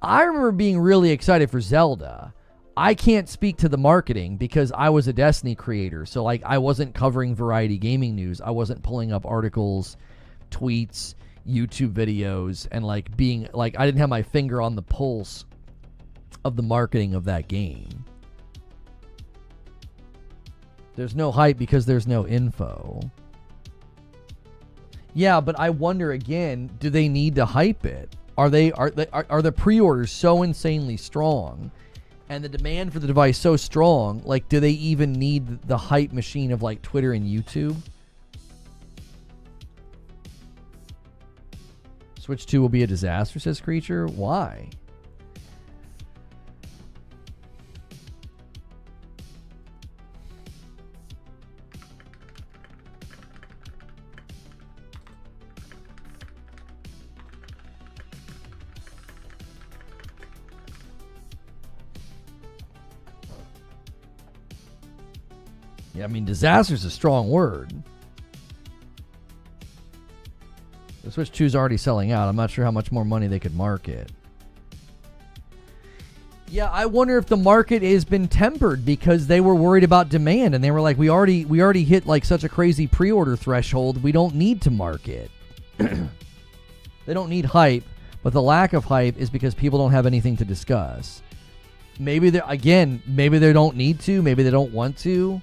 I remember being really excited for Zelda. I can't speak to the marketing because I was a Destiny creator. So I wasn't covering Variety Gaming News. I wasn't pulling up articles, tweets, YouTube videos, and being I didn't have my finger on the pulse of the marketing of that game. There's no hype because there's no info. Yeah, but I wonder again, do they need to hype it? Are the pre-orders so insanely strong and the demand for the device so strong, do they even need the hype machine of Twitter and YouTube? Switch 2 will be a disaster, says Creature. Why? Yeah, I mean, disaster is a strong word. The Switch 2 is already selling out. I'm not sure how much more money they could market. Yeah, I wonder if the market has been tempered because they were worried about demand and they were like, we already hit like such a crazy pre-order threshold. We don't need to market. They don't need hype, but the lack of hype is because people don't have anything to discuss. Maybe they don't need to, maybe they don't want to.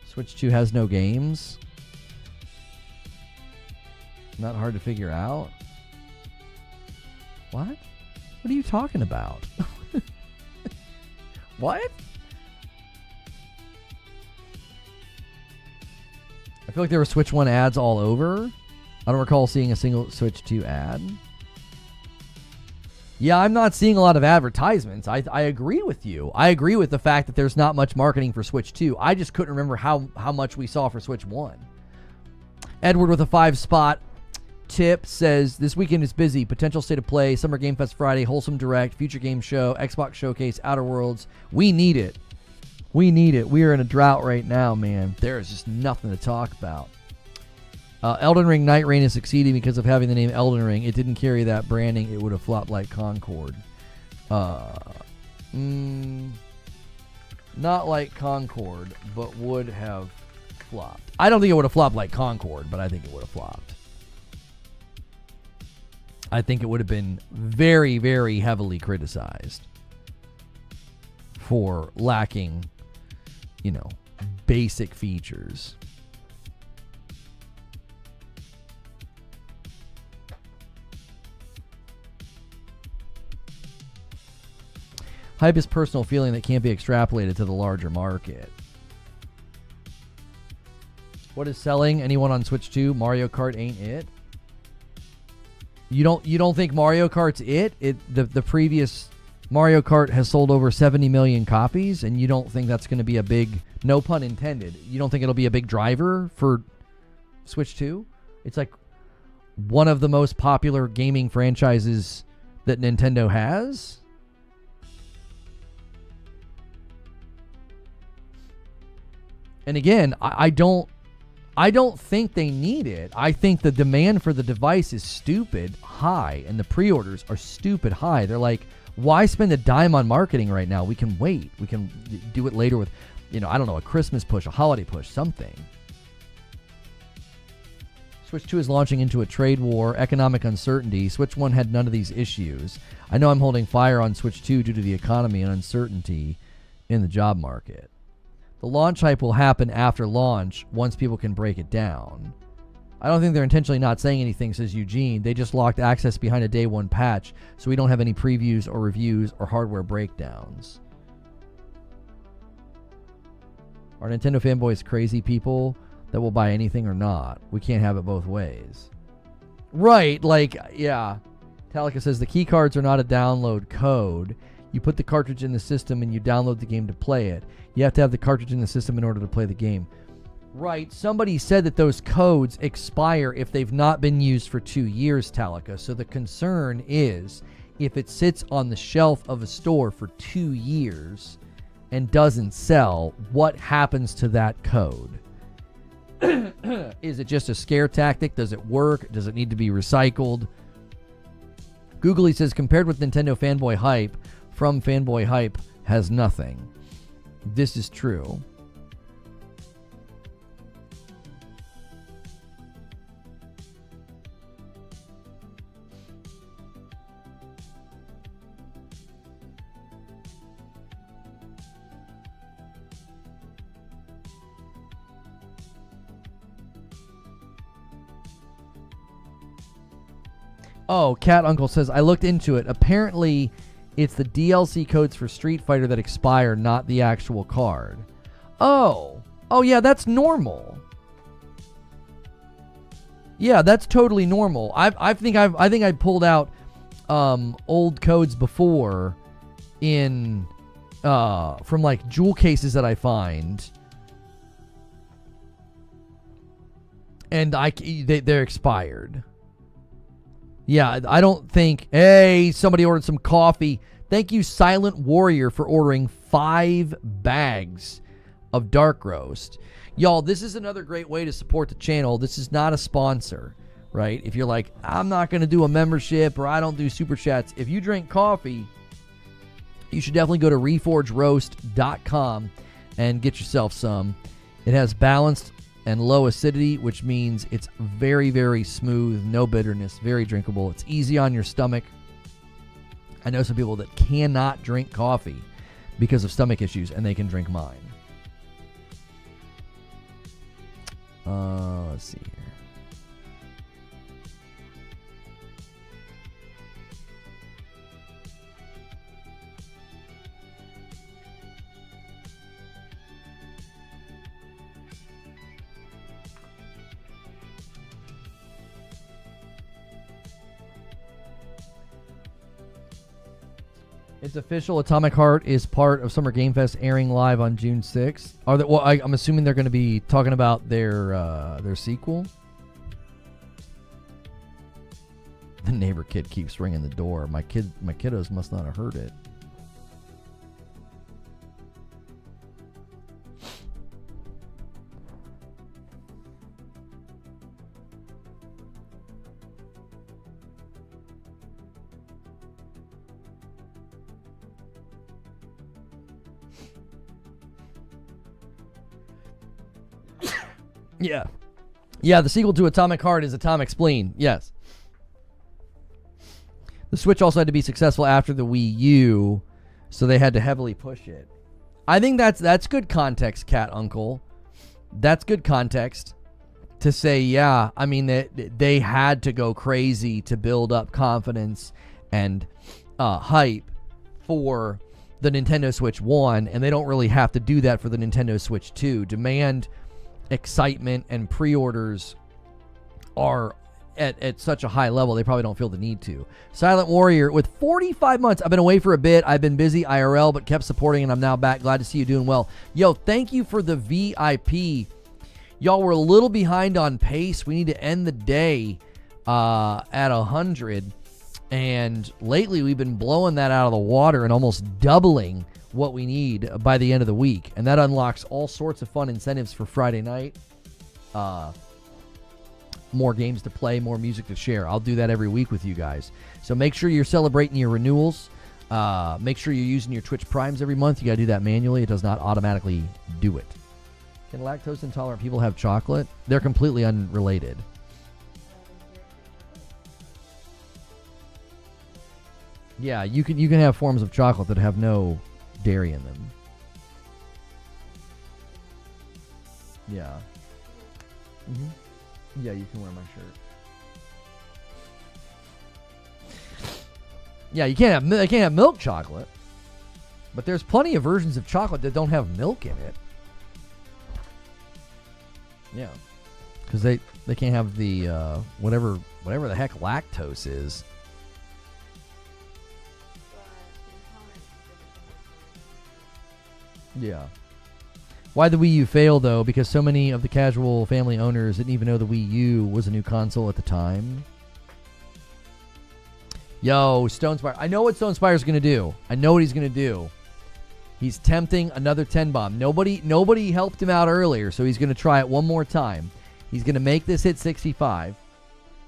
Switch 2 has no games. Not hard to figure out. What? What are you talking about? What? I feel like there were Switch 1 ads all over. I don't recall seeing a single Switch 2 ad. Yeah, I'm not seeing a lot of advertisements. I agree with you. I agree with the fact that there's not much marketing for Switch 2. I just couldn't remember how much we saw for Switch 1. Edward with a 5-spot tip says, this weekend is busy. Potential State of Play, Summer Game Fest Friday, Wholesome Direct, Future Game Show, Xbox Showcase, Outer Worlds. We need it. We need it. We are in a drought right now, man. There is just nothing to talk about. Elden Ring Nightreign is succeeding because of having the name Elden Ring. It didn't carry that branding. It would have flopped like Concord. Not like Concord, but would have flopped. I don't think it would have flopped like Concord, but I think it would have flopped. I think it would have been very, very heavily criticized for lacking, basic features. Hype is personal feeling that can't be extrapolated to the larger market. What is selling? Anyone on Switch 2? Mario Kart ain't it. You don't think Mario Kart's it? The previous Mario Kart has sold over 70 million copies, and you don't think that's going to be a big, no pun intended, you don't think it'll be a big driver for Switch 2? It's like one of the most popular gaming franchises that Nintendo has. And again, I don't think they need it. I think the demand for the device is stupid high, and the pre-orders are stupid high. They're like, why spend a dime on marketing right now? We can wait. We can do it later with, a Christmas push, a holiday push, something. Switch 2 is launching into a trade war, economic uncertainty. Switch 1 had none of these issues. I know I'm holding fire on Switch 2 due to the economy and uncertainty in the job market. The launch hype will happen after launch once people can break it down. I don't think they're intentionally not saying anything, says Eugene. They just locked access behind a day one patch, so we don't have any previews or reviews or hardware breakdowns. Are Nintendo fanboys crazy people that will buy anything or not? We can't have it both ways. Right, yeah. Talika says the key cards are not a download code. You put the cartridge in the system and you download the game to play it. You have to have the cartridge in the system in order to play the game. Right. Somebody said that those codes expire if they've not been used for 2 years, Talika. So the concern is if it sits on the shelf of a store for 2 years and doesn't sell, what happens to that code? Is it just a scare tactic? Does it work? Does it need to be recycled? Googly says, compared with Nintendo fanboy hype, from fanboy hype has nothing. This is true. Oh, Cat Uncle says, I looked into it. Apparently, it's the DLC codes for Street Fighter that expire, not the actual card. Oh, yeah, that's normal. Yeah, that's totally normal. I think I pulled out old codes before in from like jewel cases that I find, and they're expired. Yeah, I don't think... Hey, somebody ordered some coffee. Thank you, Silent Warrior, for ordering 5 bags. of dark roast. Y'all, this is another great way to support the channel. This is not a sponsor, right? If you're like, I'm not going to do a membership or I don't do super chats. If you drink coffee, you should definitely go to reforgeroast.com and get yourself some. It has balanced and low acidity, which means it's very, very smooth, no bitterness, very drinkable. It's easy on your stomach. I know some people that cannot drink coffee because of stomach issues, and they can drink mine. Let's see here. It's official. Atomic Heart is part of Summer Game Fest, airing live on June 6th. I'm assuming they're going to be talking about their sequel. The neighbor kid keeps ringing the door. My kiddos must not have heard it. Yeah. Yeah, the sequel to Atomic Heart is Atomic Spleen. Yes. The Switch also had to be successful after the Wii U, so they had to heavily push it. I think that's good context, Cat Uncle. That's good context to say, yeah, I mean, they had to go crazy to build up confidence and hype for the Nintendo Switch 1, and they don't really have to do that for the Nintendo Switch 2. Demand, excitement, and pre-orders are at such a high level, they probably don't feel the need to. Silent Warrior, with 45 months, I've been away for a bit. I've been busy IRL, but kept supporting, and I'm now back. Glad to see you doing well. Yo, thank you for the VIP. Y'all, we're a little behind on pace. We need to end the day at 100, and lately we've been blowing that out of the water and almost doubling what we need by the end of the week, and that unlocks all sorts of fun incentives for Friday night. More games to play, more music to share. I'll do that every week with you guys. So make sure you're celebrating your renewals. Make sure you're using your Twitch Primes every month. You got to do that manually. It does not automatically do it. Can lactose intolerant people have chocolate? They're completely unrelated. Yeah, you can have forms of chocolate that have no dairy in them. Yeah. Mm-hmm. Yeah, you can wear my shirt. Yeah, you can't have milk chocolate. But there's plenty of versions of chocolate that don't have milk in it. Yeah. Because they can't have the whatever the heck lactose is. Yeah. Why the Wii U failed, though? Because so many of the casual family owners didn't even know the Wii U was a new console at the time. Yo, Stonespire. I know what Stonespire's going to do. I know what he's going to do. He's tempting another 10 bomb. Nobody helped him out earlier, so he's going to try it one more time. He's going to make this hit 65.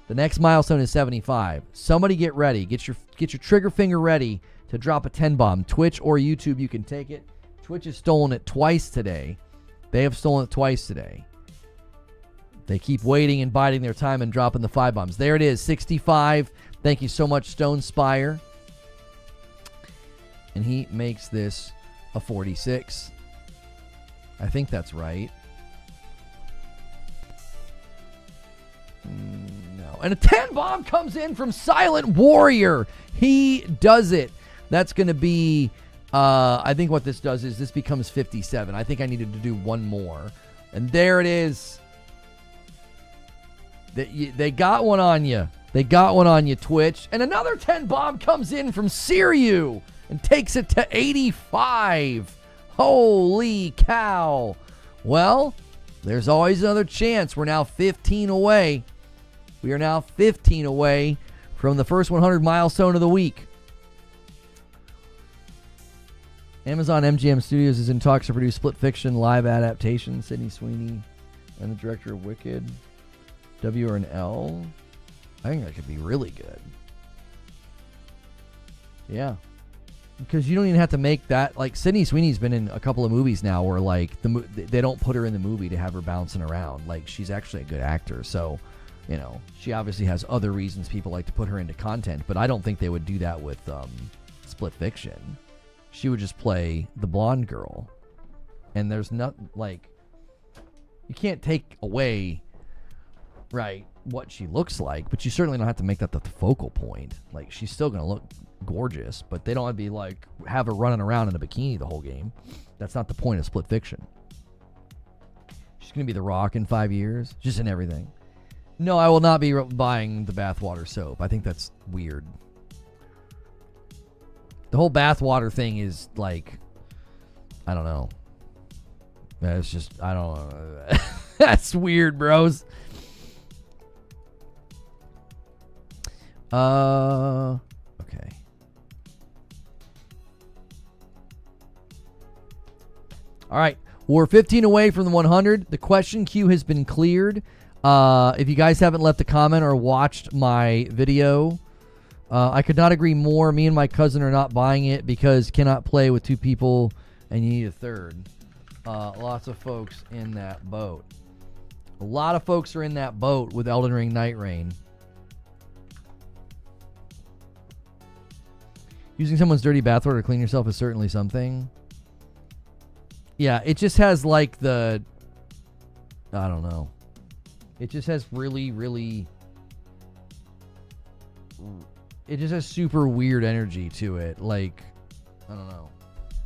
The next milestone is 75. Somebody get ready. Get your trigger finger ready to drop a 10 bomb. Twitch or YouTube, you can take it. Twitch has stolen it twice today. They have stolen it twice today. They keep waiting and biding their time and dropping the 5 bombs. There it is, 65. Thank you so much, Stonespire. And he makes this a 46. I think that's right. No. And a 10 bomb comes in from Silent Warrior. He does it. That's going to be... I think what this does is this becomes 57. I think I needed to do one more. And there it is. They got one on you. They got one on you, Twitch. And another 10 bomb comes in from Siryu and takes it to 85. Holy cow. Well, there's always another chance. We're now 15 away. We are now 15 away from the first 100 milestone of the week. Amazon MGM Studios is in talks to produce split fiction live adaptation. Sydney Sweeney and the director of Wicked. W or an L. I think that could be really good. Yeah. Because you don't even have to make that. Like, Sydney Sweeney's been in a couple of movies now where, like, they don't put her in the movie to have her bouncing around. Like, she's actually a good actor. So, you know, she obviously has other reasons people like to put her into content. But I don't think they would do that with split fiction. She would just play the blonde girl. And there's not, like, you can't take away, right, what she looks like, but you certainly don't have to make that the focal point. Like, she's still going to look gorgeous, but they don't want to be like, have her running around in a bikini the whole game. That's not the point of split fiction. She's going to be The Rock in 5 years, just in everything. No, I will not be buying the bathwater soap. I think that's weird. The whole bathwater thing is like, I don't know. It's just, I don't know. That's weird, bros. Okay. All right. We're 15 away from the 100. The question queue has been cleared. If you guys haven't left a comment or watched my video, I could not agree more. Me and my cousin are not buying it because cannot play with two people and you need a third. Lots of folks in that boat. A lot of folks are in that boat with Elden Ring Nightreign. Using someone's dirty bathwater to clean yourself is certainly something. Yeah, it just has like the, I don't know. It just has really, really, it just has super weird energy to it. Like, I don't know.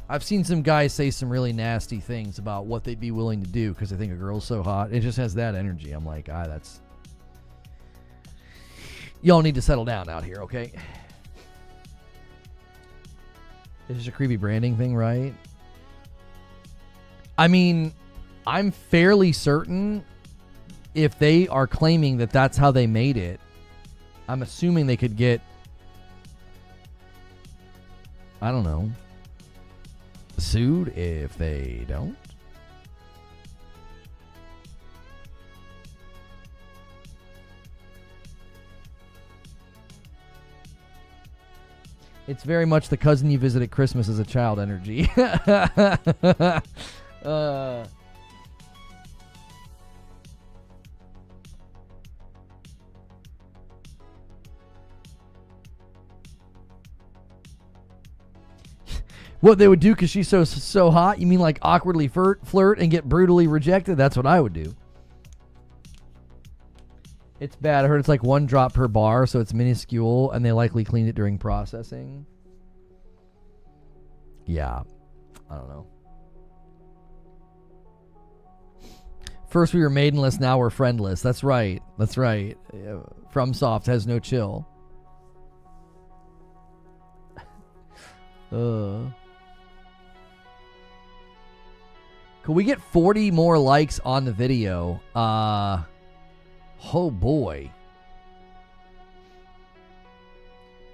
I've seen some guys say some really nasty things about what they'd be willing to do because they think a girl's so hot. It just has that energy. I'm like, that's, y'all need to settle down out here, okay? It's just a creepy branding thing, right? I mean, I'm fairly certain if they are claiming that that's how they made it, I'm assuming they could get, I don't know, sued if they don't. It's very much the cousin you visit at Christmas as a child energy. What they would do because she's so hot? You mean like awkwardly flirt and get brutally rejected? That's what I would do. It's bad. I heard it's like 1 drop per bar, so it's minuscule, and they likely cleaned it during processing. Yeah. I don't know. First we were maidenless, now we're friendless. That's right. That's right. FromSoft has no chill. Could we get 40 more likes on the video? Oh boy.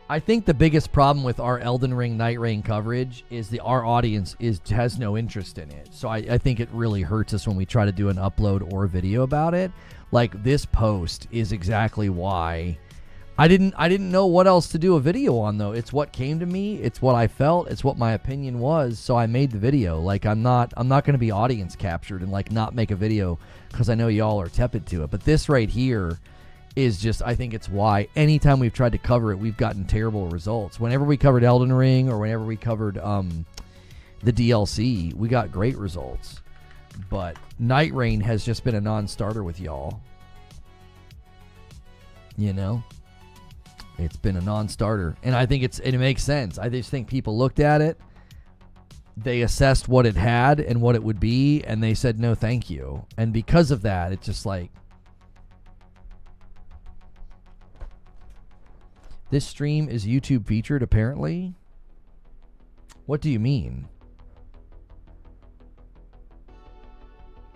I think the biggest problem with our Elden Ring Nightreign coverage is our audience has no interest in it. So I think it really hurts us when we try to do an upload or a video about it. Like, this post is exactly why I didn't know what else to do a video on, though. It's what came to me, it's what I felt, it's what my opinion was, so I made the video. Like, I'm not going to be audience captured and like not make a video because I know y'all are tepid to it. But this right here is just, I think it's why anytime we've tried to cover it, we've gotten terrible results. Whenever we covered Elden Ring or whenever we covered the DLC, we got great results. But Nightreign has just been a non-starter with y'all. You know? It's been a non-starter. And I think it makes sense. I just think people looked at it, they assessed what it had and what it would be, and they said no thank you. And because of that, it's just like, this stream is YouTube featured, apparently? What do you mean?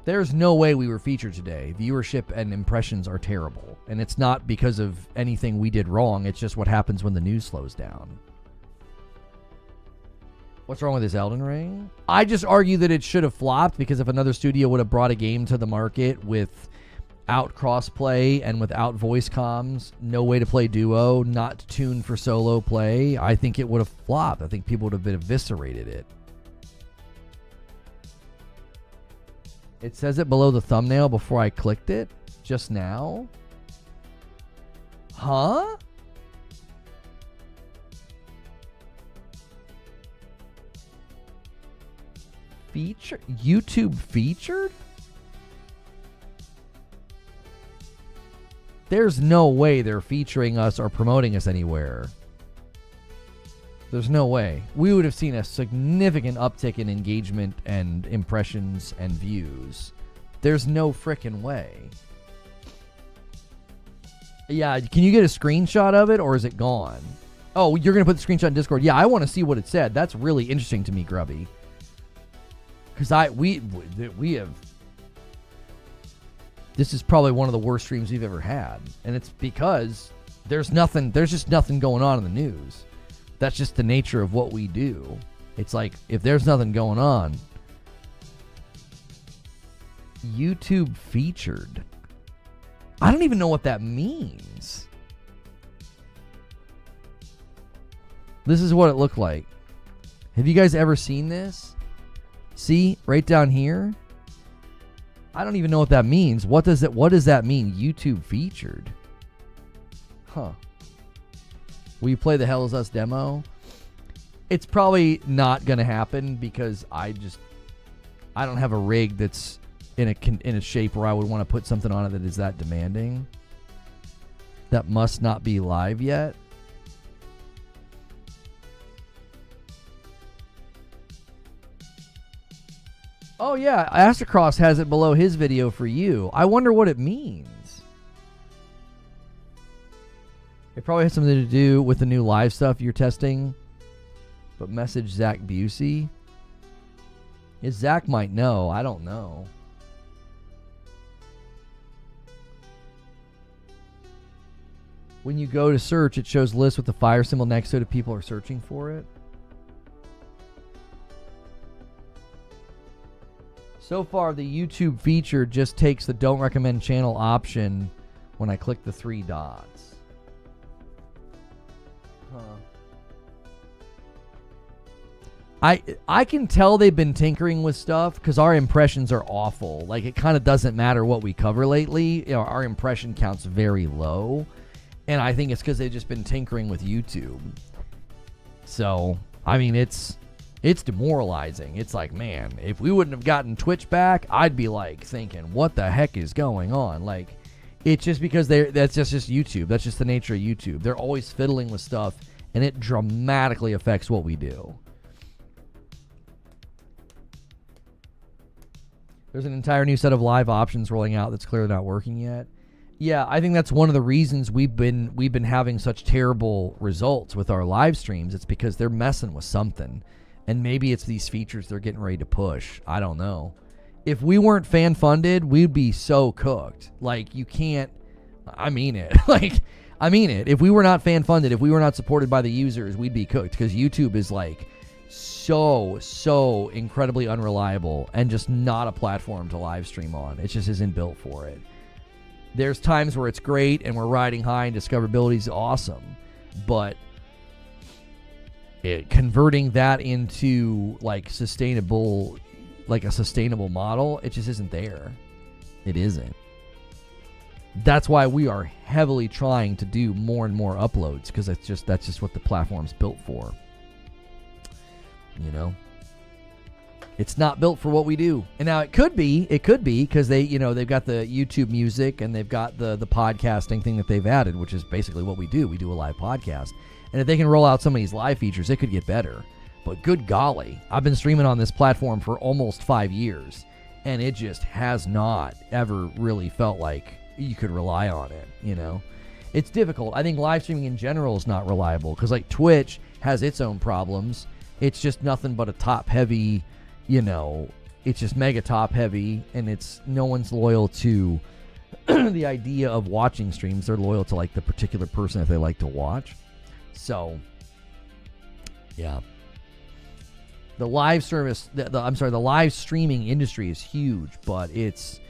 There's no way we were featured today. Viewership and impressions are terrible. And it's not because of anything we did wrong. It's just what happens when the news slows down. What's wrong with this Elden Ring? I just argue that it should have flopped because if another studio would have brought a game to the market without crossplay and without voice comms, no way to play duo, not tuned for solo play, I think it would have flopped. I think people would have been eviscerated it. It says it below the thumbnail before I clicked it just now. Huh? YouTube featured? There's no way they're featuring us or promoting us anywhere. There's no way. We would have seen a significant uptick in engagement and impressions and views. There's no frickin' way. Yeah, can you get a screenshot of it or is it gone? Oh, you're going to put the screenshot in Discord. Yeah, I want to see what it said. That's really interesting to me, Grubby. Because we have, this is probably one of the worst streams we've ever had. And it's because there's just nothing going on in the news. That's just the nature of what we do. It's like, if there's nothing going on, YouTube featured. I don't even know what that means. This is what it looked like. Have you guys ever seen this? See, right down here. I don't even know what that means. What does that mean? YouTube featured. Huh. Will you play the Hell Is Us demo? It's probably not going to happen because I don't have a rig that's in a shape where I would want to put something on it that is that demanding. That must not be live yet. Oh yeah, Astrocross has it below his video for you. I wonder what it means. It probably has something to do with the new live stuff you're testing. But message Zach Busey. Zach might know. I don't know. When you go to search, it shows lists with the fire symbol next to it if people are searching for it. So far, the YouTube feature just takes the don't recommend channel option when I click the 3 dots. I can tell they've been tinkering with stuff because our impressions are awful. Like, it kind of doesn't matter what we cover lately. You know, our impression count's very low. And I think it's because they've just been tinkering with YouTube. So, I mean, it's demoralizing. It's like, man, if we wouldn't have gotten Twitch back, I'd be like thinking, what the heck is going on? Like, it's just because that's just YouTube. That's just the nature of YouTube. They're always fiddling with stuff, and it dramatically affects what we do. There's an entire new set of live options rolling out that's clearly not working yet. Yeah, I think that's one of the reasons we've been having such terrible results with our live streams. It's because they're messing with something. And maybe it's these features they're getting ready to push. I don't know. If we weren't fan funded, we'd be so cooked. Like, you can't, I mean it. I mean it. If we were not fan funded, if we were not supported by the users, we'd be cooked. Because YouTube is like so incredibly unreliable and just not a platform to live stream on. It just isn't built for it. There's times where it's great and we're riding high and discoverability is awesome. But converting that into like a sustainable model, it just isn't there. It isn't. That's why we are heavily trying to do more and more uploads, because that's just what the platform's built for. You know, it's not built for what we do. And now it could be because they've got the YouTube music and they've got the podcasting thing that they've added, which is basically what we do. We do a live podcast. And if they can roll out some of these live features, it could get better. But good golly, I've been streaming on this platform for almost 5 years, and it just has not ever really felt like you could rely on it, you know? It's difficult. I think live streaming in general is not reliable because, like, Twitch has its own problems. It's just nothing but a top-heavy, it's just mega top-heavy, and no one's loyal to the idea of watching streams. They're loyal to, like, the particular person that they like to watch. So, yeah. The live service, the live streaming industry is huge, but it's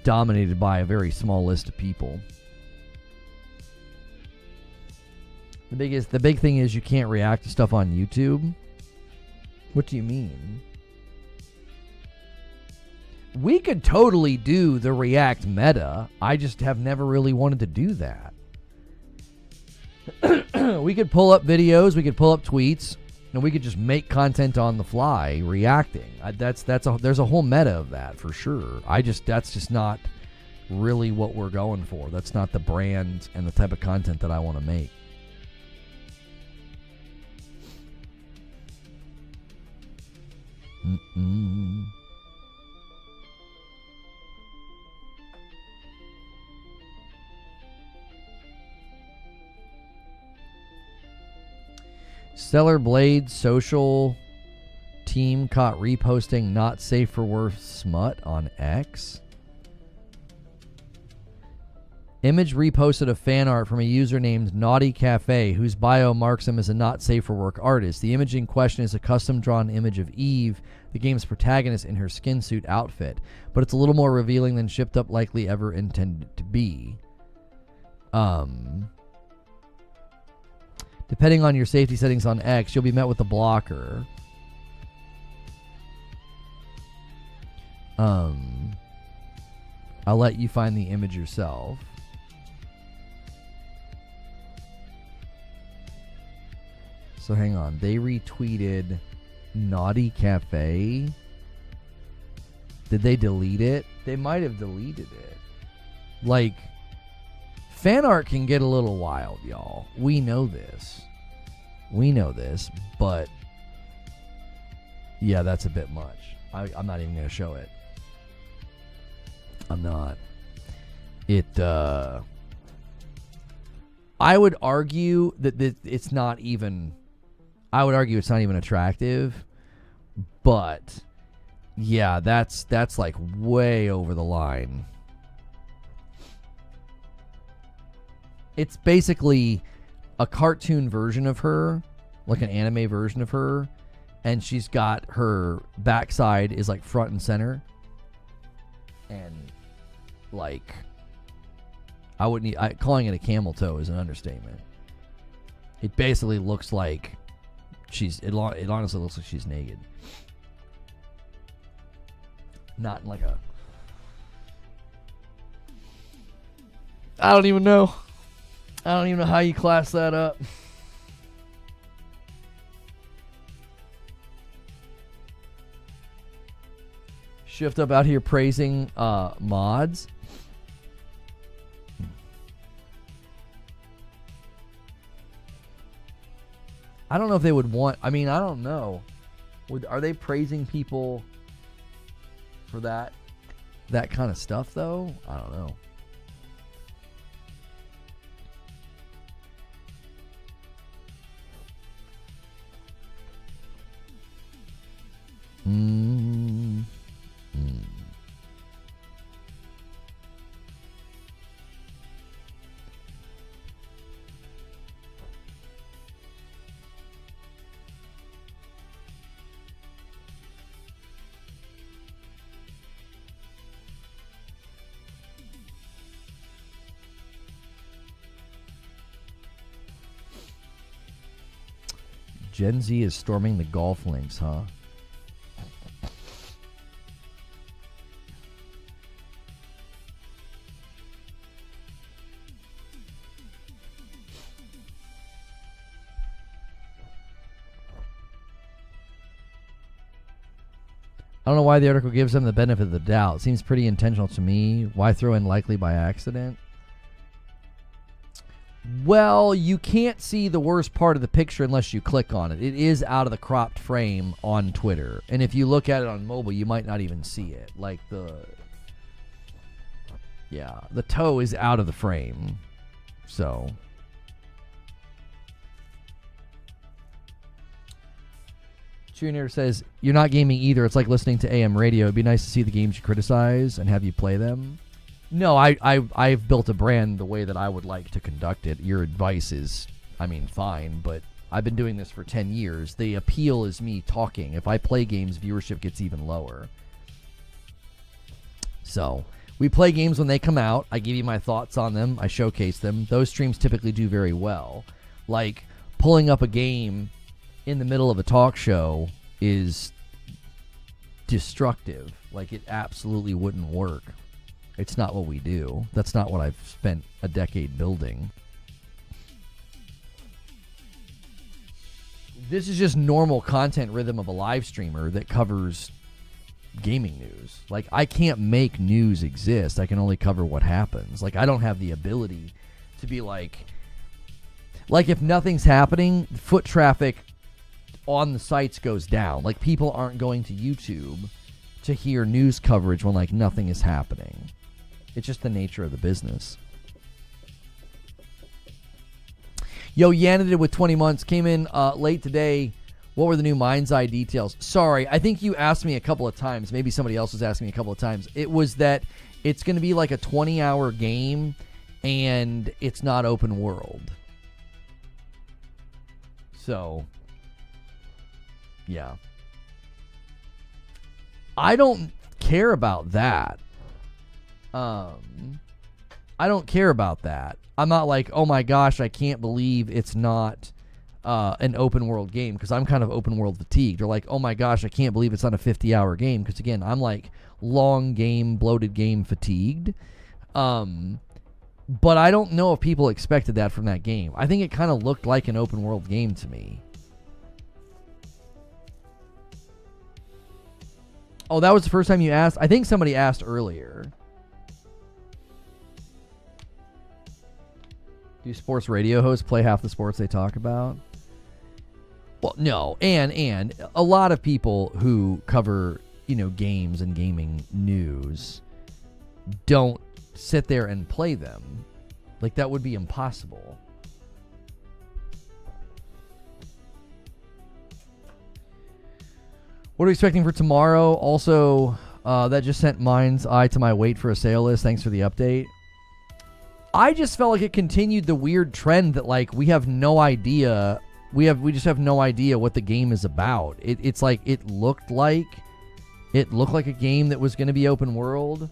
dominated by a very small list of people. The big thing is you can't react to stuff on YouTube. What do you mean? We could totally do the React meta. I just have never really wanted to do that. We could pull up videos, we could pull up tweets, and we could just make content on the fly, reacting. There's a whole meta of that for sure. That's just not really what we're going for. That's not the brand and the type of content that I want to make. Stellar Blade social team caught reposting not safe for work smut on X. Image reposted a fan art from a user named Naughty Cafe, whose bio marks him as a not safe for work artist. The image in question is a custom drawn image of Eve, the game's protagonist, in her skin suit outfit, but it's a little more revealing than shipped up likely ever intended to be. Depending on your safety settings on X, you'll be met with a blocker. I'll let you find the image yourself. So hang on. They retweeted Naughty Cafe. Did they delete it? They might have deleted it. Like, fan art can get a little wild, y'all. We know this. But yeah, that's a bit much. I'm not even going to show it. I'm not. I would argue that it's not even... I would argue it's not even attractive, but yeah, that's like way over the line. It's basically a cartoon version of her, like an anime version of her, and she's got her backside is like front and center, and like calling it a camel toe is an understatement. It basically looks like it honestly looks like she's naked. Not like a... I don't even know how you class that up. Shift Up out here praising mods. I don't know if they would want... I mean, I don't know. Are they praising people for that kind of stuff, though? I don't know. Gen Z is storming the golf links, huh? I don't know why the article gives them the benefit of the doubt. It seems pretty intentional to me. Why throw in likely by accident? Well, you can't see the worst part of the picture unless you click on it. It is out of the cropped frame on Twitter. And if you look at it on mobile, you might not even see it. Like the toe is out of the frame. So... Junior says, you're not gaming either. It's like listening to AM radio. It'd be nice to see the games you criticize and have you play them. No, I've built a brand the way that I would like to conduct it. Your advice is, I mean, fine, but I've been doing this for 10 years. The appeal is me talking. If I play games, viewership gets even lower. So we play games when they come out. I give you my thoughts on them. I showcase them. Those streams typically do very well. Like, pulling up a game in the middle of a talk show is destructive. Like, it absolutely wouldn't work. It's not what we do. That's not what I've spent a decade building. This is just normal content rhythm of a live streamer that covers gaming news. Like, I can't make news exist. I can only cover what happens. Like, I don't have the ability to be like if nothing's happening, foot traffic on the sites goes down. Like, people aren't going to YouTube to hear news coverage when, like, nothing is happening. It's just the nature of the business. Yo, Yanadid with 20 months came in late today. What were the new Mindseye details? Sorry, I think you asked me a couple of times. Maybe somebody else was asking me a couple of times. It was that it's going to be like a 20-hour game, and it's not open world. So, yeah. I don't care about that. I don't care about that. I'm not like, oh my gosh, I can't believe it's not an open world game, because I'm kind of open world fatigued. Or like, oh my gosh, I can't believe it's not a 50-hour game, because again, I'm like long game, bloated game fatigued. But I don't know if people expected that from that game. I think it kind of looked like an open world game to me. Oh, that was the first time you asked? I think somebody asked earlier. Do sports radio hosts play half the sports they talk about? Well, no. And a lot of people who cover, games and gaming news don't sit there and play them. Like, that would be impossible. What are we expecting for tomorrow? Also, that just sent Mindseye to my wait for a sale list. Thanks for the update. I just felt like it continued the weird trend that, like, we have no idea. We just have no idea what the game is about. It's like it looked like a game that was going to be open world,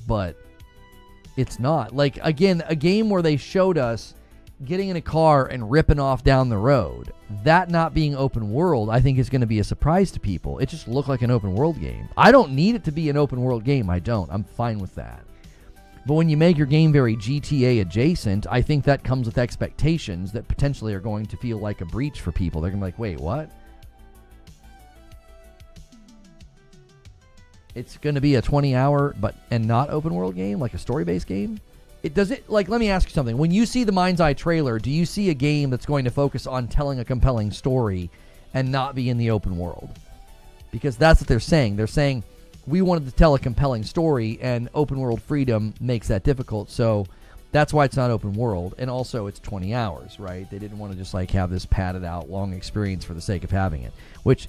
but it's not. Like, again, a game where they showed us getting in a car and ripping off down the road. That not being open world, I think, is going to be a surprise to people. It just looked like an open world game. I don't need it to be an open world game. I don't. I'm fine with that. But when you make your game very GTA adjacent, I think that comes with expectations that potentially are going to feel like a breach for people. They're going to be like, wait, what? It's going to be a 20-hour and not open world game, like a story-based game? Let me ask you something. When you see the Mindseye trailer, do you see a game that's going to focus on telling a compelling story and not be in the open world? Because that's what they're saying. They're saying, we wanted to tell a compelling story, and open world freedom makes that difficult. So that's why it's not open world. And also, it's 20 hours, right? They didn't want to just like have this padded out long experience for the sake of having it, which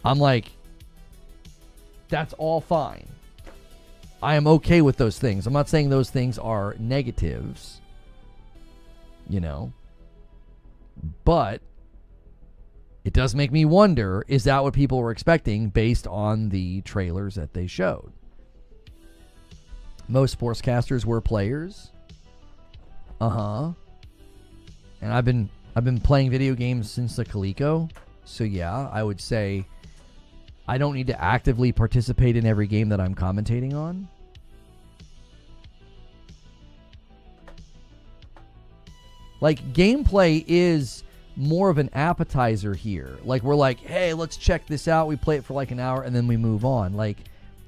I'm like, that's all fine. I am okay with those things. I'm not saying those things are negatives, but it does make me wonder, is that what people were expecting based on the trailers that they showed? Most sportscasters were players. And I've been playing video games since the Coleco. So yeah, I would say I don't need to actively participate in every game that I'm commentating on. Like, gameplay is more of an appetizer here. Like, we're like, hey, let's check this out. We play it for like an hour and then we move on. Like,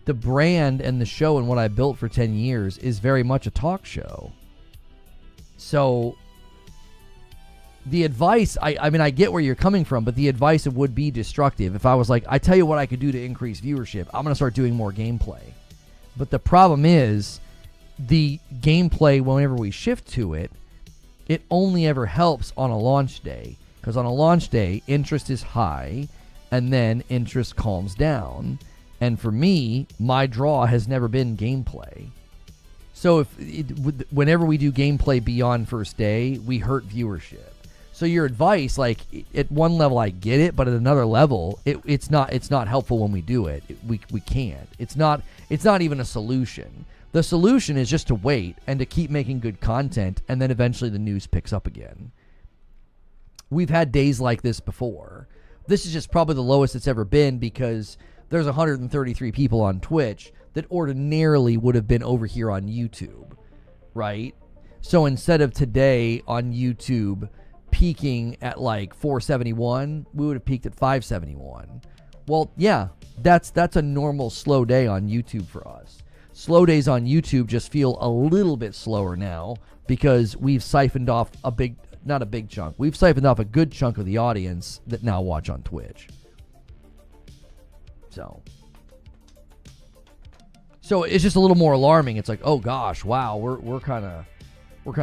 the brand and the show and what I built for 10 years is very much a talk show. So the advice, I mean, I get where you're coming from, but the advice would be destructive. If I was like, I tell you what I could do to increase viewership, I'm going to start doing more gameplay. But the problem is, the gameplay, whenever we shift to it, it only ever helps on a launch day. Because on a launch day, interest is high, and then interest calms down. And for me, my draw has never been gameplay. So whenever we do gameplay beyond first day, we hurt viewership. So your advice, like at one level, I get it, but at another level, it's not helpful when we do it. We can't. It's not even a solution. The solution is just to wait and to keep making good content, and then eventually the news picks up again. We've had days like this before. This is just probably the lowest it's ever been because there's 133 people on Twitch that ordinarily would have been over here on YouTube, right? So instead of today on YouTube peaking at like 471, we would have peaked at 571. Well, yeah, that's a normal slow day on YouTube for us. Slow days on YouTube just feel a little bit slower now because we've siphoned off not a big chunk. We've siphoned off a good chunk of the audience that now watch on Twitch. So it's just a little more alarming. It's like, oh gosh, wow, we're kind of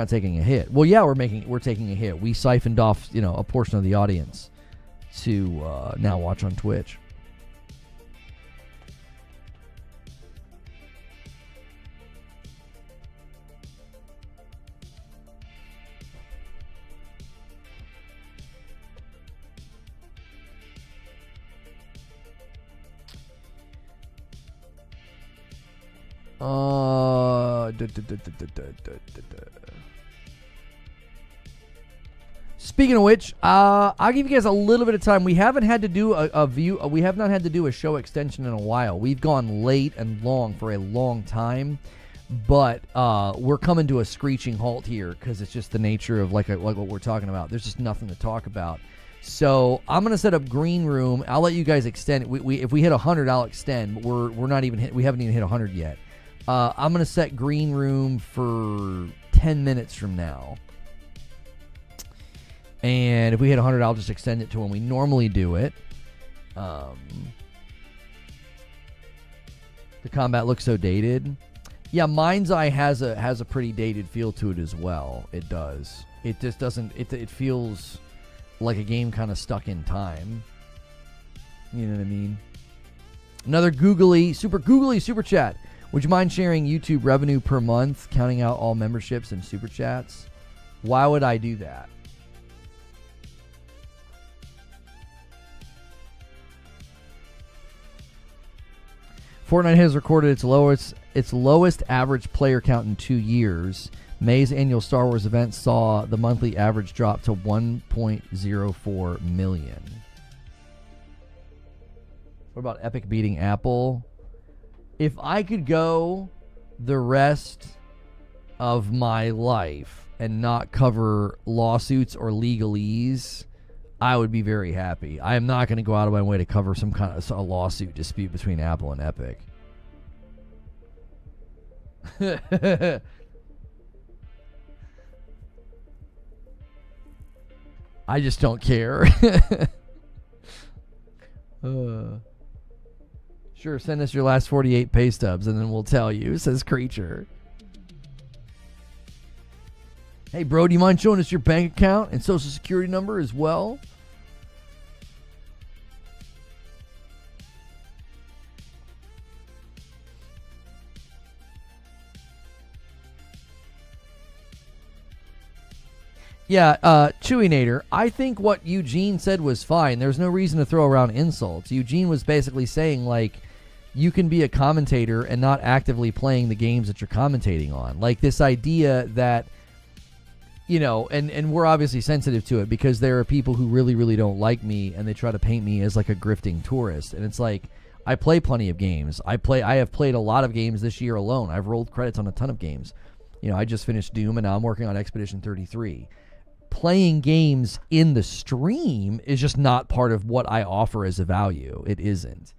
taking a hit. Well, yeah, we're taking a hit. We siphoned off, a portion of the audience to now watch on Twitch. Speaking of which, I'll give you guys a little bit of time. We haven't had to do we have not had to do a show extension in a while. We've gone late and long for a long time, but we're coming to a screeching halt here because it's just the nature of like what we're talking about. There's just nothing to talk about. So I'm gonna set up Green Room. I'll let you guys extend. If we hit 100, I'll extend. But we're not even we haven't even hit 100 yet. I'm going to set Green Room for 10 minutes from now. And if we hit 100, I'll just extend it to when we normally do it. The combat looks so dated. Yeah, Mindseye has a pretty dated feel to it as well. It does. It just doesn't... It feels like a game kind of stuck in time. You know what I mean? Another super googly super chat. Would you mind sharing YouTube revenue per month, counting out all memberships and super chats? Why would I do that? Fortnite has recorded its lowest average player count in 2 years. May's annual Star Wars event saw the monthly average drop to 1.04 million. What about Epic beating Apple? If I could go the rest of my life and not cover lawsuits or legalese, I would be very happy. I am not going to go out of my way to cover some kind of a lawsuit dispute between Apple and Epic. I just don't care. Sure, send us your last 48 pay stubs and then we'll tell you, says Creature. Hey, bro, do you mind showing us your bank account and social security number as well? Yeah, Chewinator, I think what Eugene said was fine. There's no reason to throw around insults. Eugene was basically saying, like, you can be a commentator and not actively playing the games that you're commentating on. Like, this idea that, and we're obviously sensitive to it because there are people who really, really don't like me and they try to paint me as, like, a grifting tourist. And it's like, I play plenty of games. I have played a lot of games this year alone. I've rolled credits on a ton of games. I just finished Doom and now I'm working on Expedition 33. Playing games in the stream is just not part of what I offer as a value. It isn't.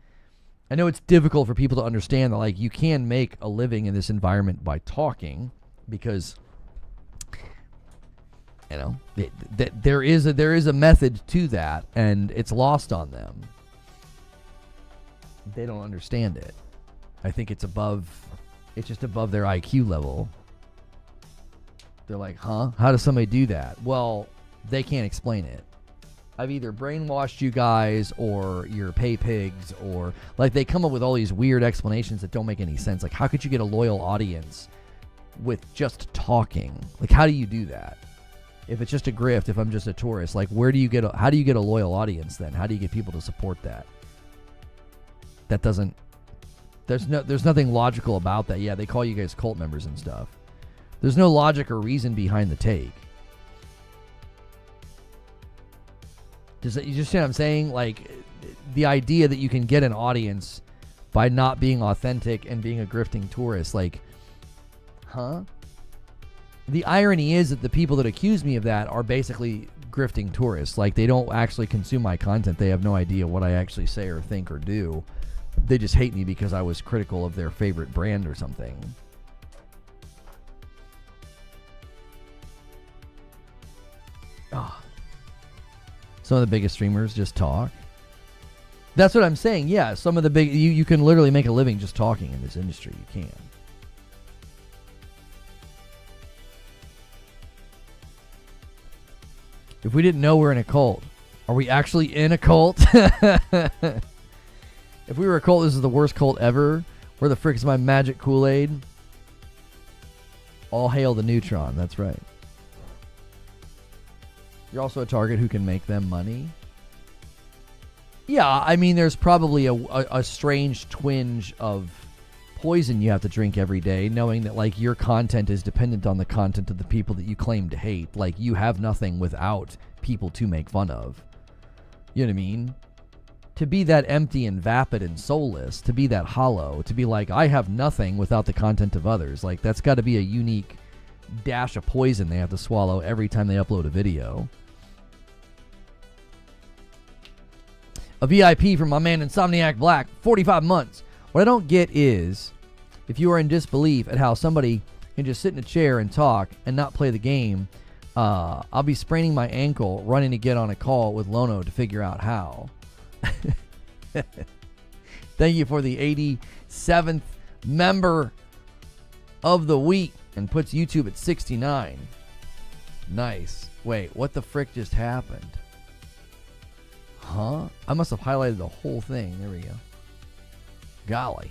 I know it's difficult for people to understand that, like, you can make a living in this environment by talking because, there is a method to that, and it's lost on them. They don't understand it. I think it's just above their IQ level. They're like, huh? How does somebody do that? Well, they can't explain it. I've either brainwashed you guys or you're pay pigs or... Like, they come up with all these weird explanations that don't make any sense. Like, how could you get a loyal audience with just talking? Like, how do you do that? If it's just a grift, if I'm just a tourist, like how do you get a loyal audience then? How do you get people to support that? That doesn't, there's nothing logical about that. Yeah, they call you guys cult members and stuff. There's no logic or reason behind the take. You just see what I'm saying? Like, the idea that you can get an audience by not being authentic and being a grifting tourist, like, huh? The irony is that the people that accuse me of that are basically grifting tourists. Like, they don't actually consume my content. They have no idea what I actually say or think or do. They just hate me because I was critical of their favorite brand or something. Oh. Some of the biggest streamers just talk. That's what I'm saying. Yeah, some of the big... You can literally make a living just talking in this industry. You can. If we didn't know we're in a cult, are we actually in a cult? If we were a cult, this is the worst cult ever. Where the frick is my magic Kool-Aid? All hail the neutron. That's right. You're also a target who can make them money. Yeah, I mean, there's probably a strange twinge of poison you have to drink every day, knowing that, like, your content is dependent on the content of the people that you claim to hate. Like, you have nothing without people to make fun of. You know what I mean? To be that empty and vapid and soulless, to be that hollow, to be like, I have nothing without the content of others. Like, that's got to be a unique dash of poison they have to swallow every time they upload a video. A VIP from my man Insomniac Black, 45 months. What I don't get is, if you are in disbelief at how somebody can just sit in a chair and talk and not play the game, I'll be spraining my ankle running to get on a call with Lono to figure out how. Thank you for the 87th member of the week and puts YouTube at 69. Nice. Wait, what the frick just happened? Huh? I must have highlighted the whole thing. There we go. Golly.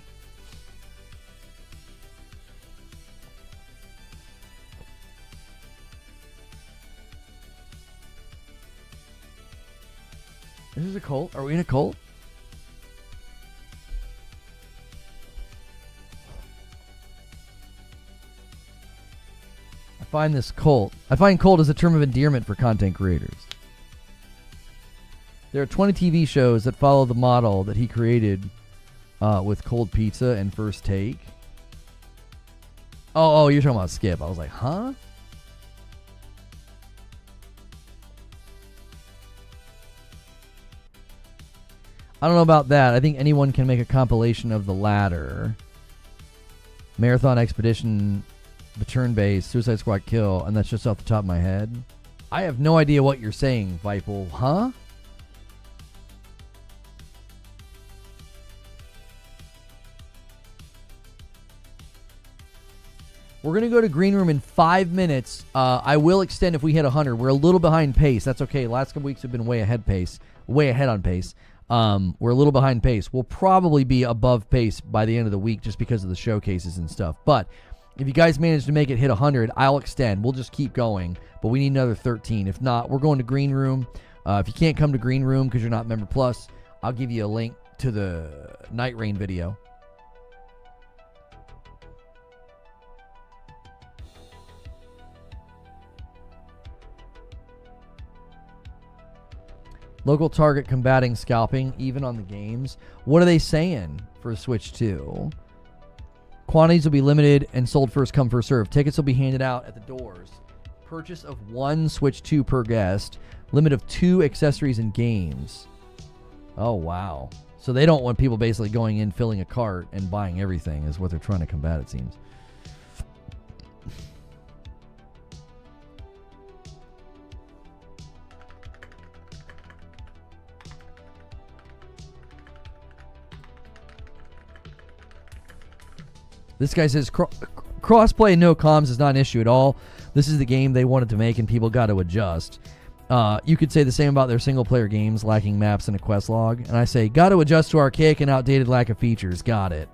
Is this a cult? Are we in a cult? I find cult as a term of endearment for content creators. There are 20 TV shows that follow the model that he created with Cold Pizza and First Take. Oh, you're talking about Skip. I was like, huh? I don't know about that. I think anyone can make a compilation of the latter. Marathon Expedition, the turn-based, Suicide Squad Kill, and that's just off the top of my head. I have no idea what you're saying, Vipel. Huh? We're going to go to Green Room in 5 minutes. I will extend if we hit 100. We're a little behind pace. That's okay. Last couple weeks have been way ahead on pace. We're a little behind pace. We'll probably be above pace by the end of the week just because of the showcases and stuff. But if you guys manage to make it hit 100, I'll extend. We'll just keep going. But we need another 13. If not, we're going to Green Room. If you can't come to Green Room because you're not Member Plus, I'll give you a link to the Nightreign video. Local target combating scalping, even on the games. What are they saying for Switch 2? Quantities will be limited and sold first come, first serve. Tickets will be handed out at the doors. Purchase of 1 Switch 2 per guest. Limit of 2 accessories and games. Oh, wow. So they don't want people basically going in, filling a cart, and buying everything is what they're trying to combat, it seems. This guy says crossplay no comms is not an issue at all. This is the game they wanted to make and people got to adjust. You could say the same about their single player games lacking maps and a quest log. And I say, got to adjust to archaic and outdated lack of features. Got it.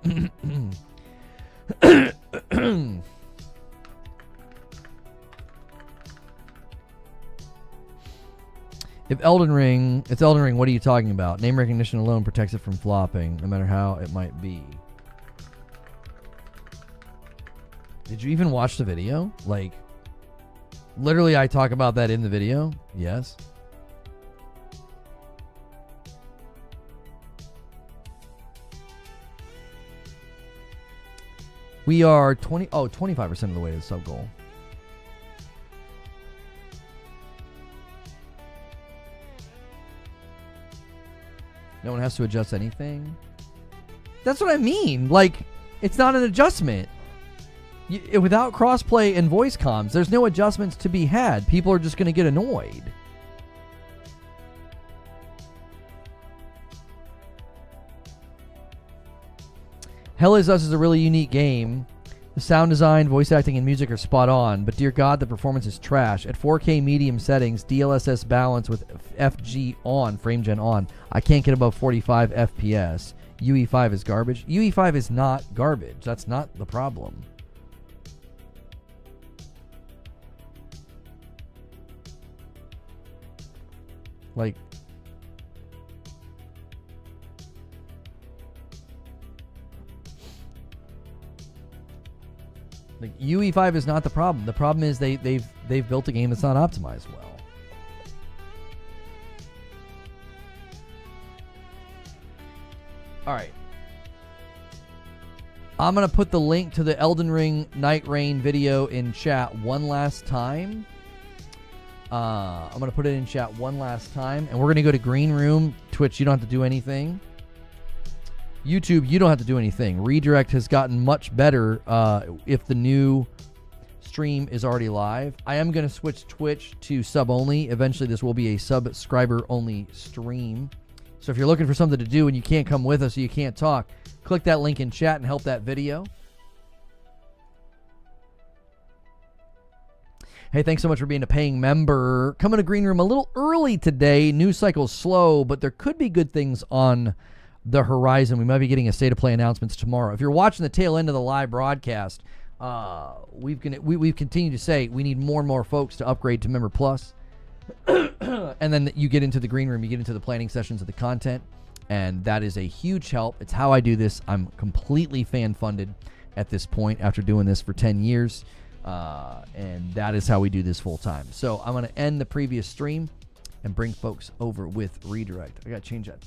If Elden Ring, it's Elden Ring, what are you talking about? Name recognition alone protects it from flopping, no matter how it might be. Did you even watch the video? Like, literally I talk about that in the video? Yes. We are 25% of the way to the sub goal. No one has to adjust anything. That's what I mean. Like, it's not an adjustment. Without crossplay and voice comms, there's no adjustments to be had. People are just going to get annoyed. Hell Is Us is a really unique game. The sound design, voice acting, and music are spot on, but dear God, the performance is trash. At 4K medium settings, DLSS balance with FG on, frame gen on, I can't get above 45 FPS. UE5 is garbage. UE5 is not garbage. That's not the problem. Like, UE5 is not the problem. The problem is they've built a game that's not optimized well. All right. I'm going to put the link to the Elden Ring Nightreign video in chat one last time. I'm going to put it in chat one last time. And we're going to go to Green Room. Twitch, you don't have to do anything. YouTube, you don't have to do anything. Redirect has gotten much better if the new stream is already live. I am going to switch Twitch to sub-only. Eventually, this will be a subscriber-only stream. So if you're looking for something to do and you can't come with us or you can't talk, click that link in chat and help that video. Hey, thanks so much for being a paying member. Coming to Green Room a little early today. News cycle's slow, but there could be good things on the horizon. We might be getting a state of play announcements tomorrow. If you're watching the tail end of the live broadcast, we've continued to say we need more and more folks to upgrade to Member Plus. And then you get into the Green Room, you get into the planning sessions of the content, and that is a huge help. It's how I do this. I'm completely fan-funded at this point after doing this for 10 years, and that is how we do this full-time. So I'm going to end the previous stream and bring folks over with Redirect. I got to change that.